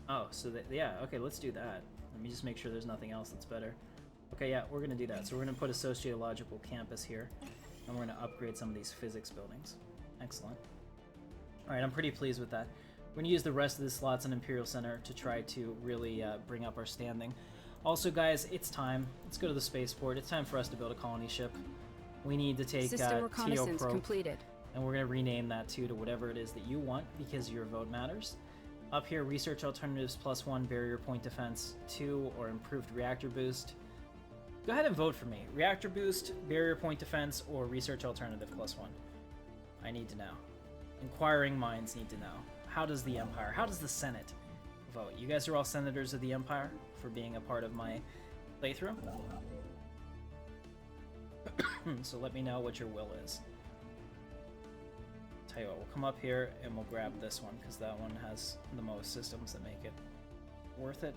Oh, so that, yeah, okay, let's do that. Let me just make sure there's nothing else that's better. Okay, yeah, we're gonna do that. So we're gonna put a sociological campus here, and we're gonna upgrade some of these physics buildings. Excellent. Alright, I'm pretty pleased with that. We're gonna use the rest of the slots in Imperial Center to try to really bring up our standing. Also, guys, it's time. Let's go to the spaceport. It's time for us to build a colony ship. We need to take System reconnaissance Pro, completed. and we're gonna rename that too to whatever it is that you want, because your vote matters. Up here, research alternatives +1, barrier point defense 2, or improved reactor boost. Go ahead and vote for me. Reactor boost, barrier point defense, or research alternative +1. I need to know. Inquiring minds need to know. How does the Empire, how does the Senate vote? You guys are all senators of the Empire for being a part of my playthrough. So let me know what your will is. Tell you what, we'll come up here and we'll grab this one because that one has the most systems that make it worth it.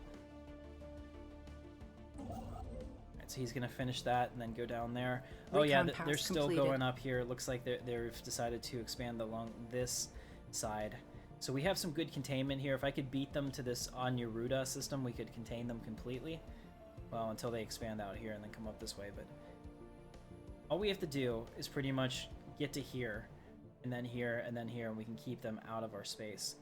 Alright, so he's gonna finish that and then go down there. Oh yeah, Recon they're pass still completed. going up here. It looks like they've decided to expand along this side. So we have some good containment here. If I could beat them to this Onyuruda system, we could contain them completely. Well, until they expand out here and then come up this way, but all we have to do is pretty much get to here, and then here, and then here, and we can keep them out of our space.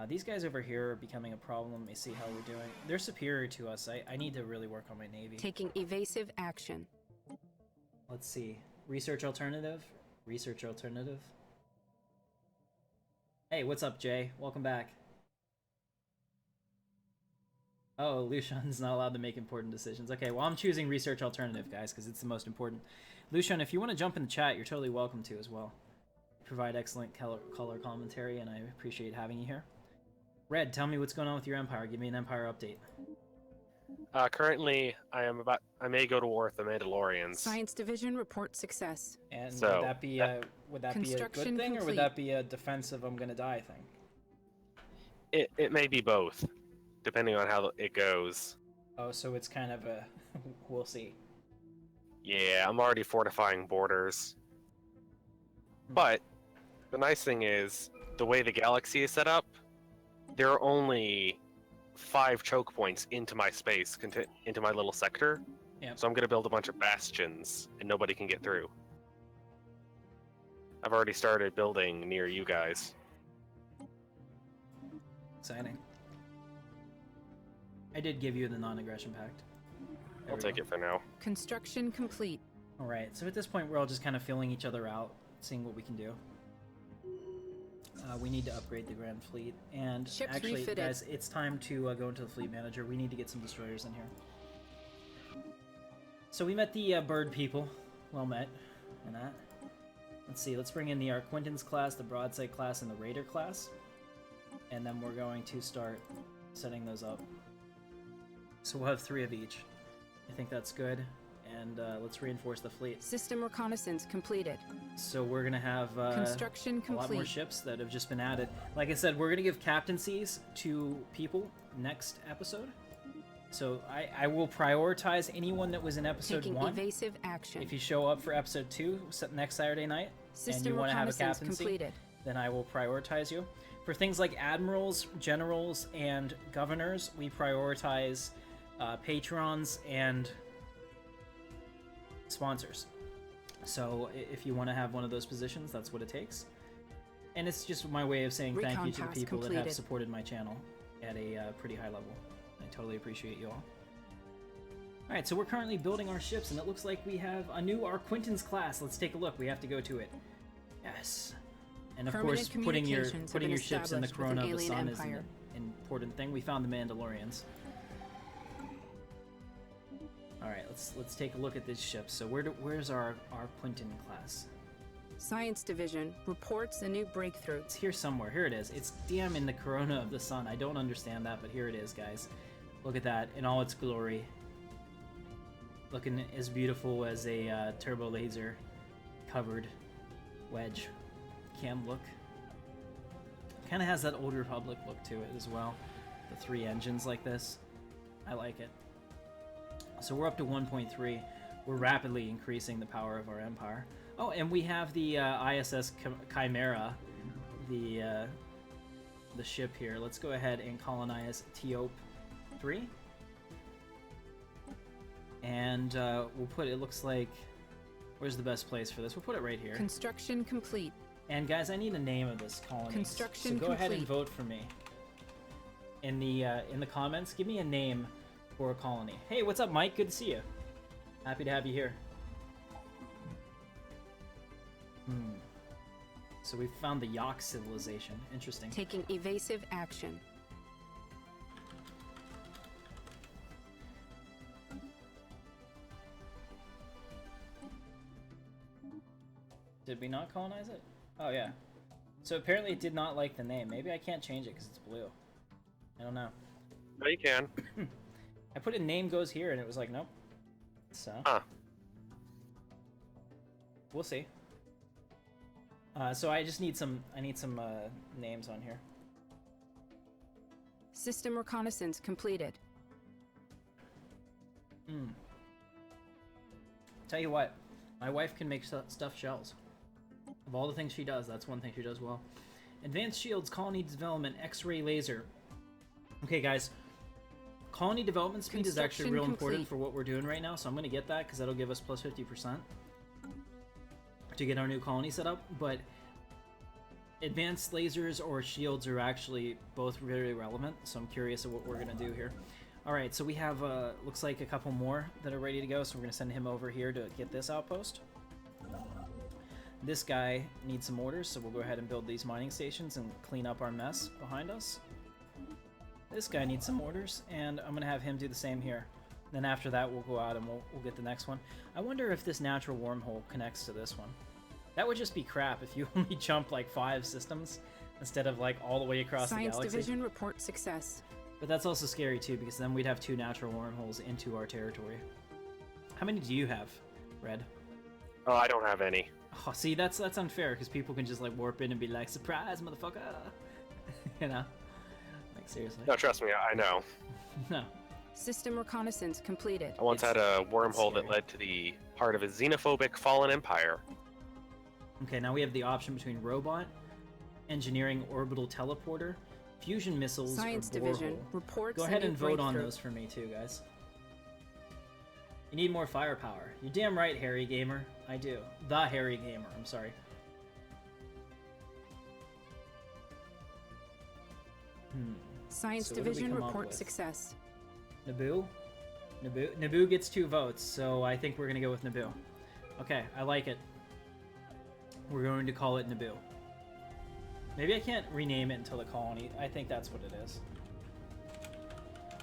These guys over here are becoming a problem. Let me see how we're doing. They're superior to us. I need to really work on my navy. Taking evasive action. Let's see. Research alternative. Research alternative. Hey, what's up, Jay? Welcome back. Oh, Lucian's not allowed to make important decisions. Okay, well, I'm choosing research alternative, guys, because it's the most important. Lucian, if you want to jump in the chat, you're totally welcome to as well. You provide excellent color commentary, and I appreciate having you here. Red, tell me what's going on with your Empire. Give me an Empire update. Currently, I may go to war with the Mandalorians. Science Division report success. And So, would that be a good Construction thing, or would complete. that be a defensive I'm gonna die thing? It may be both, depending on how it goes. Oh, so it's kind of a we'll see. Yeah, I'm already fortifying borders. But the nice thing is, the way the galaxy is set up, there are only 5 choke points into my space, into my little sector. Yeah. So I'm going to build a bunch of bastions, and nobody can get through. I've already started building near you guys. Exciting. I did give you the non-aggression pact. There I'll we take go. it for now. Construction complete. Alright, so at this point we're all just kind of filling each other out, seeing what we can do. We need to upgrade the Grand Fleet, and Ships actually, refitted. guys, it's time to go into the Fleet Manager. We need to get some destroyers in here. So we met the bird people. Well met. And that. Let's see, let's bring in the Arquintans class, the Broadside class, and the Raider class. And then we're going to start setting those up. So we'll have 3 of each. I think that's good. And let's reinforce the fleet. System reconnaissance completed. So we're gonna have Construction a lot more complete. ships that have just been added. Like I said, we're gonna give captaincies to people next episode. So I will prioritize anyone that was in episode Taking 1. evasive action. If you show up for episode 2 next Saturday night, and System you want to have a reconnaissance captaincy, completed. then I will prioritize you. For things like admirals, generals, and governors, we prioritize patrons and sponsors. So if you want to have one of those positions, that's what it takes. And it's just my way of saying thank Recon you to the pass people that have completed. supported my channel at a pretty high level. I totally appreciate you all. Alright, so we're currently building our ships, and it looks like we have a new Arquintans class. Let's take a look. We have to go to it. Yes. And of Permanent course, putting your communications have been ships in the established with an corona of the alien sun is an empire. important thing. We found the Mandalorians. Alright, let's take a look at these ships. So where's our Quinton class? Science Division reports a new breakthrough. It's here somewhere. Here it is. It's damn in the corona of the sun. I don't understand that, but here it is, guys. Look at that in all its glory. Looking as beautiful as a turbo laser covered wedge can look. Kind of has that old Republic look to it as well. The 3 engines like this. I like it. So we're up to 1.3. We're rapidly increasing the power of our empire. Oh, and we have the ISS Chimera, the the ship here. Let's go ahead and colonize Teop 3. And we'll put, it looks like, where's the best place for this? We'll put it right here. Construction complete. And guys, I need a name of this colony. Construction so go ahead and complete. vote for me. In the comments, give me a name for a colony. Hey, what's up, Mike? Good to see you. Happy to have you here. So we found the Yak civilization. Interesting. Taking evasive action. Did we not colonize it? Oh, yeah. So apparently it did not like the name. Maybe I can't change it because it's blue. I don't know. No, you can. I put in name goes here and it was like, nope. So. Huh. We'll see. So I just need some, names on here. System reconnaissance completed. Tell you what, my wife can make stuffed shells. Of all the things she does, that's one thing she does well. Advanced shields, colony development, X-ray laser. Okay, guys. Colony development speed is actually real important for what we're doing right now, so I'm going to get that because that'll give us plus 50% to get our new colony set up. But advanced lasers or shields are actually both very relevant, so I'm curious of what we're going to do here. Alright, so we have, looks like a couple more that are ready to go, so we're going to send him over here to get this outpost. This guy needs some orders, so we'll go ahead and build these mining stations and clean up our mess behind us. This guy needs some orders, and I'm going to have him do the same here. Then after that, we'll go out and we'll get the next one. I wonder if this natural wormhole connects to this one. That would just be crap if you only jump like 5 systems instead of like all the way across the galaxy. Science Division report success. But that's also scary too, because then we'd have 2 natural wormholes into our territory. How many do you have, Red? Oh, I don't have any. Oh, see, that's unfair, because people can just like warp in and be like, surprise, motherfucker! You know? Like, seriously. No, trust me, I know. No. System reconnaissance completed. I once had a wormhole that led to the heart of a xenophobic fallen empire. Okay, now we have the option between robot, engineering orbital teleporter, fusion missiles, Science or Division borehole. reports. Go ahead a new and vote on breakthrough. those for me too, guys. You need more firepower. You're damn right, Harry Gamer. I do. The Harry Gamer, I'm sorry. Science So what did we Division come up report with? success. Naboo? Naboo gets 2 votes, so I think we're gonna go with Naboo. Okay, I like it. We're going to call it Naboo. Maybe I can't rename it until the colony. I think that's what it is.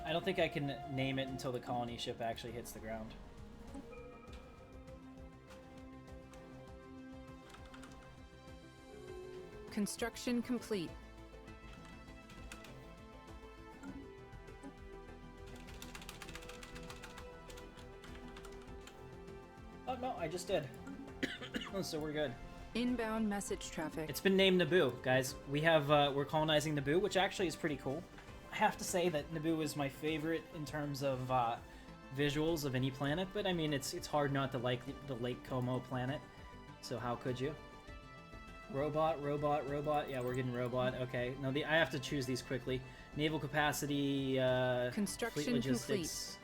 I don't think I can name it until the colony ship actually hits the ground. Construction complete. Oh no, I just did. So we're good. Inbound message traffic. It's been named Naboo, guys. We have we're colonizing Naboo, which actually is pretty cool. I have to say that Naboo is my favorite in terms of visuals of any planet, but I mean it's hard not to like the Lake Como planet. So how could you? Robot. Yeah, we're getting robot. Okay. No, I have to choose these quickly. Naval capacity, Construction fleet logistics.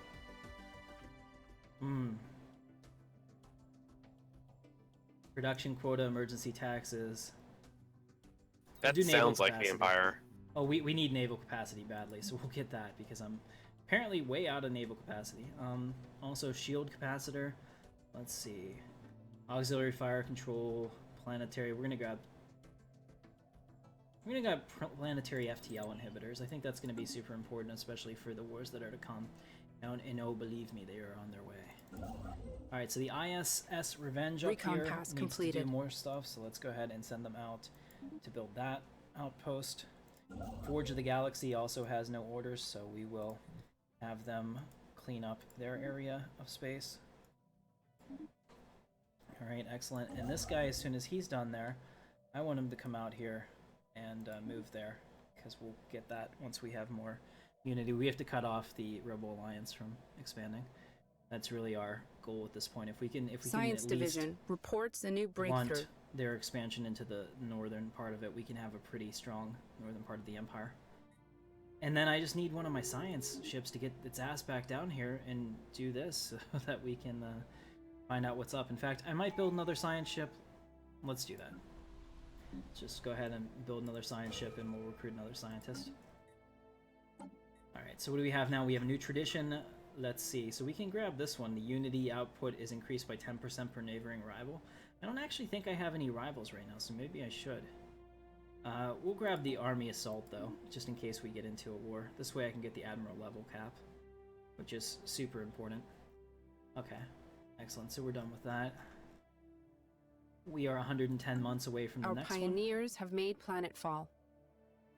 Production quota, emergency taxes. That do naval sounds like the capacity. Empire. Oh, we need naval capacity badly, so we'll get that because I'm apparently way out of naval capacity. Also shield capacitor. Let's see. Auxiliary fire control, planetary. We're gonna grab planetary FTL inhibitors. I think that's gonna be super important, especially for the wars that are to come. And oh, believe me, they are on their way. All right, so the ISS Revenge up Recon here pass needs completed. to do more stuff, so let's go ahead and send them out to build that outpost. Forge of the Galaxy also has no orders, so we will have them clean up their area of space. Alright, excellent. And this guy, as soon as he's done there, I want him to come out here and move there, because we'll get that once we have more unity. We have to cut off the Rebel Alliance from expanding. That's really our goal at this point. If we can Science at least Division reports a new breakthrough. blunt their expansion into the northern part of it, we can have a pretty strong northern part of the Empire. And then I just need one of my science ships to get its ass back down here and do this so that we can find out what's up. In fact, I might build another science ship. Let's do that. Just go ahead and build another science ship and we'll recruit another scientist. Alright, so what do we have now? We have a new tradition. Let's see. So we can grab this one. The unity output is increased by 10% per neighboring rival. I don't actually think I have any rivals right now, so maybe I should. We'll grab the army assault, though, just in case we get into a war. This way I can get the admiral level cap, which is super important. Okay, excellent. So we're done with that. We are 110 months away from the Our next one. pioneers have made planetfall.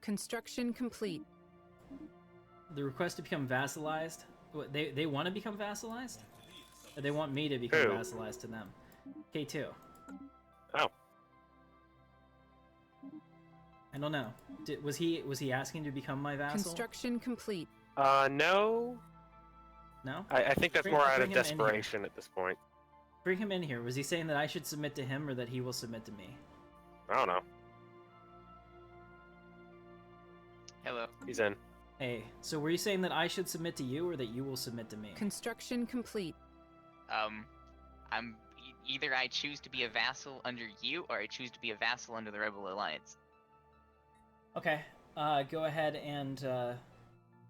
Construction complete. The request to become vassalized? What, they want to become vassalized? Or they want me to become Who? vassalized to them? K2. Oh. I don't know. Was he asking to become my vassal? Construction complete. No. No? I think that's Bring- more out bring of him in here. desperation at this point. Bring him in here. Was he saying that I should submit to him or that he will submit to me? I don't know. Hello. He's in. Hey, so were you saying that I should submit to you or that you will submit to me? Construction complete. Either I choose to be a vassal under you, or I choose to be a vassal under the Rebel Alliance. Okay, go ahead and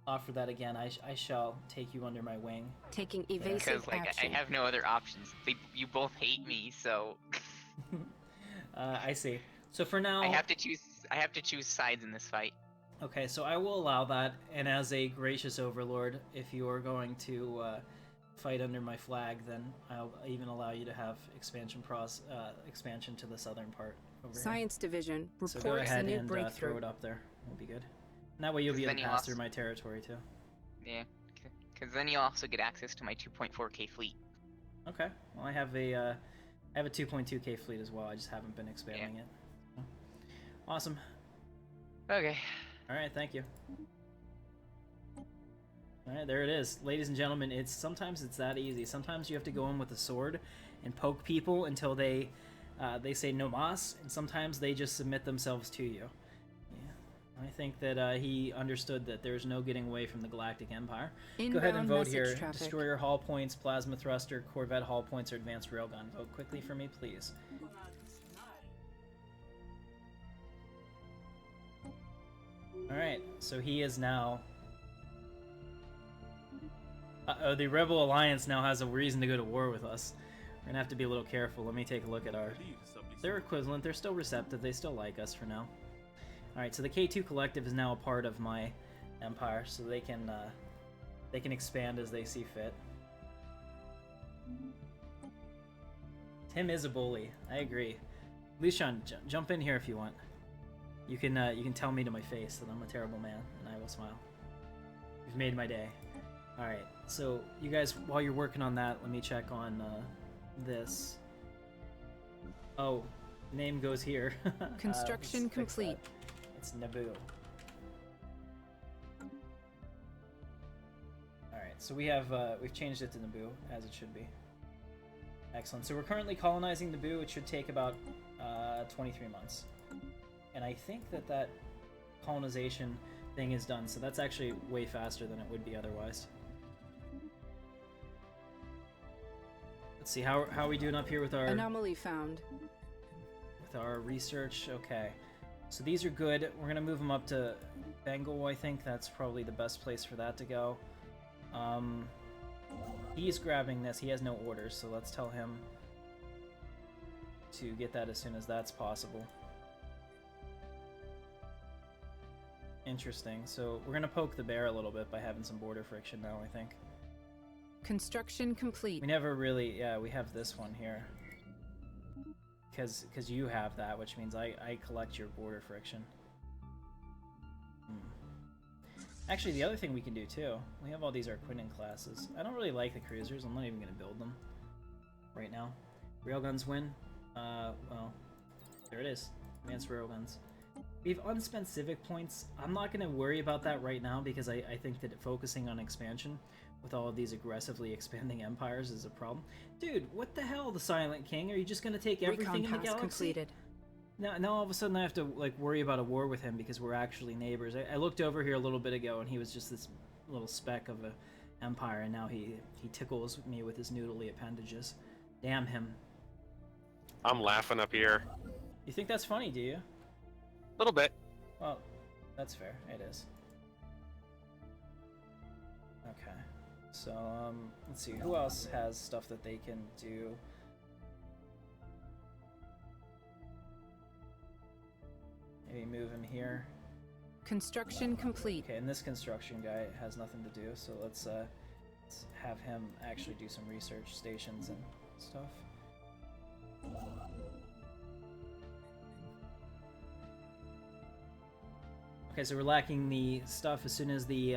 offer that again. I shall take you under my wing. Taking evasive Because like action. I have no other options. You both hate me, so I see. So for now, I have to choose sides in this fight. okay, so I will allow that, and as a gracious overlord, if you are going to fight under my flag, then I'll even allow you to have expansion to the southern part over Science Division here. So reports go a ahead new and throw breakthrough. it up there. It'll be good. And that way you'll be able Then to you pass also- through my territory too. Yeah, because then you also get access to my 2.4K fleet. Okay. Well, I have a 2.2K fleet as well. I just haven't been expanding it. So. Awesome. Okay. All right. Thank you. All right, there it is, ladies and gentlemen. Sometimes it's that easy. Sometimes you have to go in with a sword and poke people until they say no mas, and sometimes they just submit themselves to you. Yeah, I think that he understood that there's no getting away from the Galactic Empire. Go ahead and Inbound vote message here. traffic. Destroyer hull points, plasma thruster, Corvette hull points, or advanced railgun. Vote quickly for me, please. All right, so he is now. Uh-oh, the Rebel Alliance now has a reason to go to war with us. We're gonna have to be a little careful. Let me take a look at their equivalent. They're still receptive. They still like us for now. Alright, so the K2 Collective is now a part of my empire, so they can expand as they see fit. Tim is a bully. I agree. Lucian, jump in here if you want. You can tell me to my face that I'm a terrible man, and I will smile. You've made my day. Alright, so you guys, while you're working on that, let me check on this. Oh, name goes here. Construction Let's fix complete. that. It's Naboo. Alright, so we've changed it to Naboo, as it should be. Excellent. So we're currently colonizing Naboo. It should take about 23 months. And I think that colonization thing is done, so that's actually way faster than it would be otherwise. Let's see, how are we doing up here with our Anomaly found. research? Okay, so these are good. We're gonna move them up to Bengal. I think that's probably the best place for that to go. He's grabbing this. He has no orders, so let's tell him to get that as soon as that's possible. Interesting. So we're gonna poke the bear a little bit by having some border friction now, I think. Construction complete. We never really, yeah, we have this one here. Because you have that, which means I collect your border friction. Actually, the other thing we can do too, we have all these Arquinian classes. I don't really like the cruisers. I'm not even going to build them right now. Railguns win. Well, there it is. Advanced railguns. We have unspent civic points. I'm not going to worry about that right now because I think that focusing on expansion with all of these aggressively expanding empires is a problem. Dude, what the hell, the Silent King? Are you just going to take everything Recon in the pass galaxy? completed. Now all of a sudden I have to like worry about a war with him because we're actually neighbors. I looked over here a little bit ago and he was just this little speck of a empire, and now he tickles me with his noodly appendages. Damn him. I'm laughing up here. You think that's funny, do you? A little bit. Well, that's fair. It is. Okay. So, let's see. Who else has stuff that they can do? Maybe move him here. Construction complete. Okay, and this construction guy has nothing to do, so let's have him actually do some research stations and stuff. Okay, so we're lacking the stuff as soon as the,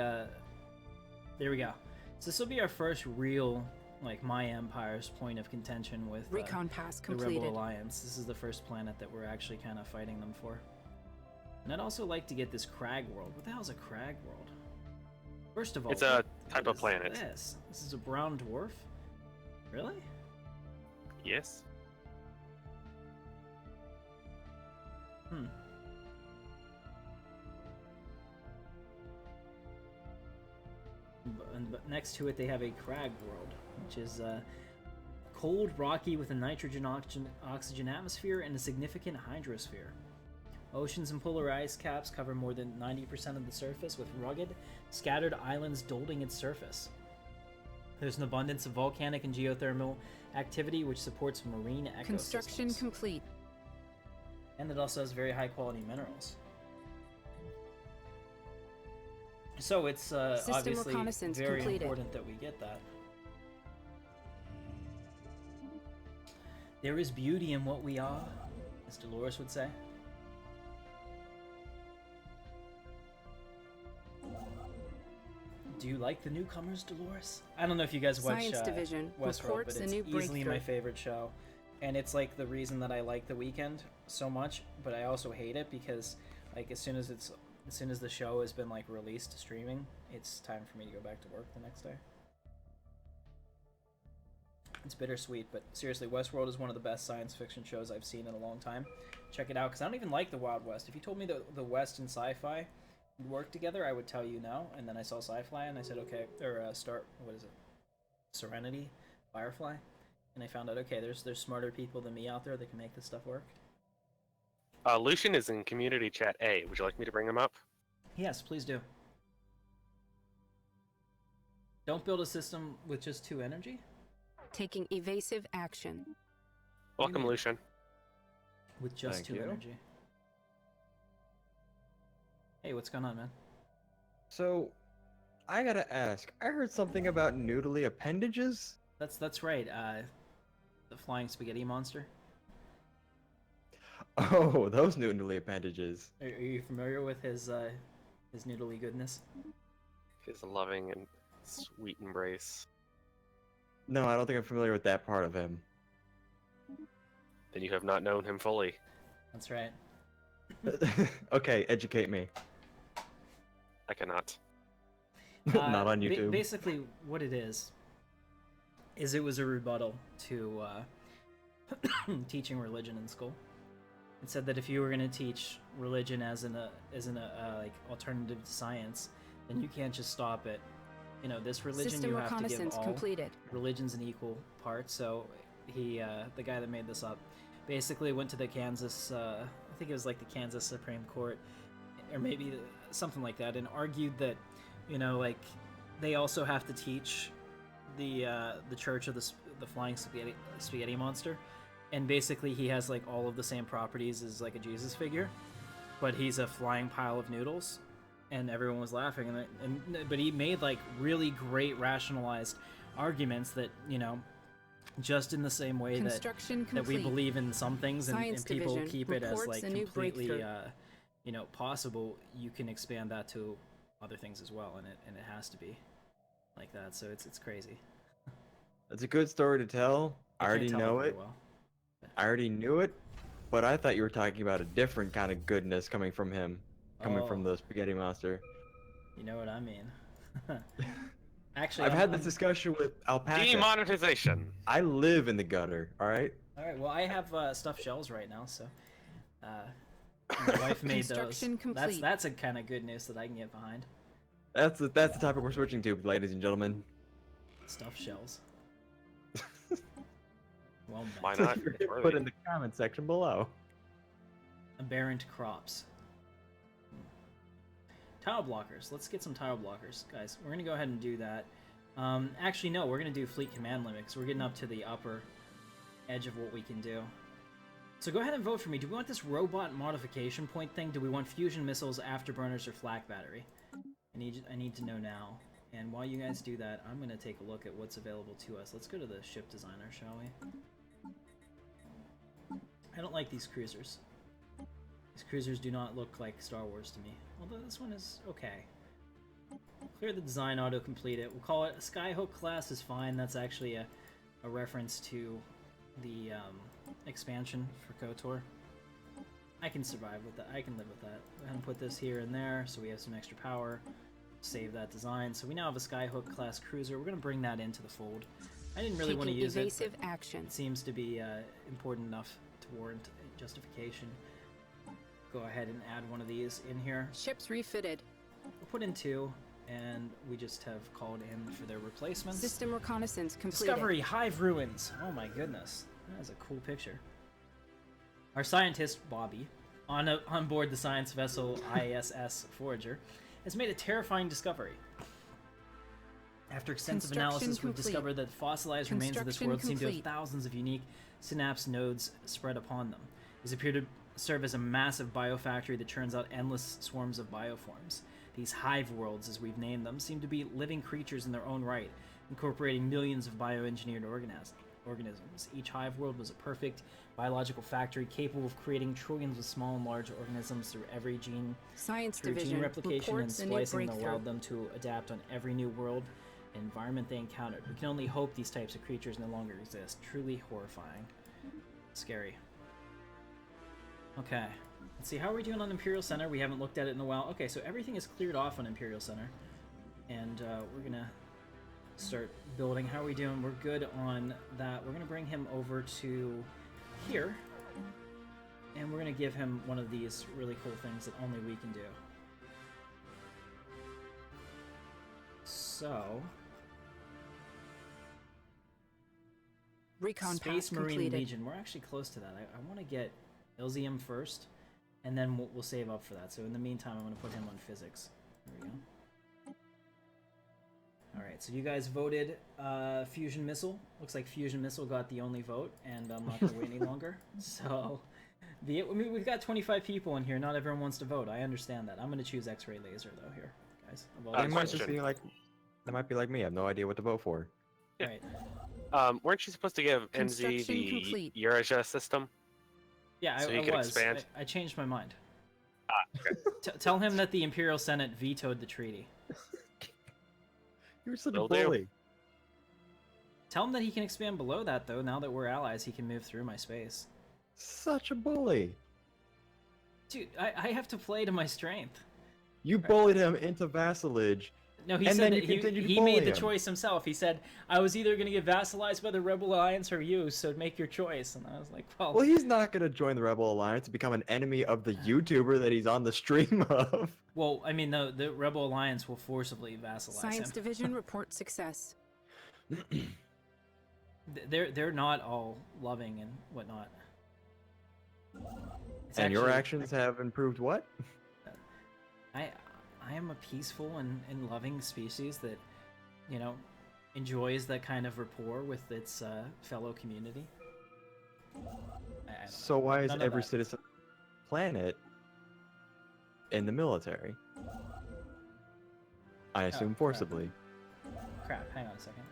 there we go. So this will be our first real, like, my empire's point of contention with Recon pass the completed. Rebel Alliance. This is the first planet that we're actually kind of fighting them for. And I'd also like to get this Crag World. What the hell is a Crag World? First of all, It's a type what of is planet. This is a brown dwarf? Really? Yes. Hmm. But next to it, they have a Crag World, which is cold, rocky, with a nitrogen-oxygen atmosphere and a significant hydrosphere. Oceans and polar ice caps cover more than 90% of the surface, with rugged, scattered islands dotting its surface. There's an abundance of volcanic and geothermal activity, which supports marine ecosystems. Construction complete. And it also has very high-quality minerals. So it's System obviously reconnaissance very completed. important that we get that. There is beauty in what we are, as Dolores would say. Do you like the newcomers, Dolores? I don't know if you guys watch Science Division Westworld, reports but a it's new easily my breakthrough. favorite show. And it's like the reason that I like The Weeknd so much, but I also hate it because like as soon as the show has been like released to streaming, it's time for me to go back to work the next day. It's bittersweet, but seriously, Westworld is one of the best science fiction shows I've seen in a long time. Check it out, because I don't even like the Wild West. If you told me that the West and sci-fi would work together, I would tell you no. And then I saw sci-fi, and I said, okay, or what is it? Serenity, Firefly, and I found out, okay, there's smarter people than me out there that can make this stuff work. Lucian is in community chat A. Would you like me to bring him up? Yes, please do. Don't build a system with just 2 energy. Taking evasive action. Welcome, mean? Lucian. With just Thank 2 you. energy. Hey, what's going on, man? So, I gotta ask. I heard something about noodly appendages. That's right. The flying spaghetti monster. Oh, those noodly appendages. Are you familiar with his noodly goodness? His loving and sweet embrace. No, I don't think I'm familiar with that part of him. Then you have not known him fully. That's right. Okay, educate me. I cannot. Not on YouTube. Basically, what it is it was a rebuttal to teaching religion in school. It said that if you were going to teach religion as an like alternative to science, then you can't just stop it. You know, this religion System you have to give reconnaissance all completed. religions in equal parts. So he, the guy that made this up, basically went to the Kansas, I think it was like the Kansas Supreme Court, or maybe something like that, and argued that, you know, like they also have to teach the Church of the Flying Spaghetti Monster, and basically he has like all of the same properties as like a Jesus figure, but he's a flying pile of noodles. And everyone was laughing, but he made like really great rationalized arguments that, you know, just in the same way that Construction that we complete. believe in some things and Science people Division keep it as reports like a new completely breakthrough. you know, possible, you can expand that to other things as well, and it has to be like that. So it's crazy. It's a good story to tell. I can't already tell know very it. well. I already knew it. but I thought you were talking about a different kind of goodness coming from him, coming from Oh. the spaghetti monster. You know what I mean. Actually, I've had this I'm- discussion with Alpaca. Demonetization. I live in the gutter, all right? All right. Well, I have stuffed shells right now, so my wife made those. Construction complete. That's a kind of good news that I can get behind. That's the topic we're switching to, ladies and gentlemen. Stuffed shells. Well met. Why not? Feel free It's to Put worthy. in the comment section below. Aberrant crops. Tile blockers. Let's get some tile blockers, guys. We're gonna go ahead and do that. Actually, no. We're gonna do fleet command limit because we're getting up to the upper edge of what we can do. So go ahead and vote for me. Do we want this robot modification point thing? Do we want fusion missiles, afterburners, or flak battery? I need to know now. And while you guys do that, I'm gonna take a look at what's available to us. Let's go to the ship designer, shall we? I don't like these cruisers. These cruisers do not look like Star Wars to me. Although this one is okay. Clear the design, auto-complete it. We'll call it a Skyhook class is fine. That's actually a reference to the expansion for KOTOR. I can survive with that. I can live with that. Go ahead and put this here and there so we have some extra power. Save that design. So we now have a Skyhook class cruiser. We're going to bring that into the fold. I didn't really want to Taking use it. evasive But action. it seems to be important enough to warrant justification. Go ahead and add one of these in here. Ships refitted. We'll put in 2, and we just have called in for their replacements. System reconnaissance completed. Discovery Hive Ruins. Oh my goodness, that is a cool picture. Our scientist Bobby, on board the science vessel ISS Forager, has made a terrifying discovery. After extensive analysis, we've complete. discovered that fossilized remains of this Construction world seem to have complete. thousands of unique synapse nodes spread upon them. These appear to serve as a massive biofactory that churns out endless swarms of bioforms. These hive worlds, as we've named them, seem to be living creatures in their own right, incorporating millions of bioengineered organisms. Each hive world was a perfect biological factory capable of creating trillions of small and large organisms through Science gene division replication and reports a new splicing that breakthrough. allowed them to adapt on every new world and environment they encountered. We can only hope these types of creatures no longer exist. Truly horrifying. Scary. Okay. Let's see, how are we doing on Imperial Center? We haven't looked at it in a while. Okay, so everything is cleared off on Imperial Center. And we're gonna start building. How are we doing? We're good on that. We're gonna bring him over to here. And we're gonna give him one of these really cool things that only we can do. So... Recon Space pass Marine completed. Legion. We're actually close to that. I want to get Ilzium first, and then we'll save up for that. So in the meantime, I'm going to put him on physics. There we go. Alright, so you guys voted Fusion Missile. Looks like Fusion Missile got the only vote, and I'm not going to wait any longer. So, I mean, we've got 25 people in here. Not everyone wants to vote. I understand that. I'm going to choose X-Ray Laser, though, here, guys. I've always They might just question. be like, they might be like me. I have no idea what to vote for. Alright. Weren't you supposed to give NZ Construction the complete. Eurasia system? Yeah, So I you could was. expand? I changed my mind. Okay. Tell him that the Imperial Senate vetoed the treaty. You're such Will a do. bully. Tell him that he can expand below that, though. Now that we're allies, he can move through my space. Such a bully. Dude, I have to play to my strength. You bullied him into vassalage. No, he And said then that you continue to he made bully the him. choice himself. He said, I was either going to get vassalized by the Rebel Alliance or you, so make your choice. And I was like, well... Well, he's not gonna join the Rebel Alliance and become an enemy of the YouTuber that he's on the stream of. Well, I mean, the Rebel Alliance will forcibly vassalize Science him. division reports success. They're not all loving and whatnot. It's And your actually- actions have improved what? I am a peaceful and loving species that, you know, enjoys that kind of rapport with its fellow community. I don't So know. why is None of every that. citizen on the planet in the military? I assume crap. forcibly. Crap, hang on a second.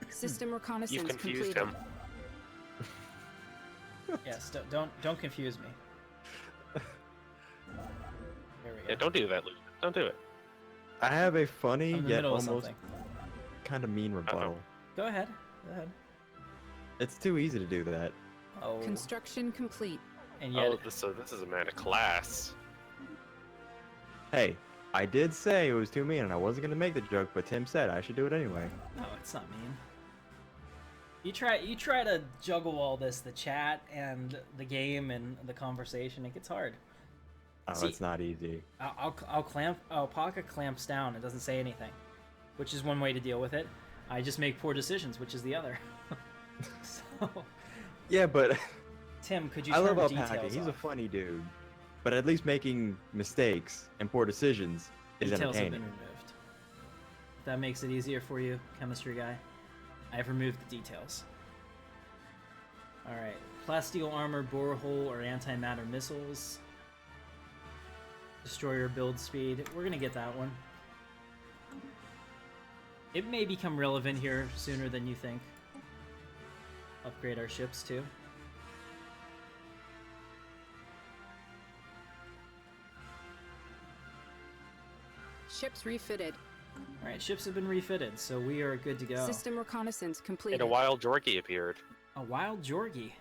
System reconnaissance You've confused completed. him. Yes, don't confuse me. There we go. Yeah, don't do that, Luke. Don't do it. I have a funny I'm in the yet middle of almost something. kind of mean rebuttal. Go ahead. Go ahead. It's too easy to do that. Oh, Construction complete. and yet So this is a man of class. Hey, I did say it was too mean and I wasn't gonna make the joke, but Tim said I should do it anyway. no, it's not mean. You try to juggle all this, the chat and the game and the conversation. It gets hard. Oh, See- it's not easy. Alpaca clamps down. It doesn't say anything, which is one way to deal with it. I just make poor decisions, which is the other. So, Yeah, but Tim, could you I turn love the Alpaca. details He's a off? funny dude. But at least making mistakes and poor decisions is Details have entertaining. been removed. If that makes it easier for you, chemistry guy. I have removed the details. Alright. Plasteel armor, borehole, or antimatter missiles. Destroyer build speed. We're gonna get that one. It may become relevant here sooner than you think. Upgrade our ships too. Ships refitted. Alright, ships have been refitted, so we are good to go. System reconnaissance And completed. a wild Jorgie appeared. A wild Jorgie.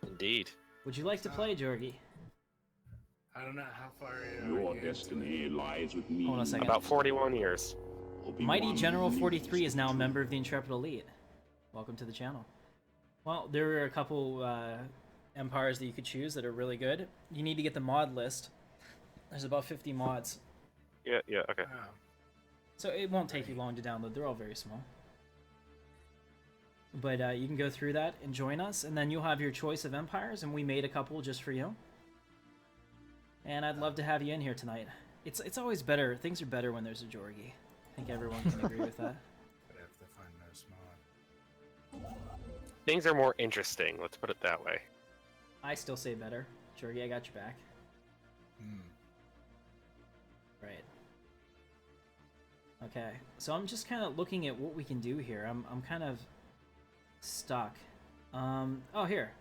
Indeed. Would you like to play Jorgie? I don't know how far Your destiny lies with me. Hold on a second. About 41 years. Mighty Obi-Wan General Kenobi 43 is to now a be member true. of the Intrepid Elite. Welcome to the channel. Well, there are a couple empires that you could choose that are really good. You need to get the mod list. There's about 50 mods, Yeah, okay. Oh, so it won't take you long to download. They're all very small. But you can go through that and join us, and then you'll have your choice of empires, and we made a couple just for you. And I'd love to have you in here tonight. It's always better. Things are better when there's a Jorgie. I think everyone can agree with that. but I have to find those mod. Things are more interesting, let's put it that way. I still say better. Jorgie, I got your back. Hmm. Right. Okay, so I'm just kind of looking at what we can do here. I'm kind of stuck. Oh, here.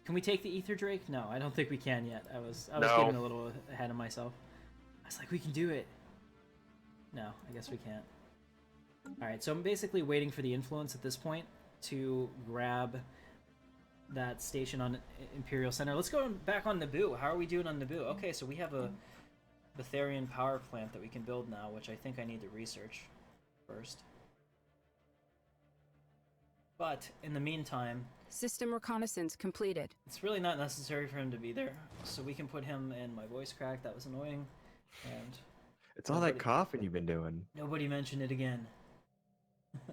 Can we take the Ether Drake? No, I don't think we can yet. I was No. getting a little ahead of myself. I was like, we can do it. No, I guess we can't. Alright, so I'm basically waiting for the influence at this point to grab that station on Imperial Center. Let's go back on Naboo. How are we doing on Naboo? Okay, so we have a Betharian power plant that we can build now, which I think I need to research first. But in the meantime, System reconnaissance completed. it's really not necessary for him to be there, so we can put him in my voice crack. That was annoying, and It's all that coughing you've been doing. nobody mentioned it again.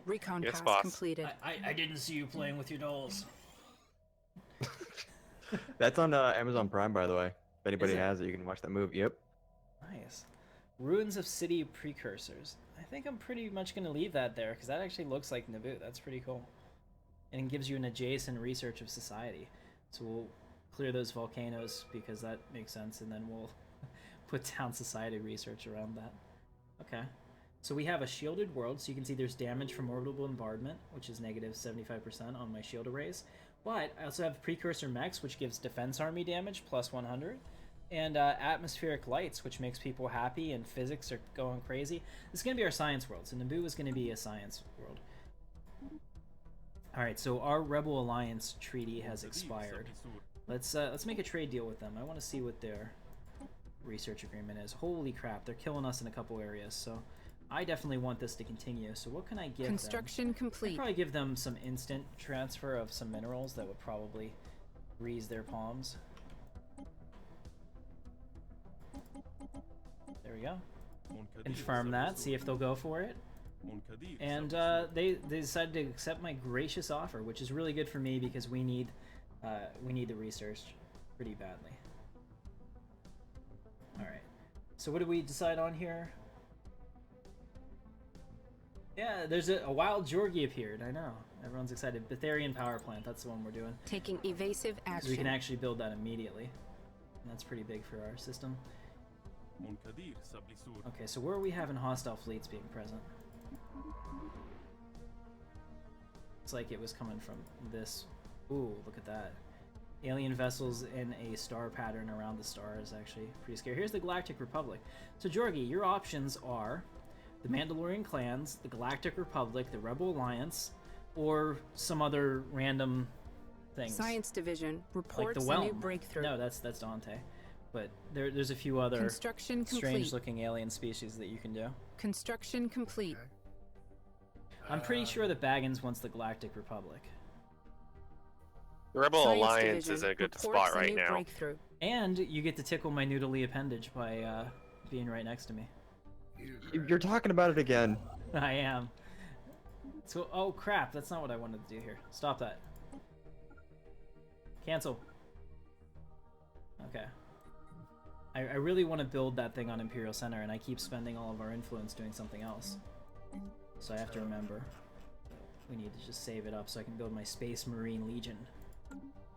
Recon Yes, pass boss. completed. I didn't see you playing with your dolls. That's on Amazon Prime, by the way. If anybody Is it? has it, you can watch that movie. Yep. Nice. Ruins of City Precursors. I think I'm pretty much going to leave that there, because that actually looks like Naboo. That's pretty cool. And it gives you an adjacent research of society. So we'll clear those volcanoes, because that makes sense, and then we'll put down society research around that. Okay. So we have a shielded world, so you can see there's damage from orbital bombardment, which is negative 75% on my shield arrays. But I also have precursor mechs, which gives defense army damage, plus 100. And atmospheric lights, which makes people happy, and physics are going crazy. This is going to be our science world, so Naboo is going to be a science world. Alright, so our Rebel Alliance treaty has expired. Let's make a trade deal with them. I want to see what their research agreement is. Holy crap, they're killing us in a couple areas, so I definitely want this to continue. So what can I give them? Construction I'd complete. probably give them some instant transfer of some minerals that would probably grease their palms. There we go. Confirm that, see if they'll go for it. And they decided to accept my gracious offer, which is really good for me because we need the research pretty badly. All right. So what did we decide on here? Yeah, there's a wild Jorgie appeared. I know. Everyone's excited. Betharian power plant. That's the one we're doing. Taking evasive So we can action. actually build that immediately. And that's pretty big for our system. Okay, so where are we having hostile fleets being present? It's like it was coming from this. Ooh, look at that. Alien vessels in a star pattern around the star is actually pretty scary. Here's the Galactic Republic. So Jorgie, your options are the Mandalorian clans, the Galactic Republic, the Rebel Alliance, or some other random things. Science Division Like reports the a Whelm. new breakthrough. No, that's Dante. But there's a few other Construction complete. strange-looking alien species that you can do. Construction complete. I'm pretty sure that Baggins wants the Galactic Republic. The Rebel Science Alliance Division is a good reports spot a right new now. breakthrough. And you get to tickle my noodly appendage by being right next to me. You're talking about it again. I am. So, oh crap, that's not what I wanted to do here. Stop that. Cancel. Okay. I really want to build that thing on Imperial Center, and I keep spending all of our influence doing something else. So I have to remember. We need to just save it up so I can build my Space Marine Legion.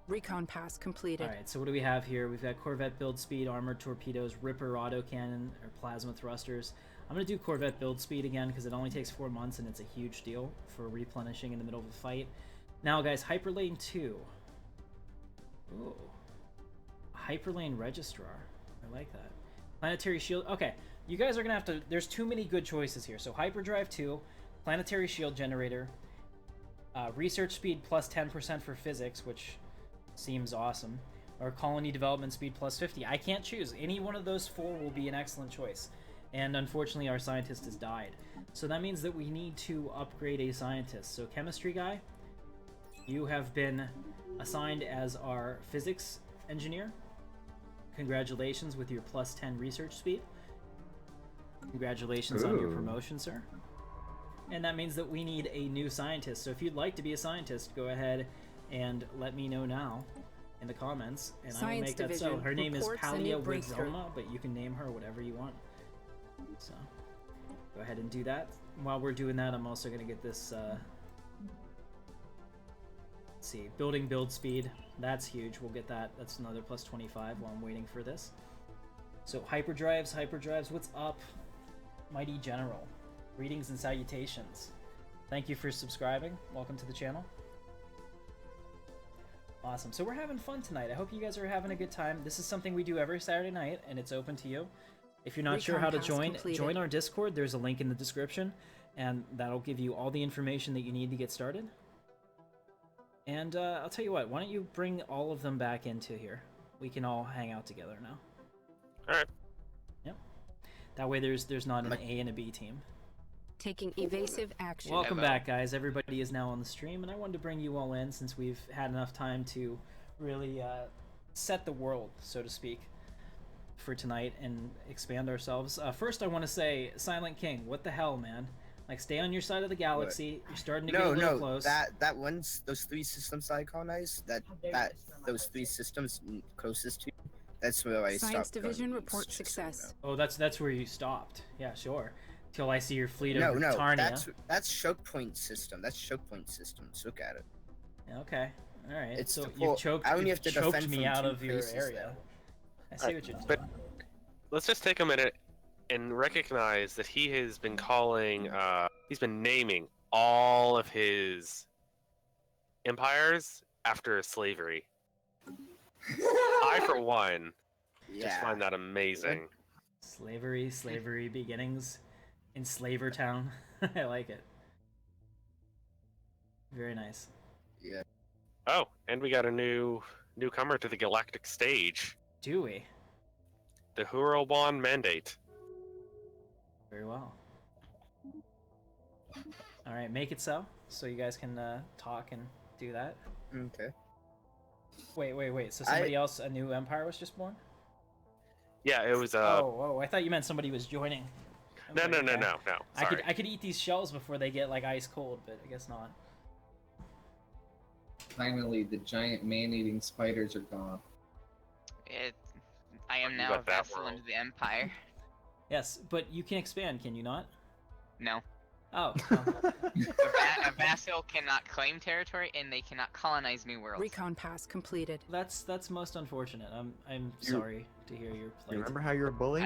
Recon pass completed. Alright, so what do we have here? We've got Corvette build speed, armored torpedoes, Ripper autocannon, or plasma thrusters. I'm going to do Corvette build speed again because it only takes 4 months and it's a huge deal for replenishing in the middle of a fight. Now guys, Hyperlane 2. Ooh. Hyperlane Registrar. I like that. Planetary Shield. Okay, you guys are going to have to... There's too many good choices here. So Hyperdrive 2, Planetary Shield Generator, Research Speed plus 10% for Physics, which seems awesome, or Colony Development Speed plus 50. I can't choose. Any one of those 4 will be an excellent choice. And unfortunately, our scientist has died. So that means that we need to upgrade a scientist. So Chemistry Guy, you have been assigned as our Physics Engineer. Congratulations with your plus 10 research speed. Congratulations on your promotion, sir. And that means that we need a new scientist. So if you'd like to be a scientist, go ahead and let me know now in the comments, and I will make that so. Her name is Palia Wigzoma, but you can name her whatever you want. So go ahead and do that. While we're doing that, I'm also going to get this, let's see, building build speed. That's huge. We'll get that. That's another plus 25 while I'm waiting for this. So hyperdrives, what's up? Mighty General. Greetings and salutations. Thank you for subscribing. Welcome to the channel. Awesome. So we're having fun tonight. I hope you guys are having a good time. This is something we do every Saturday night, and it's open to you. If you're not sure how to join our Discord. There's a link in the description, and that'll give you all the information that you need to get started. And I'll tell you what, why don't you bring all of them back into here? We can all hang out together now. Alright. Yep. That way there's not an A and a B team. Taking evasive action. Welcome back, guys. Everybody is now on the stream, and I wanted to bring you all in since we've had enough time to really set the world, so to speak, for tonight and expand ourselves. First, I want to say, Silent King, what the hell, man? Like, stay on your side of the galaxy. You're starting to get a little close. That one's those 3 systems I colonized. Those 3 systems closest to you. That's where I stopped. Science Division report success. Oh, that's where you stopped. Yeah, sure. Till I see your fleet of No, Tarnia. that's choke point system. That's choke point systems. Look at it. Okay. All right. It's so well, you've choked, I only have to choked defend me from out 2 of your places, area. though. I see what you're doing. But let's just take a minute and recognize that he has been calling, he's been naming all of his empires after slavery. I, for one, just find that amazing. Slavery beginnings in Slaver Town. I like it. Very nice. Yeah. Oh, and we got a newcomer to the galactic stage. Do we? The Huroban Mandate. Very well. All right, make it so you guys can talk and do that. Okay. Wait. So somebody else, a new empire was just born? Yeah, it was. Oh, I thought you meant somebody was joining. No. Okay. Sorry. I could eat these shells before they get like ice cold, but I guess not. Finally, the giant man-eating spiders are gone. I am You now a got that vassal world. under the Empire. Yes, but you can expand, can you not? No. Oh. A vassal cannot claim territory, and they cannot colonize new worlds. Recon pass completed. That's most unfortunate. I'm sorry to hear your plight. You remember how you were bullied?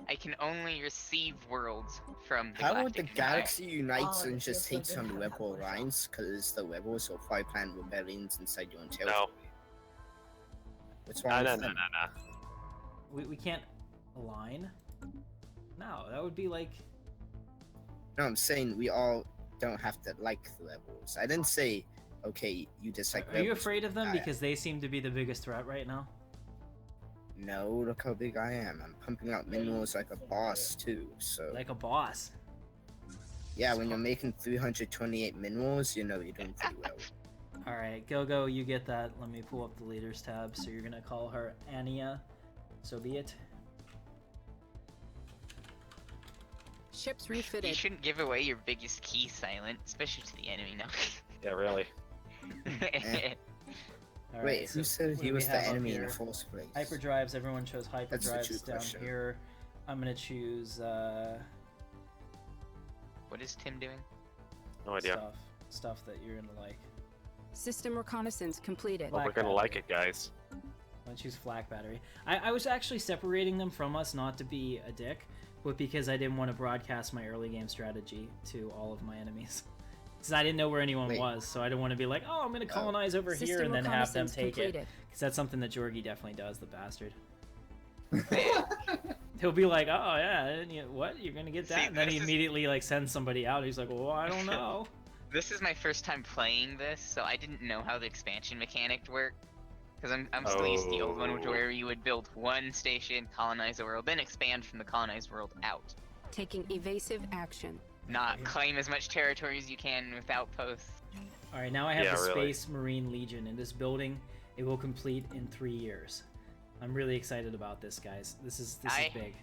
I can only receive worlds from the How about the Galactic galaxy unites and just takes on the Rebel Alliance? Because the Rebels will probably plan rebellions inside your own territory. No. What's wrong with them? We can't align? No, that would be like... No, I'm saying we all don't have to like the Rebels. I didn't say Okay, you dislike Are you rebels. afraid of them I- because they seem to be the biggest threat right now? No, look how big I am. I'm pumping out minerals like a boss too. So Like a boss. yeah, when you're making 328 minerals, you know you're doing pretty well. All right, Go, you get that. Let me pull up the leaders tab. So you're gonna call her Ania. So be it. Ships You refitted. shouldn't give away your biggest key, Silent, especially to the enemy now. Yeah, really. All Wait, right, who so said what he do we was the have up enemy in the here? first place? Hyperdrives. Everyone chose That's the true hyperdrives down question. here. I'm gonna choose What is Tim doing? No idea. stuff that you're gonna like. System reconnaissance completed. Well, we're gonna like it, guys. I'm gonna choose flak battery. I was actually separating them from us, not to be a dick, but because I didn't want to broadcast my early game strategy to all of my enemies. Because I didn't know where anyone Wait. was, so I didn't want to be like, oh, I'm gonna colonize over here System and then have them reconnaissance take it. completed. Because that's something that Jorgie definitely does, the bastard. He'll be like, oh yeah, and what? You're gonna get that? See, And then he this is- immediately like sends somebody out. He's like, well, I don't know. This is my first time playing this, so I didn't know how the expansion mechanic worked. Because I'm still used to the old one, Oh. where you would build one station, colonize a world, then expand from the colonized world out. Taking evasive action. Not claim as much territory as you can with outposts. All right, now I have Yeah, the really. Space Marine Legion in this building. It will complete in 3 years. I'm really excited about this, guys. This is big.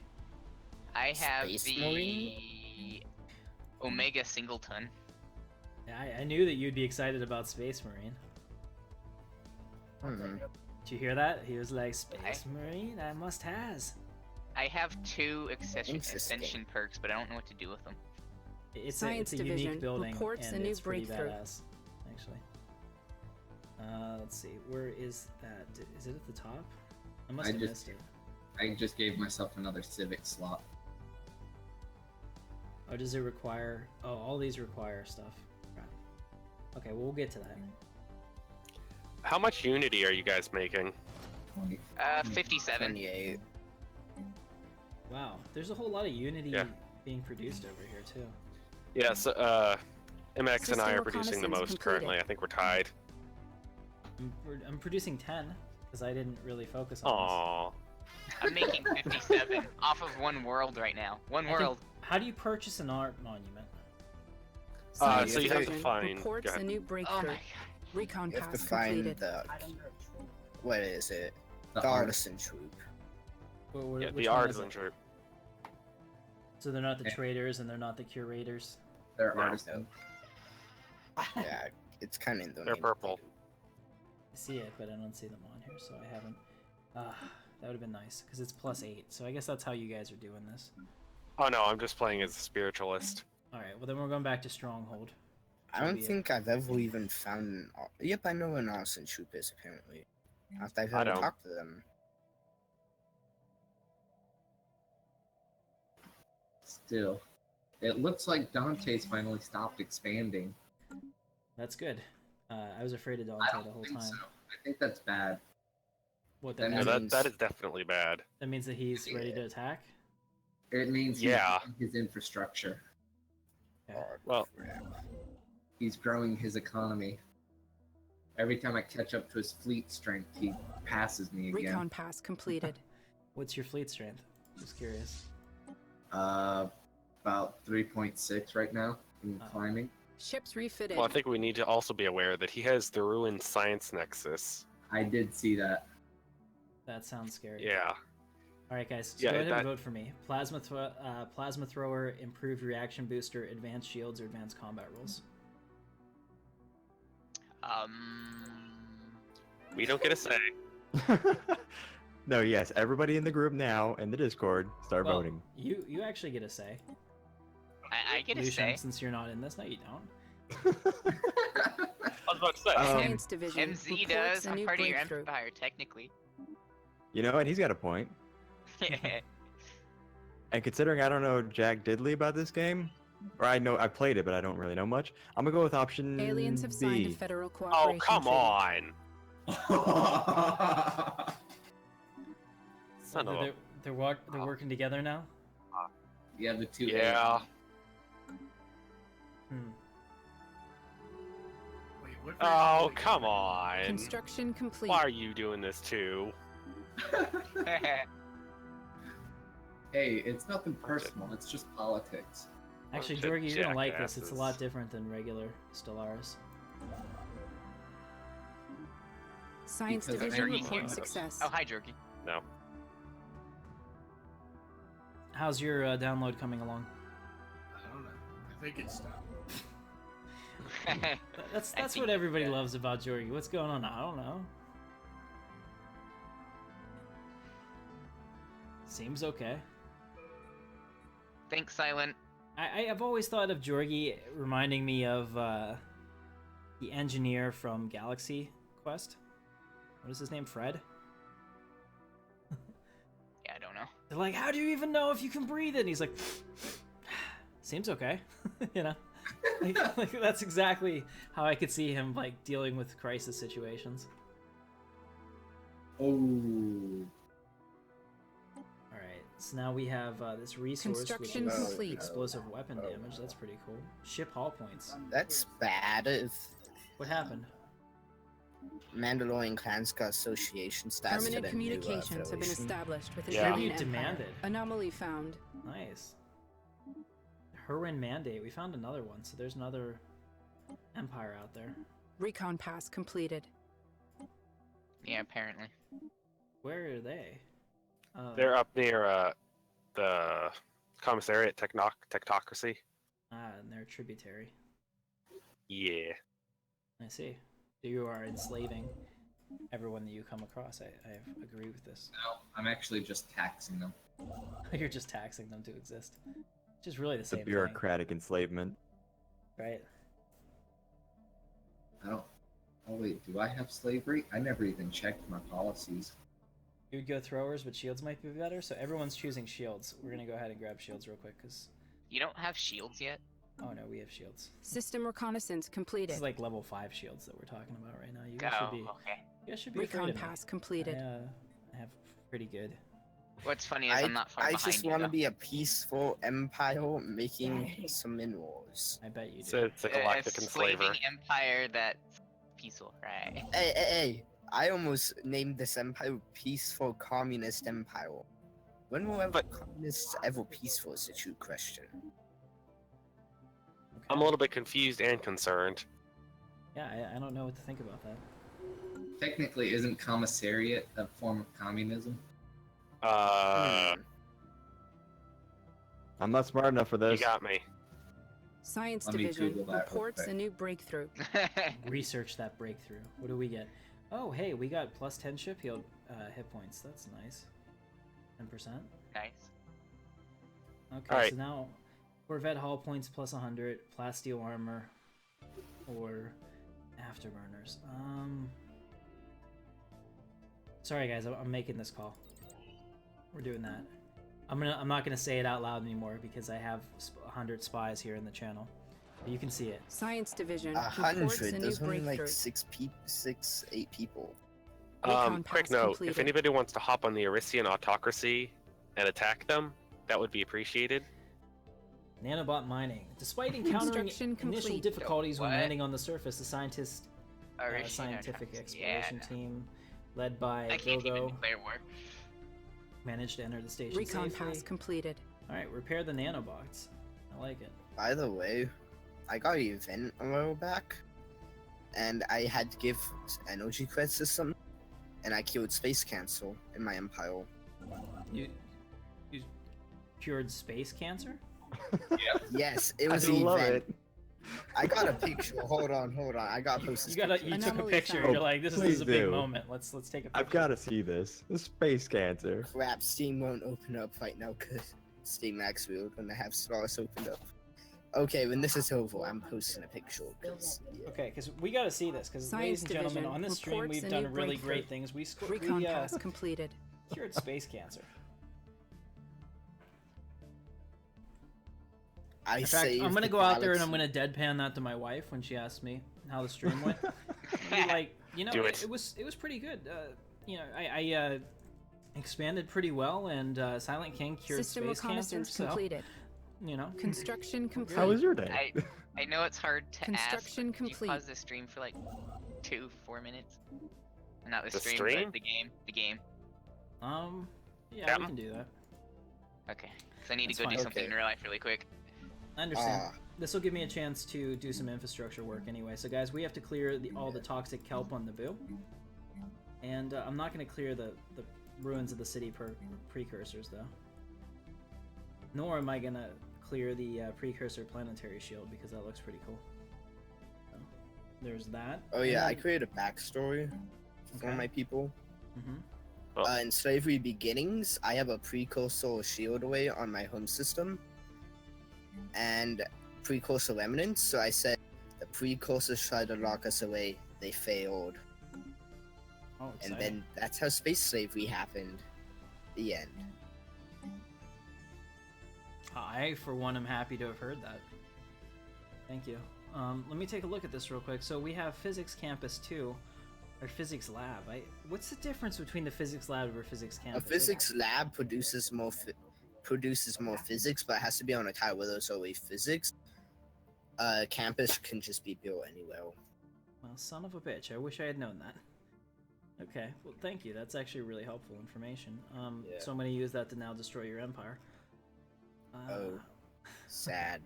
I have Space the Marine? Omega Singleton. I knew that you'd be excited about Space Marine. Hmm. Did you hear that? He was like, Space Marine, I must has. I have 2 Interesting. ascension perks, but I don't know what to do with them. It's Science a Division unique building, reports and a new it's pretty breakthrough. badass, actually. Let's see, where is that? Is it at the top? I must I have just- missed it. I just gave myself another civic slot. Oh, does it require? Oh, all these require stuff. Crap. Okay, well, we'll get to that. How much Unity are you guys making? 20. 57. 28. Wow, there's a whole lot of Unity Yeah. being produced over here too. Yeah, so, MX and I System are producing the reconnaissance most completed. currently. I think we're tied. I'm producing 10 because I didn't really focus on Aww. I'm making 57 off of one world right now. One this. I think- world. How do you purchase an art monument? Science so you have to Division find- reports go ahead. a new Oh breakthrough. my god. Recon You have to pass find completed. the. What is it? The The art- artisan troop. Yeah, Which the one is artisan it? troop. So they're not the Yeah. traders and they're not the curators. They're No. artisan. Yeah, it's kind of in the They're name. purple. I see it, but I don't see them on here, so I haven't. That would have been nice because it's +8. So I guess that's how you guys are doing this. Oh no, I'm just playing as a spiritualist. All right. Well, then we're going back to Stronghold. I don't be it. think I've ever even found an. Yep, I know an artisan troop is apparently. After I've I ever don't. talked to them. Still, it looks like Dante's finally stopped expanding. That's good. I was afraid of I Dante don't the whole think time. so. I think that's bad. What That that Yeah, means? means- that, that is definitely bad. That means that he's ready to attack. It means Yeah. he's growing his infrastructure. Okay. Well, He's growing his economy. Every time I catch up to his fleet strength, he passes me again. Recon pass completed. What's your fleet strength? Just curious. About 3.6 right now in Oh. climbing. Ships refitted. well, I think we need to also be aware that he has the Ruined Science Nexus. I did see that. That sounds scary. Yeah. All right, guys. So Yeah, go ahead that- and vote for me. Plasma thrower, improved reaction booster, advanced shields, or advanced combat rules. We don't get a say. No, yes, everybody in the group now in the Discord start Well, voting. You actually get a say. I get a Lucian, say. since you're not in this. No, you don't. I was about to say. Science Division MZ reports does. a I'm new part of your breakthrough. empire, technically. You know what? He's got a point. And considering I don't know Jack Diddley about this game, or I know I played it, but I don't really know much, I'm gonna go with option Aliens have signed a B. federal Oh, cooperation come treaty. on. Son of a... They're working together now. Yeah, the two. Yeah. Hmm. Wait, What Oh, version did we come get? on. Construction complete. Why are you doing this too? Hey, it's nothing personal. It's just politics. Actually, Bunch of Jorgie, you're gonna like this. It's a lot jackasses. different than regular Stellaris. Science Because division Jorgie report can't- success. Oh, hi, Jorgie. No. How's your download coming along? I don't know. I think it's stopped. That's I what think- everybody yeah. loves about Jorgie. What's going on? I don't know. Seems okay. Thanks, Silent. I've always thought of Jorgie reminding me of the engineer from Galaxy Quest. What is his name? Fred? Yeah, I don't know. They're like, how do you even know if you can breathe it? And he's like, seems okay. You know? Like, that's exactly how I could see him like dealing with crisis situations. Oh. Alright, so now we have this resource which Construction is complete. explosive weapon damage. That's pretty cool. Ship hull points. That's bad. If What happened? Mandalorian clans got association stats for Permanent the communications new, have been Federation. established with an Yeah. alien Tribute empire. demanded. Anomaly found. Nice. Herwin Mandate. We found another one, so there's another empire out there. Recon pass completed. Yeah, apparently. Where are they? They're up near the commissariat technocracy. And they're tributary. Yeah. I see. So you are enslaving everyone that you come across. I agree with this. No, I'm actually just taxing them. You're just taxing them to exist. Which is really the It's a same bureaucratic enslavement. thing, right? I don't. Oh wait, do I have slavery? I never even checked my policies. You would go throwers, but shields might be better, so everyone's choosing shields. We're gonna go ahead and grab shields real quick, because... You don't have shields yet? Oh no, we have shields. System reconnaissance This completed. is like level 5 shields that we're talking about right now. You guys Oh, should be... okay. You guys should be Recon afraid of me. pass completed. I have pretty good. What's funny is I'm not far I behind just you, want to though. be a peaceful empire making some minerals. I bet you do. So it's a galactic A enslaver. slaving empire that's peaceful, right? Hey, I almost named this empire Peaceful Communist Empire. When will communists ever peaceful is a true question. I'm a little bit confused and concerned. Yeah, I don't know what to think about that. Technically, isn't commissariat a form of communism? Hmm. I'm not smart enough for You this. got me. Science Let me division Google that real reports quick. a new breakthrough. Research that breakthrough. What do we get? Oh, hey, we got plus 10 ship healed hit points. That's nice. 10%. Nice. Okay, Alright. so now Corvette hull points plus 100, plasteel armor, or afterburners. Sorry guys, I'm making this call. We're doing that. I'm not gonna say it out loud anymore because I have 100 spies here in the channel. But you can see it. Science division reports a 100. new There's only breakthrough. like 8 people. Recon Quick pass note: completed. if anybody wants to hop on the Arisian autocracy and attack them, that would be appreciated. Nanobot mining. Despite encountering Construction initial complete. difficulties when What? landing on the surface, the scientific Yeah, exploration no. team, led by I can't even Bilgo, declare war. managed to enter the station Recon safely. pass completed. Alright, repair the nanobots. I like it. By the way, I got an event a while back, and I had to give energy credits to some, and I killed Space Cancel in my empire. You cured space cancer? Yes, it I was an love event. it. I got a picture. Hold on. I got to post this picture. You took a Anomaly picture. found. You're like, this Please is a big do. moment. Let's take a picture. I've got to see this. The space cancer. Crap, Steam won't open up right now because Steam Max we're gonna have Stellaris opened up. Okay, when this is over, I'm posting a picture. 'Cause, yeah. Okay, because we got to see this. Because, ladies Science and gentlemen, division on this stream, reports we've a done new really breakthrough. great things. We Recon pass completed. cured space cancer. I In fact, saved I'm gonna the go out there and I'm galaxy. gonna deadpan that to my wife when she asks me how the stream went. Be like, you know, Do it it. was pretty good. You know, I expanded pretty well, and Silent King cured System space cancer. reconnaissance So completed. you know. Construction complete. How was your day? I know it's hard to Construction ask. But complete. You pause the stream for like 4 minutes. Not the, The stream, stream? but the game. The game. Yeah, Yeah. we can do that. Okay. So I need That's to go fine. do something Okay. in real life really quick. I understand. This will give me a chance to do some infrastructure work anyway. So guys, we have to clear all the toxic kelp on Naboo. And I'm not going to clear the ruins of the city precursors, though. Nor am I going to clear the precursor planetary shield, because that looks pretty cool. So, there's that. Oh And yeah, I then- created a backstory for Okay. my people. Mhm. In Slavery Beginnings, I have a precursor shield away on my home system, and precursor remnants. So I said the precursors tried to lock us away. They failed, Oh, and exciting. then that's how space slavery happened. The end. I, for one, am happy to have heard that. Thank you. Let me take a look at this real quick. So we have Physics Campus 2, or Physics Lab. What's the difference between the Physics Lab or Physics A Campus? physics lab produces more physics, but it has to be on a tile where there's always physics. Campus can just be built anywhere. Well, son of a bitch. I wish I had known that. Okay, well, thank you. That's actually really helpful information. Yeah. So I'm going to use that to now destroy your empire. Oh. Sad.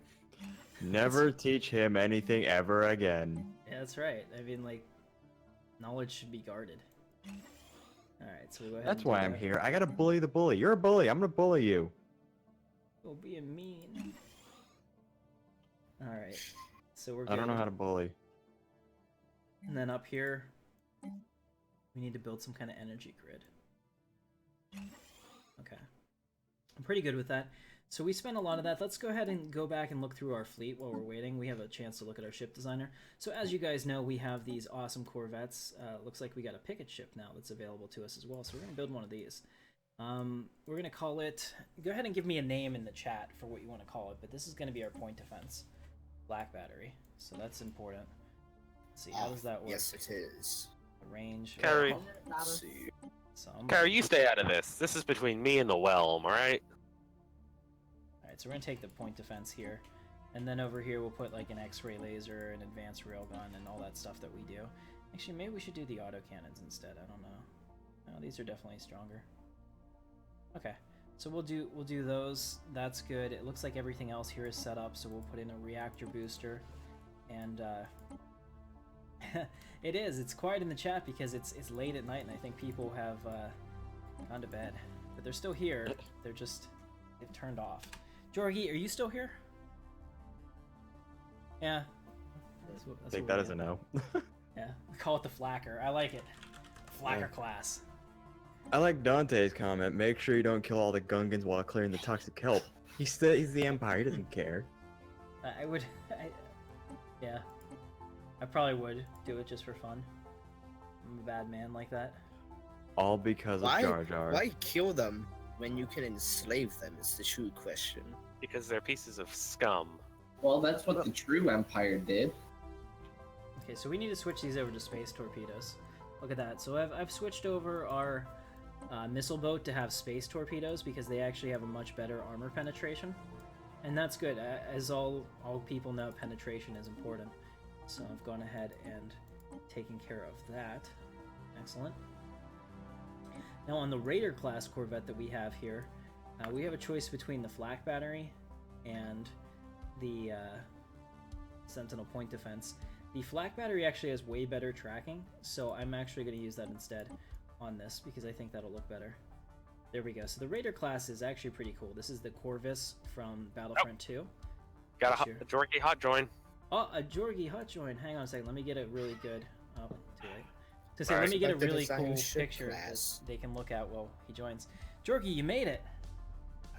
Never teach him anything ever again. Yeah, that's right. I mean, like, knowledge should be guarded. Alright, so we'll go ahead That's and do why I'm that. here. I gotta bully the bully. You're a bully. I'm gonna bully you. Oh, being mean. Alright, so we're good. I don't know how to bully. And then up here, we need to build some kind of energy grid. Okay. I'm pretty good with that. So we spent a lot of that. Let's go ahead and go back and look through our fleet while we're waiting. We have a chance to look at our ship designer. So as you guys know, we have these awesome corvettes. Looks like we got a picket ship now that's available to us as well. So we're going to build one of these. We're going to call it... Go ahead and give me a name in the chat for what you want to call it. But this is going to be our point defense. Black battery. So that's important. Let's see, how does that work? Yes, it is. Range. Carrie. Let's see. So Carrie, you stay out of this. This is between me and the Whelm, alright? Alright, so we're gonna take the point defense here. And then over here we'll put like an X-ray laser, an advanced railgun, and all that stuff that we do. Actually, maybe we should do the autocannons instead. I don't know. No, these are definitely stronger. Okay, so we'll do those. That's good. It looks like everything else here is set up, so we'll put in a reactor booster. And it is. It's quiet in the chat because it's late at night, and I think people have gone to bed. But they're still here. They've turned off. Jorgie, are you still here? Yeah. That's Take what that we as a get. no. Yeah, call it the flacker. I like it. Flacker class. I like Dante's comment. Make sure you don't kill all the Gungans while clearing the toxic kelp. He's the Empire. He doesn't care. I would. Yeah. I probably would do it just for fun. I'm a bad man like that. All because of Jar Jar. Why kill them when you can enslave them is the true question. Because they're pieces of scum. Well, that's what the true Empire did. Okay, so we need to switch these over to space torpedoes. Look at that. So I've switched over our missile boat to have space torpedoes because they actually have a much better armor penetration. And that's good. As all people know, penetration is important. So I've gone ahead and taken care of that. Excellent. Now on the Raider class Corvette that we have here, we have a choice between the flak battery and the Sentinel point defense. The flak battery actually has way better tracking, so I'm actually going to use that instead on this because I think that'll look better. There we go. So the Raider class is actually pretty cool. This is the Corvus from Battlefront 2. Got a Jorky hot join. Oh, a Jorgie hot join. Hang on a second. Let me get it really good. Oh, too late. To say, Alright. let me get a Like the really design cool ship picture class. that they can look at while he joins. Jorgie, you made it.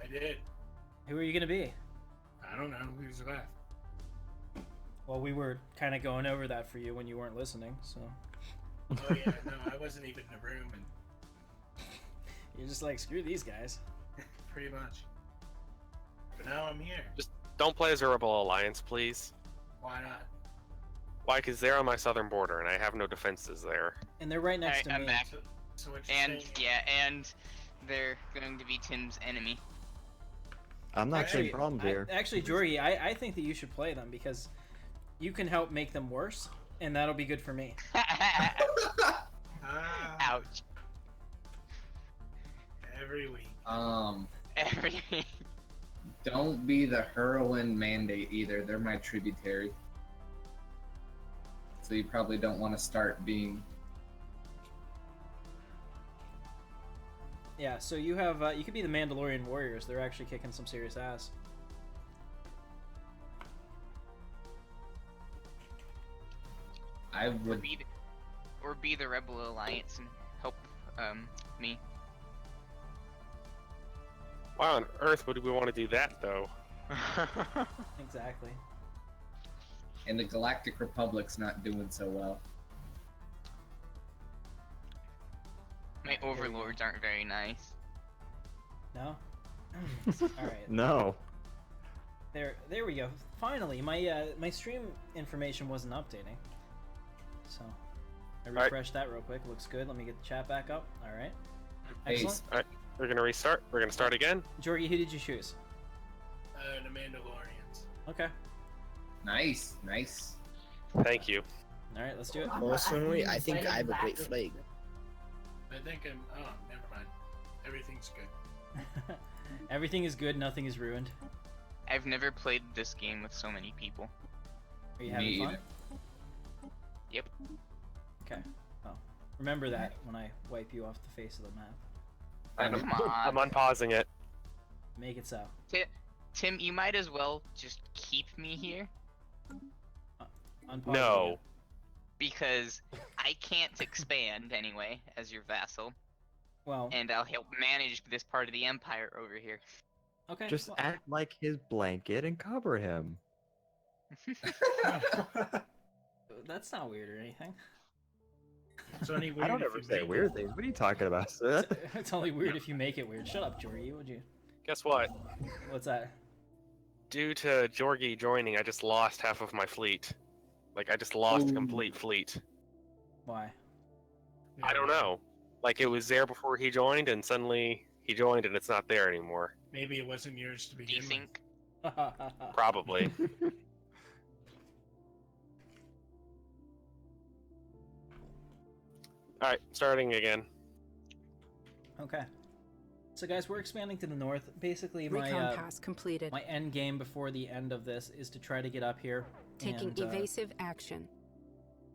I did. Who are you going to be? I don't know. Who's left? Well, we were kind of going over that for you when you weren't listening, so... Oh yeah, no, I wasn't even in the room, and You're just like, screw these guys. pretty much. But now I'm here. Just don't play as a Rebel Alliance, please. Why not? Why? Because they're on my southern border, and I have no defenses there. And they're right next Alright, to me. I'm back. So what you And saying? yeah, and they're going to be Tim's enemy. I'm not Actually, seeing problems here. Actually, Jorgy, I think that you should play them because you can help make them worse, and that'll be good for me. Ah, Ouch. every week. Every Don't be the heroine mandate either. They're my tributary. So you probably don't want to start being. Yeah, so you have you could be the Mandalorian warriors. They're actually kicking some serious ass. I would. or be the Rebel Alliance and help me. Why on earth would we want to do that, though? Exactly. And the Galactic Republic's not doing so well. My overlords aren't very nice. No. All right. No. There we go. Finally, my stream information wasn't updating. So I Alright. refreshed that real quick. Looks good. Let me get the chat back up. All right. Hey, Excellent. Alright, we're gonna restart. We're gonna start again. Jorgy, who did you choose? The Mandalorians. Okay. Nice, nice. Thank you. All right, let's do it. Personally, I think I have a great flag. I think I'm. Oh, never mind. Everything's good. Everything is good. Nothing is ruined. I've never played this game with so many people. Are you having Me fun? either. Yep. Okay. Well, remember that when I wipe you off the face of the map. And Come on. I'm unpausing it. Make it so. Tim, you might as well just keep me here Unpause No. again. because I can't expand anyway as your vassal, Well, and I'll help manage this part of the empire over here. okay. Just well, act like his blanket and cover him. That's not weird or anything. It's only weird I don't if ever you say make weird it. things. What are you talking about? It's only weird if you make it weird. Shut up, Jorgy. Would you? Guess what? What's that? Due to Jorgy joining, I just lost half of my fleet. Like, I just lost a Ooh. complete fleet. Why? I don't know. Like, it was there before he joined, and suddenly he joined and it's not there anymore. Maybe it wasn't yours to Do begin you think? Probably. Alright, starting again. Okay. So guys, we're expanding to the north. Basically, my Recon pass completed. my end game before the end of this is to try to get up here Taking and evasive action.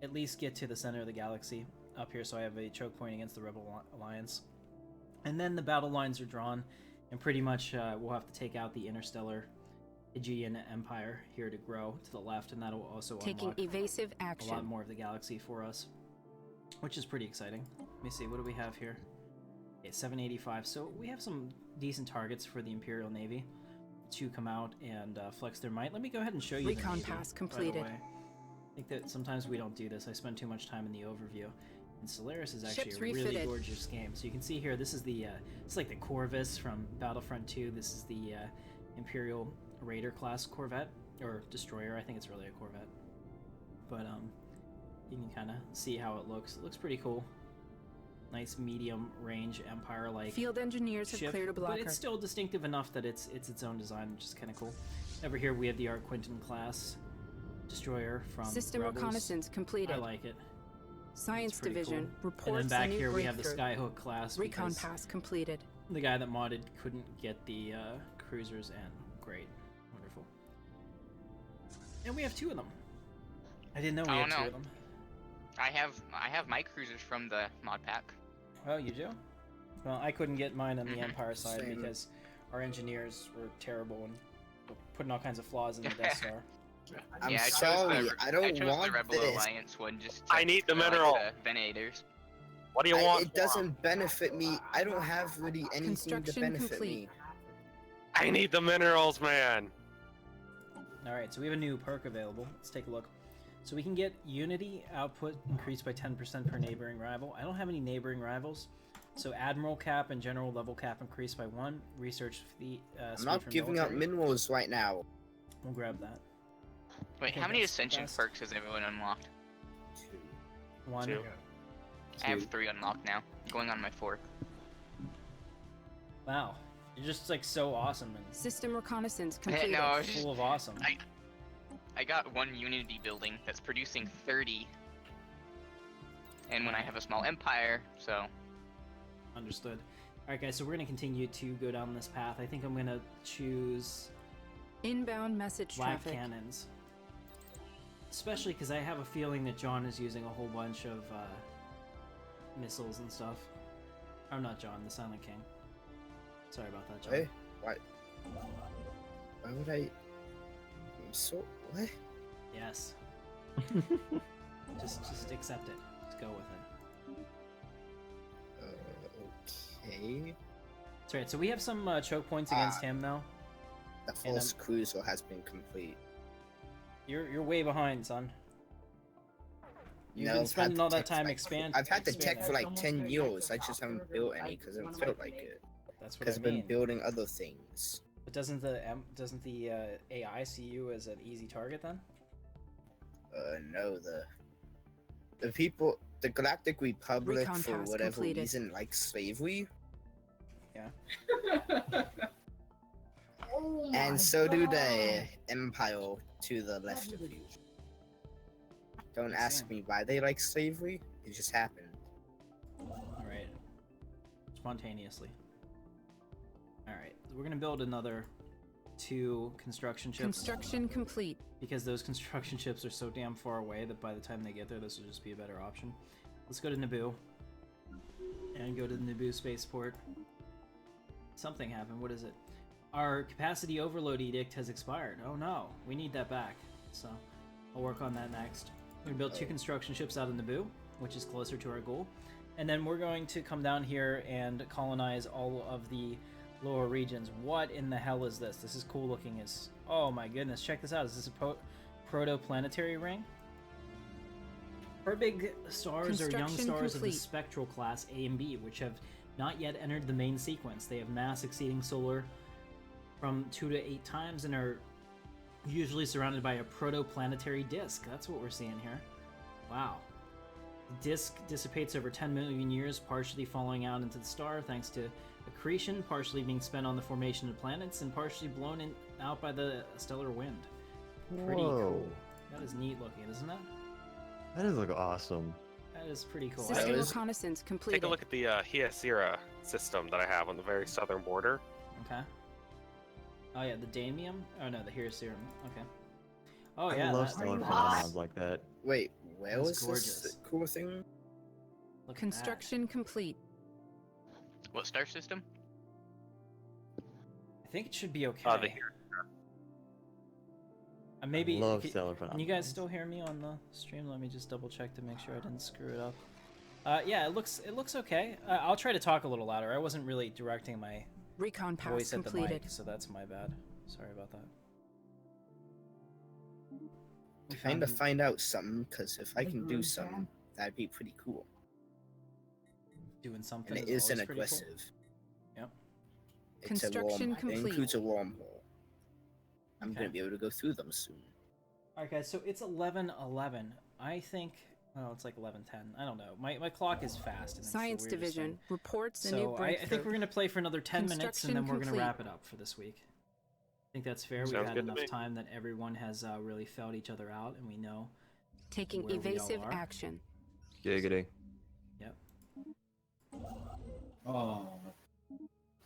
at least get to the center of the galaxy up here, so I have a choke point against the Rebel Alliance. And then the battle lines are drawn, and pretty much we'll have to take out the interstellar Aegean Empire here to grow to the left, and that'll also Taking unlock evasive a lot action. more of the galaxy for us, which is pretty exciting. Let me see, what do we have here? Okay, 785. So we have some decent targets for the Imperial Navy to come out and flex their might. Let me go ahead and show you the Recon Navy pass right completed. away. I think that sometimes we don't do this. I spend too much time in the overview. And Stellaris is actually Ships a really refitted. gorgeous game. So you can see here, this is the it's like the Corvus from Battlefront 2. This is the Imperial Raider class Corvette or destroyer. I think it's really a Corvette. But you can kind of see how it looks. It looks pretty cool. Nice medium range Empire like Field engineers have ship, cleared a but blocker. it's still distinctive enough that it's its own design, which is kind of cool. Over here we have the Art Quinton class destroyer from System Rebels. reconnaissance completed. I like it. Science It's pretty Division cool. reports And then back a new here we have the breakthrough. Skyhook class Recon because pass completed. the guy that modded couldn't get the cruisers, and great, wonderful. And we have two of them. I didn't know we Oh, had two no. of them. I have my cruisers from the mod pack. Oh, you do? Well, I couldn't get mine on the Mhm. Empire side Same. because our engineers were terrible and were putting all kinds of flaws in the Death Star. I'm yeah, I chose sorry, the, I don't chose want the Rebel this. Alliance one just. I need the I like mineral. the Venators. What do you want? It doesn't benefit me. I don't have really anything to Construction benefit complete. me. I need the minerals, man. Alright, so we have a new perk available. Let's take a look. So we can get Unity output increased by 10% per neighboring rival. I don't have any neighboring rivals. So Admiral cap and General level cap increased by 1. Research the I'm speed not for giving out military. minerals right now. We'll grab that. Wait, Okay, how many that's the Ascension best. perks has everyone unlocked? 1. Two. I have 3 unlocked now. Going on my 4th. Wow. You're just like so awesome and System reconnaissance completed. No, I was just, full of awesome. I got one Unity building that's producing 30. And when I have a small empire, so... Understood. Alright guys, so we're going to continue to go down this path. I think I'm going to choose Inbound message black traffic. cannons. Especially because I have a feeling that John is using a whole bunch of missiles and stuff. Or not John, the Silent King. Sorry about that, John. Hey, why would I? I'm so what? Yes. just accept it. Just go with it. Okay. That's right. So we have some choke points against him though. The false cruiser has been complete. You're way behind, son. You've No, been I've spending had all that tech time for expanding. I've had the tech for like 10 years. I just haven't built any because I haven't felt like it. That's what Because I I've mean. been building other things. But doesn't the AI see you as an easy target then? No, the people, the Galactic Republic, Recon for task whatever completed. reason, like slavery. Yeah. And so do the Empire to the left of you. Don't ask me why they like slavery. It just happened. All right. Spontaneously. All right. We're gonna build another 2 construction ships. Construction complete. Because those construction ships are so damn far away that by the time they get there, this will just be a better option. Let's go to Naboo. And go to the Naboo spaceport. Something happened. What is it? Our capacity overload edict has expired. Oh no, we need that back. So I'll work on that next. We're gonna build 2 construction ships out of Naboo, which is closer to our goal. And then we're going to come down here and colonize all of the lower regions. What in the hell is this? This is cool looking as... Oh my goodness, check this out. Is this a proto-planetary ring? Our big stars are young stars of the spectral class A and B, which have not yet entered the main sequence. They have mass exceeding solar from 2 to 8 times and are usually surrounded by a protoplanetary disk. That's what we're seeing here. Wow. The disk dissipates over 10 million years, partially falling out into the star thanks to accretion, partially being spent on the formation of planets, and partially blown out by the stellar wind. Pretty cool. That is neat looking, isn't it? That does look awesome. That is pretty cool. System reconnaissance completed. Take a look at the Hyacera system that I have on the very southern border. Okay. Oh yeah, the Damium? Oh no, the Hyacera. Okay. Oh I yeah, love stellar phenomenons like that. Wait, where That's was gorgeous. this cool thing? Look at Construction complete. What star system? that. I think it should be okay. The Hyacera. Maybe. I love can, stellar can you phenomenons. guys still hear me on the stream? Let me just double check to make sure I didn't screw it up. Yeah, it looks okay. I'll try to talk a little louder. I wasn't really directing my Recon pass voice at the completed. mic, so that's my bad. Sorry about that. Trying to find out something, because if I can do something, that'd be pretty cool. Doing something. And it is isn't always pretty cool. aggressive. Yep. It's Construction It complete. includes a wormhole. I'm Okay. gonna be able to go through them soon. Alright guys, so it's 11:11. I think, well, it's like 11:10. I don't know. My clock is fast. And it's the Science weirdest Division thing. reports a So new I breakthrough. think we're going to play for another 10 minutes and then we're going to Construction wrap it up for this week. I think that's fair. We've Sounds had good to enough me. time that everyone has really felt each other out and we know. Taking where we all evasive are. action. Giggity. Yep. Oh,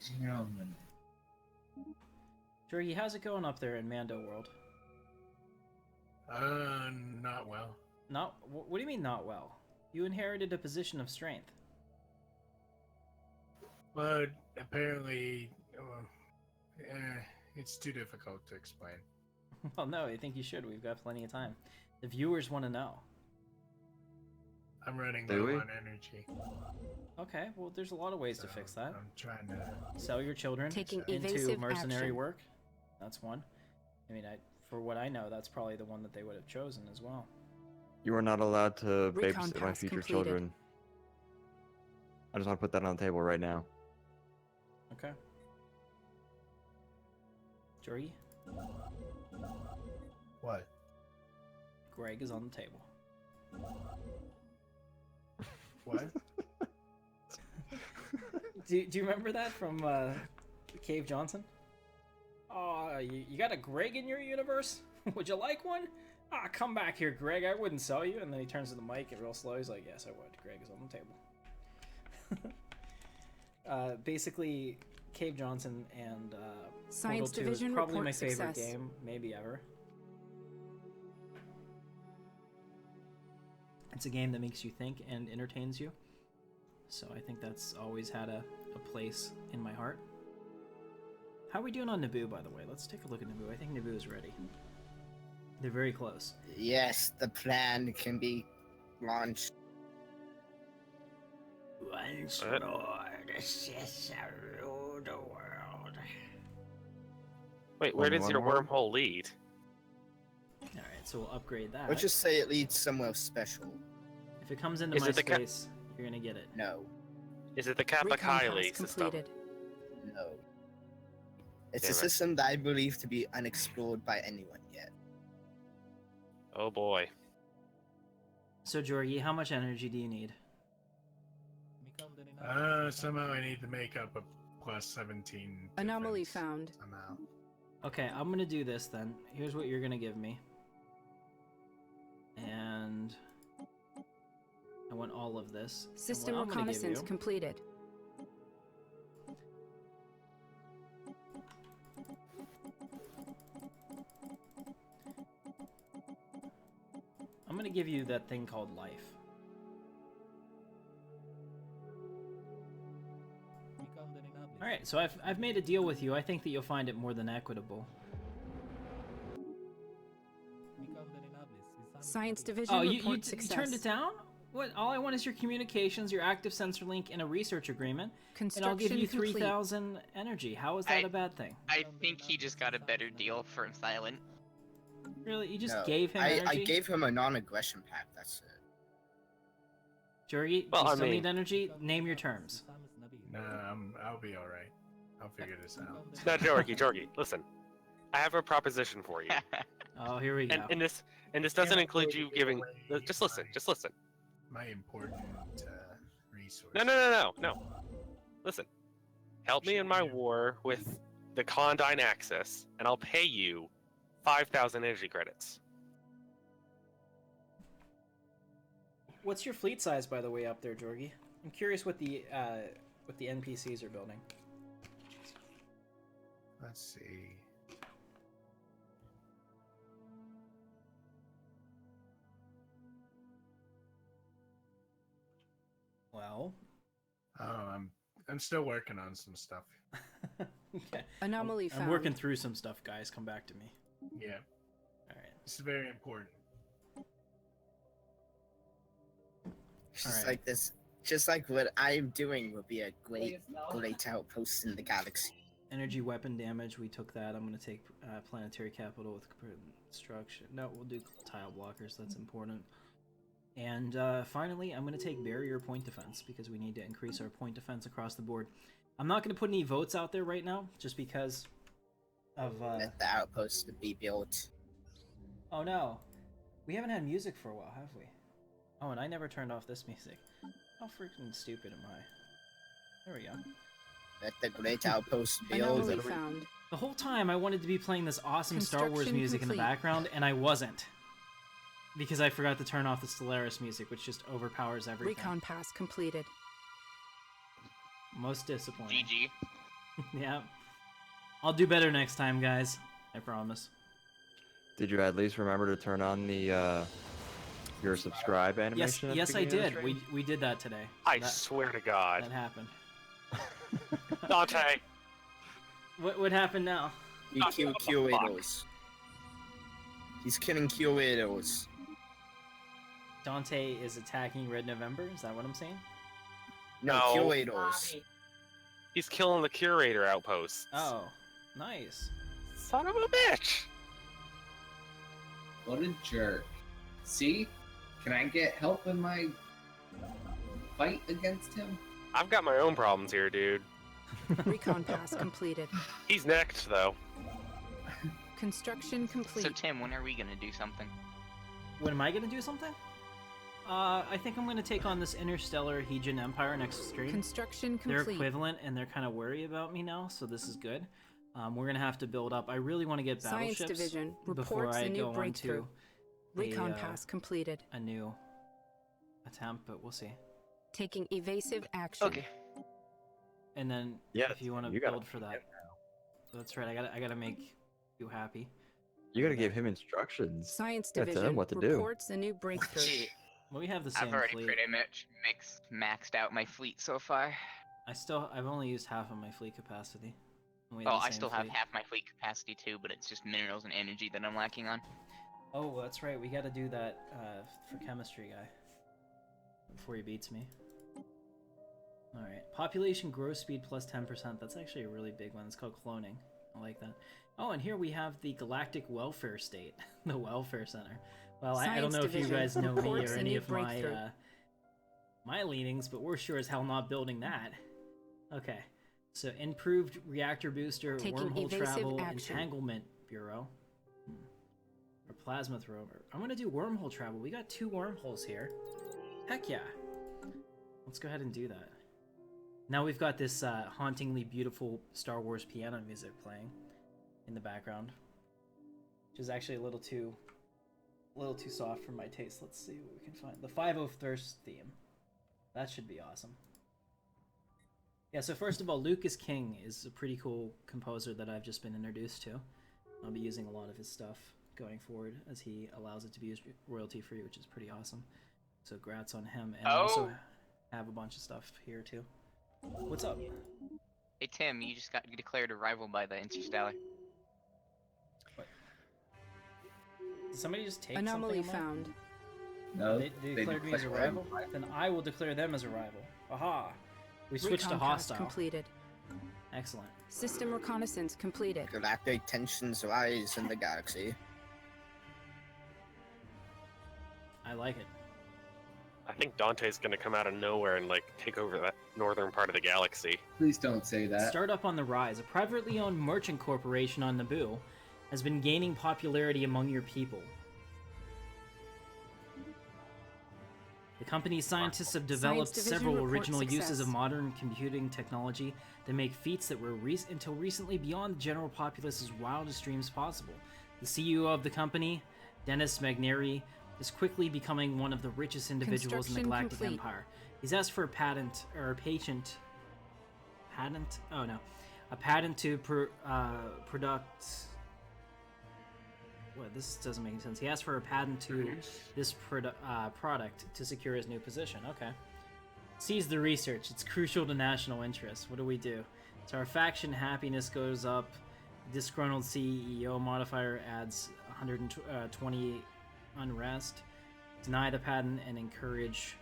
gentlemen. Jorgie, how's it going up there in Mando World? Not well. Not. What do you mean not well? You inherited a position of strength. But apparently, it's too difficult to explain. Well, no, I think you should. We've got plenty of time. The viewers want to know. I'm running Do low we? on energy. Okay, well, there's a lot of ways to so fix that. I'm trying to. Sell your children Taking into evasive mercenary action. work. That's one. I mean, for what I know, that's probably the one that they would have chosen as well. You are not allowed to Recon babysit my pass future completed. children. I just want to put that on the table right now. Okay. Jorgie, What? Greg is on the table. What? Do you remember that from Cave Johnson. Oh, you got a Greg in your universe? Would you like one? Ah, come back here, Greg. I wouldn't sell you. And then he turns to the mic and real slow. He's like, yes, I would. Greg is on the table. Basically, Cave Johnson and Science Portal 2 is Division probably my reports favorite success. game, maybe ever. It's a game that makes you think and entertains you. So I think that's always had a place in my heart. How are we doing on Naboo, by the way? Let's take a look at Naboo. I think Naboo is ready. They're very close. Yes, the plan can be launched. Once What? more, this is a rude world. Wait, where Only does one your more? wormhole lead? Alright, so we'll upgrade that. Let's just say it leads somewhere special. If it comes into Is my it the space, you're gonna get it. No, Is it the Kappa Recon pass Kylie system? completed. no. It's Damn a it. system that I believe to be unexplored by anyone yet. Oh boy. So, Jorgie, how much energy do you need? Somehow I need to make up a plus 17. Anomaly difference found. Somehow. Okay, I'm gonna do this then. Here's what you're gonna give me. And I want all of this. And System what I'm gonna give reconnaissance you- completed. I'm gonna give you that thing called life. Alright, so I've made a deal with you. I think that you'll find it more than equitable. Science Division Oh, you reports success. turned it down? What? All I want is your communications, your active sensor link, and a research agreement. And I'll give you complete. 3,000 energy. How is that a bad thing? I think he just got a better deal from Silent. Really? You just No, gave him I energy? gave him a non-aggression pack. That's it. Jorgie, Well, do you I still mean- need energy? Name your terms. Nah, I'll be all right. I'll figure this out. No, Jorgie, listen. I have a proposition for you. Oh, here we go. And this doesn't include you giving. Just listen. My important resource. No. Listen. Help me in my war with the Condyne Axis, and I'll pay you 5,000 energy credits. What's your fleet size, by the way, up there, Jorgie? I'm curious what the NPCs are building. Let's see. Well, Oh, I'm still working on some stuff. okay. Anomaly I'm found. working through some stuff, guys. Come back to me. Yeah, All right. this is very important. Just Alright. like this, just like what I'm doing will be a great outpost in the galaxy. Energy weapon damage. We took that. I'm gonna take planetary capital with construction. No, we'll do tile blockers. That's important. And finally, I'm gonna take barrier point defense because we need to increase our point defense across the board. I'm not gonna put any votes out there right now, just because of. Let the outpost be built. Oh no, we haven't had music for a while, have we? Oh, and I never turned off this music. How freaking stupid am I? There we go. Let the great outpost build. Anomaly found. The whole time I wanted to be playing this awesome Star Wars Construction music in the complete. background, and I wasn't. Because I forgot to turn off the Stellaris music, which just overpowers everything. Recon pass completed. Most disappointing. GG. Yeah. I'll do better next time, guys. I promise. Did you at least remember to turn on the your subscribe Yes, animation? at the yes, I beginning of did. the stream? We did that today. I that, swear to God. that happened. Dante! What happened now? You kill Curators. He's killing Curators. Dante is attacking Red November. Is that what I'm saying? No, No. Curators. He's killing the Curator outposts. Oh, nice. Son of a bitch! What a jerk. See? Can I get help in my fight against him? I've got my own problems here, dude. Recon pass completed. He's next, though. Construction So complete. Tim, when are we gonna do something? When am I gonna do something? I think I'm gonna take on this interstellar Hegian Empire next stream. Construction They're complete. equivalent, and they're kind of worried about me now, so this is good. We're gonna have to build up. I really want to get Science battleships Division before reports I a new go breakthrough. on Recon to pass completed. a new attempt, but we'll see. Taking evasive action. Okay. And then Yeah, if you want to you gotta build for that, that's right. I gotta make you happy. You gotta give him instructions. Science You gotta tell Division him what to do. reports a new breakthrough. Gee, Well, we have the same I've already fleet. pretty much maxed out my fleet so far. I've only used half of my fleet capacity. And we have Well, the I same still have fleet. half my fleet capacity too, but it's just minerals and energy that I'm lacking on. Oh, that's right. We got to do that for chemistry guy before he beats me. All right. Population growth speed plus 10%. That's actually a really big one. It's called cloning. I like that. Oh, and here we have the Galactic Welfare State, the Welfare Center. Well, I don't Science know if you Division guys know me reports or a any new of my breakthrough. my leanings, but we're sure as hell not building that. Okay. So improved reactor booster, Taking wormhole evasive travel, action. entanglement bureau. Or plasma thrower. I'm gonna do wormhole travel. We got 2 wormholes here. Heck yeah. Let's go ahead and do that. Now we've got this hauntingly beautiful Star Wars piano music playing in the background, which is actually a little too soft for my taste. Let's see what we can find. The 5 Thirst theme. That should be awesome. Yeah, so first of all, Lucas King is a pretty cool composer that I've just been introduced to. I'll be using a lot of his stuff going forward as he allows it to be used royalty-free, which is pretty awesome. So grats on him. And I also have a bunch of stuff here too. What's up? Hey Tim, you just got declared a rival by the Interstellar. Did somebody just take Anomaly something? I'm like? found. No, They declared me as a rival? Then I will declare them as a rival. Aha! We switched to Recon pass hostile. completed. Excellent. System reconnaissance completed. Galactic tensions rise in the galaxy. I like it. I think Dante's gonna come out of nowhere and like take over that northern part of the galaxy. Please don't say that. Startup on the rise. A privately owned merchant corporation on Naboo has been gaining popularity among your people. The company's scientists have developed Division several report original uses success. of modern computing technology that make feats that were until recently beyond the general populace's wildest dreams possible. The CEO of the company, Dennis Magneri, is quickly becoming one of the richest individuals in the Construction Galactic complete. Empire. He's asked for a patent to product. What? This doesn't make any sense. He asked for a patent to this product to secure his new position. Okay. Seize the research. It's crucial to national interest. What do we do? So our faction happiness goes up. Disgruntled CEO modifier adds 120 unrest. Deny the patent and encourage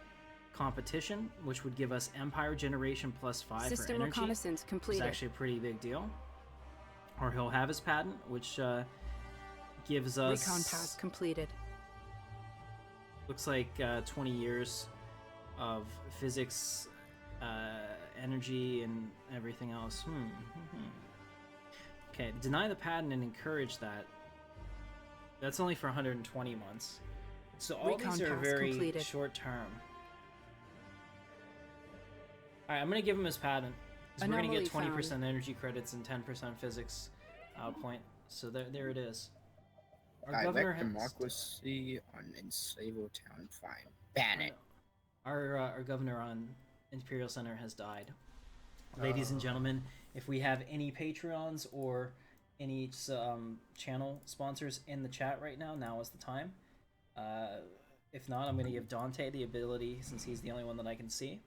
competition, which would give us Empire Generation plus 5 System for energy. reconnaissance It's completed. actually a pretty big deal. Or he'll have his patent, which gives us Recon pass completed. looks like 20 years of physics, energy, and everything else. Okay, deny the patent and encourage that. That's only for 120 months. So all Recon these are pass very completed. short term. Alright, I'm gonna give him his patent. 'Cause we're gonna Anomaly get 20% found. energy credits and 10% physics point. So there it is. Our Direct governor has... democracy on Enslaved Town. Fine. Ban it. Our governor on Imperial Center has died. Ladies and gentlemen, if we have any Patreons or any channel sponsors in the chat right now, now is the time. If not, I'm going to give Dante the ability, since he's the only one that I can see,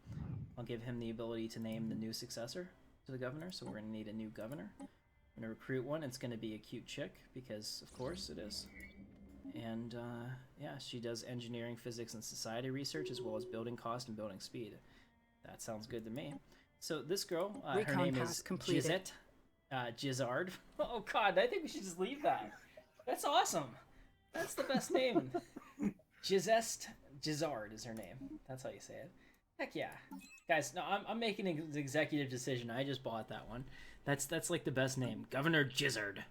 I'll give him the ability to name the new successor to the governor, so we're going to need a new governor. I'm going to recruit one. It's going to be a cute chick, because of course it is. And yeah, she does engineering, physics, and society research, as well as building cost and building speed. That sounds good to me. So this girl, her Recon name pass is completed. Gisette Gizzard. Oh god, I think we should just leave that. That's awesome. That's the best name. Gisette Gizzard is her name. That's how you say it. Heck yeah. Guys, no, I'm making an executive decision. I just bought that one. That's like the best name. Governor Gizzard.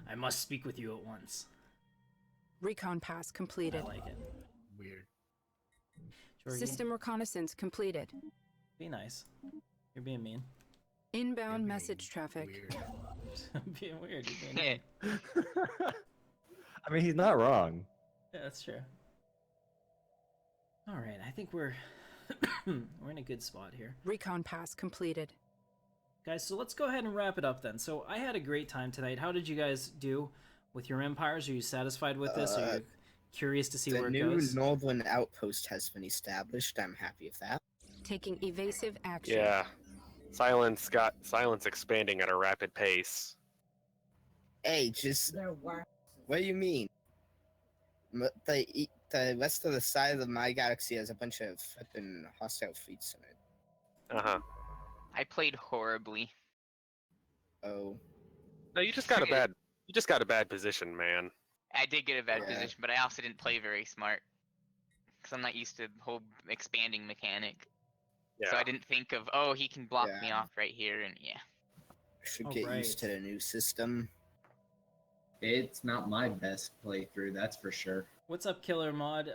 I must speak with you at once. Recon pass I completed. like it. Weird. Jorgie, System reconnaissance completed. be nice. You're being mean. Inbound message traffic. Weird. I'm being weird. You're being mean. I mean, he's not wrong. Yeah, that's true. All right, I think we're we're in a good spot here. Recon pass completed. Guys, so let's go ahead and wrap it up then. So I had a great time tonight. How did you guys do with your empires? Are you satisfied with this? Are you curious to see The where it new goes? northern outpost has been established. I'm happy with that. Taking evasive action. Yeah. Silence expanding at a rapid pace. Hey, just what do you mean? The rest of the side of my galaxy has a bunch of flipping hostile fleets in it. Uh-huh. I played horribly. Oh, No, you just got a bad position, man. I did get a bad Yeah. position, but I also didn't play very smart. Because I'm not used to the whole expanding mechanic. Yeah. So I didn't think of, oh, he can block me Yeah. off right here, and yeah. I should Oh, get right. used to the new system. It's not my best playthrough, that's for sure. What's up, Killer Mod?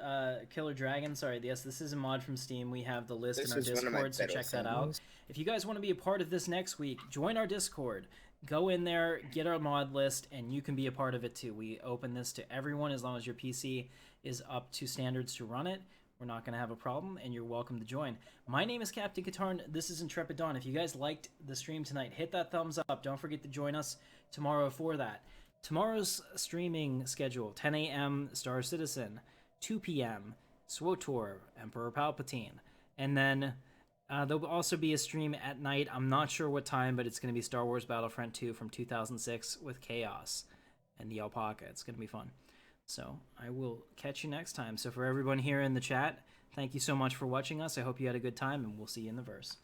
Killer Dragon. Sorry, yes, this is a mod from Steam. We have the list This in our is one of my Discord, so better check that out. things. If you guys want to be a part of this next week, join our Discord. Go in there, get our mod list, and you can be a part of it too. We open this to everyone as long as your PC is up to standards to run it. We're not going to have a problem, and you're welcome to join. My name is Captain Katarn. This is Intrepid Dawn. If you guys liked the stream tonight, hit that thumbs up. Don't forget to join us tomorrow for that. Tomorrow's streaming schedule, 10 a.m. Star Citizen, 2 p.m. SWOTOR, Emperor Palpatine. And then there'll also be a stream at night. I'm not sure what time, but it's going to be Star Wars Battlefront 2 from 2006 with Chaos and the Alpaca. It's going to be fun. So I will catch you next time. So for everyone here in the chat, thank you so much for watching us. I hope you had a good time, and we'll see you in the verse.